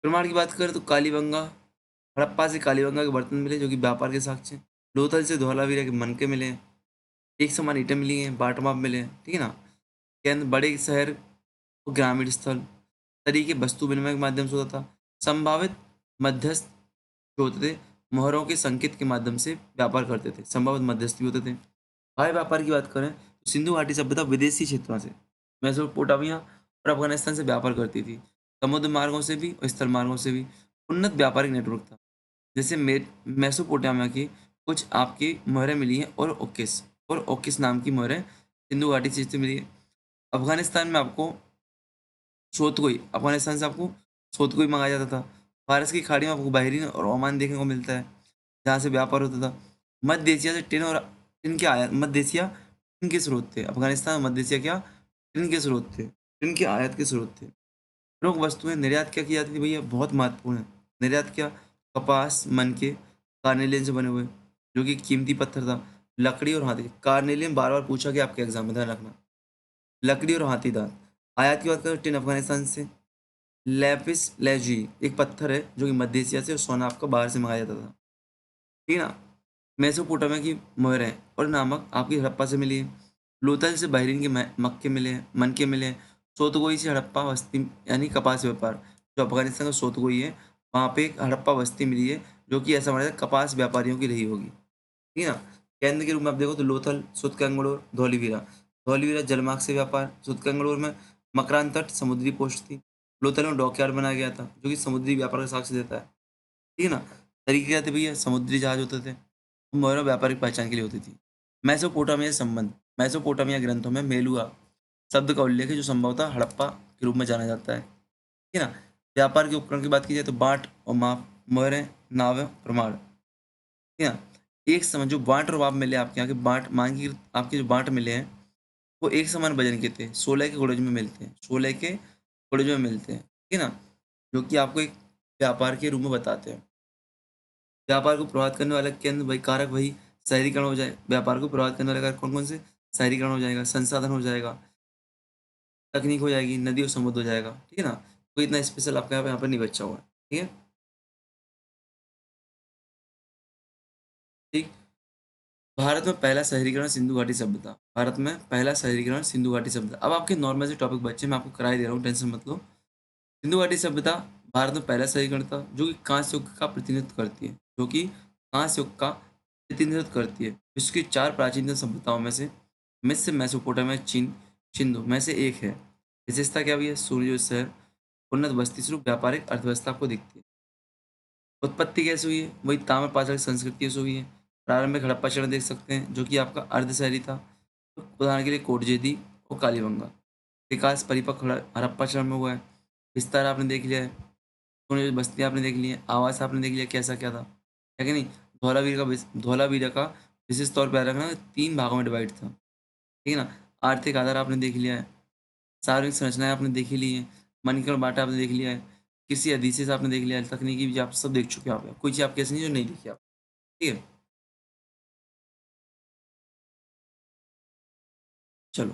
प्रमाण की बात करें तो कालीबंगा, हड़प्पा से कालीबंगा के बर्तन मिले जो कि व्यापार के साक्ष्य हैं। लोथल से धौलावीरा के मनके मिले हैं। एक समान ईंटें मिली हैं, बाटमाप मिले हैं, ठीक है ना? केंद्र बड़े शहर और ग्रामीण स्थल, तरीके वस्तु विनिमय के माध्यम से होता था। संभावित मध्यस्थ जो होते थे, मोहरों के संकेत के माध्यम से व्यापार करते थे, संभवत मध्यस्थी होते थे। हवाई व्यापार की बात करें तो सिंधु घाटी सभ्यता विदेशी क्षेत्रों से, मेसोपोटामिया और अफगानिस्तान से व्यापार करती थी। समुद्र मार्गों से भी और स्थल मार्गों से भी उन्नत व्यापारिक नेटवर्क था। जैसे मेसोपोटामिया की कुछ आपकी मोहरें मिली हैं, और ओकिस नाम की मोहरें सिंधु घाटी से मिली है। अफगानिस्तान में आपको सोतकोई, अफगानिस्तान से आपको सोतकोई मंगाया जाता था। फारस की खाड़ी में आपको बहरीन और ओमान देखने को मिलता है, जहाँ से व्यापार होता था। मध्य एशिया से टिन के आयात, मध्य एशिया टिन के स्रोत थे। अफगानिस्तान मध्य एशिया क्या? टिन के स्रोत थे, टिन के आयात के स्रोत थे। प्रमुख वस्तुएं निर्यात क्या की जाती थी भैया? बहुत महत्वपूर्ण है। निर्यात क्या? कपास, मनके, कार्नेलियन से बने हुए, जो कि कीमती पत्थर था। लकड़ी और हाथी, कार्नेलियन बार बार पूछा गया आपके एग्जाम में, ध्यान रखना। लकड़ी और हाथी दांत। आयात की बात करें, टिन अफगानिस्तान से। लैपिस लेजी एक पत्थर है जो कि मध्य एशिया से, और सोना आपको बाहर से मंगाया जाता था, ठीक है ना? मेसोपोटामिया की मोहरें और नामक आपकी हड़प्पा से मिली है। लोथल से बहरीन के मक्के मिले हैं, मनके मिले हैं। सोतगोई से हड़प्पा बस्ती यानी कपास व्यापार, जो अफगानिस्तान का सोतगोई है, वहाँ पे एक हड़प्पा बस्ती मिली है जो कि ऐसा माना जाता है कपास व्यापारियों की रही होगी, ठीक है ना? केंद्र के रूप में आप देखो तो लोथल, सुतकंगड़ोर, धौलीवीरा। धौलीवीरा जलमार्ग से व्यापार, सुतकंगड़ोर में मकरान तट समुद्री पोस्ट थी। लोथल में डॉकयार्ड बनाया गया था जो कि समुद्री व्यापार का साक्ष्य देता है, ठीक है ना? तरीके क्या थे भैया? समुद्री जहाज होते थे, मोहरा व्यापारिक पहचान के लिए होती थी। मेसोपोटामिया संबंध, मेसोपोटामिया ग्रंथों में मेलुआ शब्द का उल्लेख है जो संभवतः हड़प्पा के रूप में जाना जाता है। ठीक है ना? व्यापार के उपकरण की बात की जाए तो बाट और माप, मोहरें, नावें, प्रमाण। ठीक है ना? एक समय जो बाट और माप मिले आपके यहाँ के बाट मानकीकृत आपके जो बाट मिले हैं वो एक समान वजन के थे, 16 के गुणज में मिलते हैं, 16 के गुणज में मिलते हैं। ठीक है ना? जो कि आपको एक व्यापार के रूप में बताते हैं। व्यापार को प्रभावित करने वाले केंद्र वही कारक वही शहरीकरण हो जाए। व्यापार को प्रभावित करने वाले कारक कौन कौन से? शहरीकरण हो जाएगा, संसाधन हो जाएगा, तकनीक हो जाएगी, नदी और समुद्र हो जाएगा। ठीक है ना? कोई इतना स्पेशल आपका यहाँ पे नहीं बचा हुआ है। ठीक है? ठीक। भारत में पहला शहरीकरण सिंधु घाटी सभ्यता। भारत में पहला शहरीकरण सिंधु घाटी सभ्यता। अब आपके नॉर्मल से टॉपिक बच्चे मैं आपको करा ही दे रहा हूँ, टेंशन मत लो। सिंधु घाटी सभ्यता भारत में पहला शहरीकरण था जो कि कांस्य युग का प्रतिनिधित्व करती है, जो कि कांस्य युग का प्रतिनिधित्व करती है। विश्व की 4 प्राचीनतम सभ्यताओं में से मिस्र, मेसोपोटामिया, चीन, सिंधु में से एक है। विशेषता क्या भी है? सूर्य शहर, उन्नत बस्ती स्वरूप, व्यापारिक अर्थव्यवस्था आपको दिखती है। उत्पत्ति कैसे हुई है? वही ताम्रपाषाण की संस्कृतियों से हुई है। प्रारंभिक हड़प्पा चरण देख सकते हैं जो कि आपका अर्धशहरी था। उदाहरण के लिए कोटजेदी और कालीबंगा। विकास परिपक्व हड़प्पा चरण में हुआ है। विस्तार आपने देख लिया है, सोने बस्तियाँ आपने देख ली हैं, आवास आपने देख लिया कैसा क्या था, है कि नहीं? धौलावीरा का विशेष तौर पर रखना 3 भागों में डिवाइड था। ठीक है ना? आर्थिक आधार आपने देख लिया है, सार्वजनिक संरचनाएँ आपने देख ही ली हैं, मानकीकरण बांटा आपने देख लिया है, कृषि अधिशेष आपने देख लिया है, तकनीकी भी आप सब देख चुके हो आप। कोई चीज़ आपकी ऐसी नहीं है जो नहीं देखी आप। ठीक है? चलो,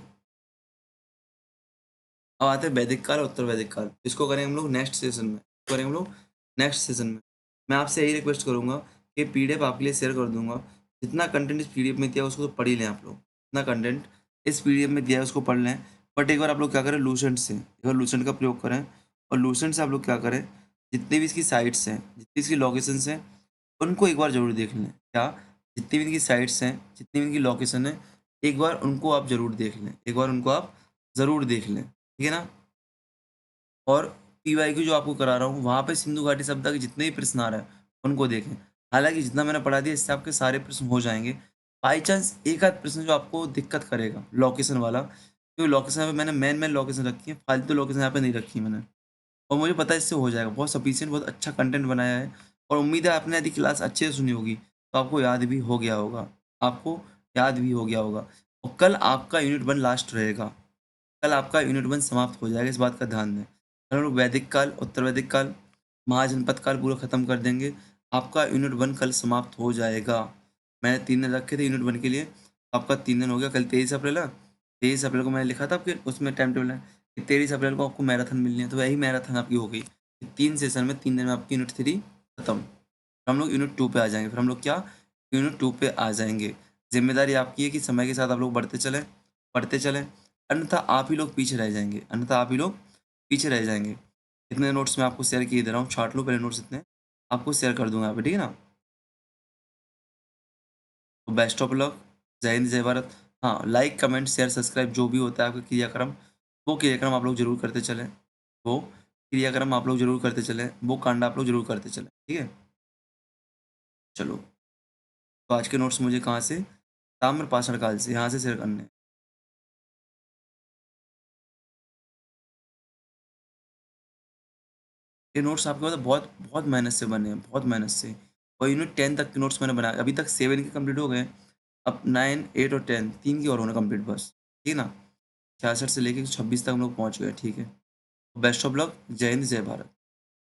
अब आते हैं वैदिक काल और उत्तर वैदिक काल। इसको करेंगे हम लोग नेक्स्ट सेशन में, करेंगे हम लोग नेक्स्ट सेशन में। मैं आपसे यही रिक्वेस्ट करूँगा कि पीडीएफ आपके लिए शेयर कर दूँगा। जितना कंटेंट इस पीडीएफ में दिया है उसको तो पढ़ ही लें आप लोग। जितना कंटेंट इस पीडीएफ में दिया है उसको पढ़ लें। बट एक बार आप लोग क्या करें, लूसेंट से एक बार लूसेंट का प्रयोग करें और लूसेंट से आप लोग क्या करें, जितनी भी इसकी साइट्स हैं, जितनी इसकी लोकेशंस हैं, उनको एक बार ज़रूर देख लें। क्या? जितनी भी इनकी साइट्स हैं, जितनी भी इनकी लोकेशन है, एक बार उनको आप ज़रूर देख लें। एक बार उनको आप ज़रूर देख लें। ठीक है ना? और पीवाईक्यू जो आपको करा रहा हूँ, वहाँ पे सिंधु घाटी सभ्यता के जितने भी प्रश्न आ रहे हैं, उनको देखें। हालाँकि जितना मैंने पढ़ा दिया, इससे आपके सारे प्रश्न हो जाएँगे। बाई चांस एक आध प्रश्न जो आपको दिक्कत करेगा, लोकेशन वाला, क्योंकि लोकेशन यहाँ पे मैंने मेन लोकेशन रखी है, फालतू लोकेशन यहाँ पे नहीं रखी मैंने। और मुझे पता है इससे हो जाएगा। बहुत सफिशिएंट, बहुत अच्छा कंटेंट बनाया है और उम्मीद है आपने यदि क्लास अच्छे से सुनी होगी, तो आपको याद भी हो गया होगा। आपको याद भी हो गया होगा और कल आपका यूनिट 1 लास्ट रहेगा। कल आपका यूनिट 1 समाप्त हो जाएगा, इस बात का ध्यान दें। कल हम लोग वैदिक काल, उत्तर वैदिक काल, महाजनपद काल पूरा खत्म कर देंगे। आपका यूनिट 1 कल समाप्त हो जाएगा। मैंने 3 दिन रखे थे यूनिट 1 के लिए, आपका 3 दिन हो गया। कल 23 अप्रैल है। 23 अप्रैल को मैंने लिखा था आपके उसमें टाइम टेबल है कि 23 अप्रैल को आपको मैराथन मिलनी है, तो वही मैराथन आपकी हो गई। 3 सेशन में 3 दिन में आपकी यूनिट 3 खत्म। हम लोग यूनिट 2 पे आ जाएंगे। फिर हम लोग क्या, यूनिट 2 पे आ जाएंगे। जिम्मेदारी आपकी है कि समय के साथ आप लोग बढ़ते चलें, पढ़ते चलें, अन्यथा आप ही लोग पीछे रह जाएंगे, अन्यथा आप ही लोग पीछे रह जाएंगे। इतने नोट्स मैं आपको शेयर किए दे रहा हूँ, छाट लो पहले नोट्स इतने, आपको शेयर कर दूंगा यहाँ पे। ठीक है ना? तो बेस्ट ऑफ लक। जय हिंद, जय भारत। हाँ, लाइक कमेंट शेयर सब्सक्राइब जो भी होता है आपका क्रियाक्रम, वो क्रियाक्रम आप लोग जरूर करते चलें। वो क्रियाक्रम आप लोग जरूर करते चलें, वो कांड आप लोग जरूर करते चलें। ठीक है? चलो, तो आज के नोट्स मुझे कहाँ से, ताम्रपाषाण काल से, यहाँ से शेयर करने हैं। ये नोट्स आपके मतलब बहुत बहुत मेहनत से बने हैं, बहुत मेहनत से। और यूनिट 10 तक के नोट्स मैंने बनाए, अभी तक 7 के कंप्लीट हो गए। अब 9, 8 और 10 तीन की और होना कंप्लीट बस। ठीक है ना? 66 से लेके 26 तक हम लोग पहुँच गए। ठीक है? Best of luck. जय हिंद, जय भारत।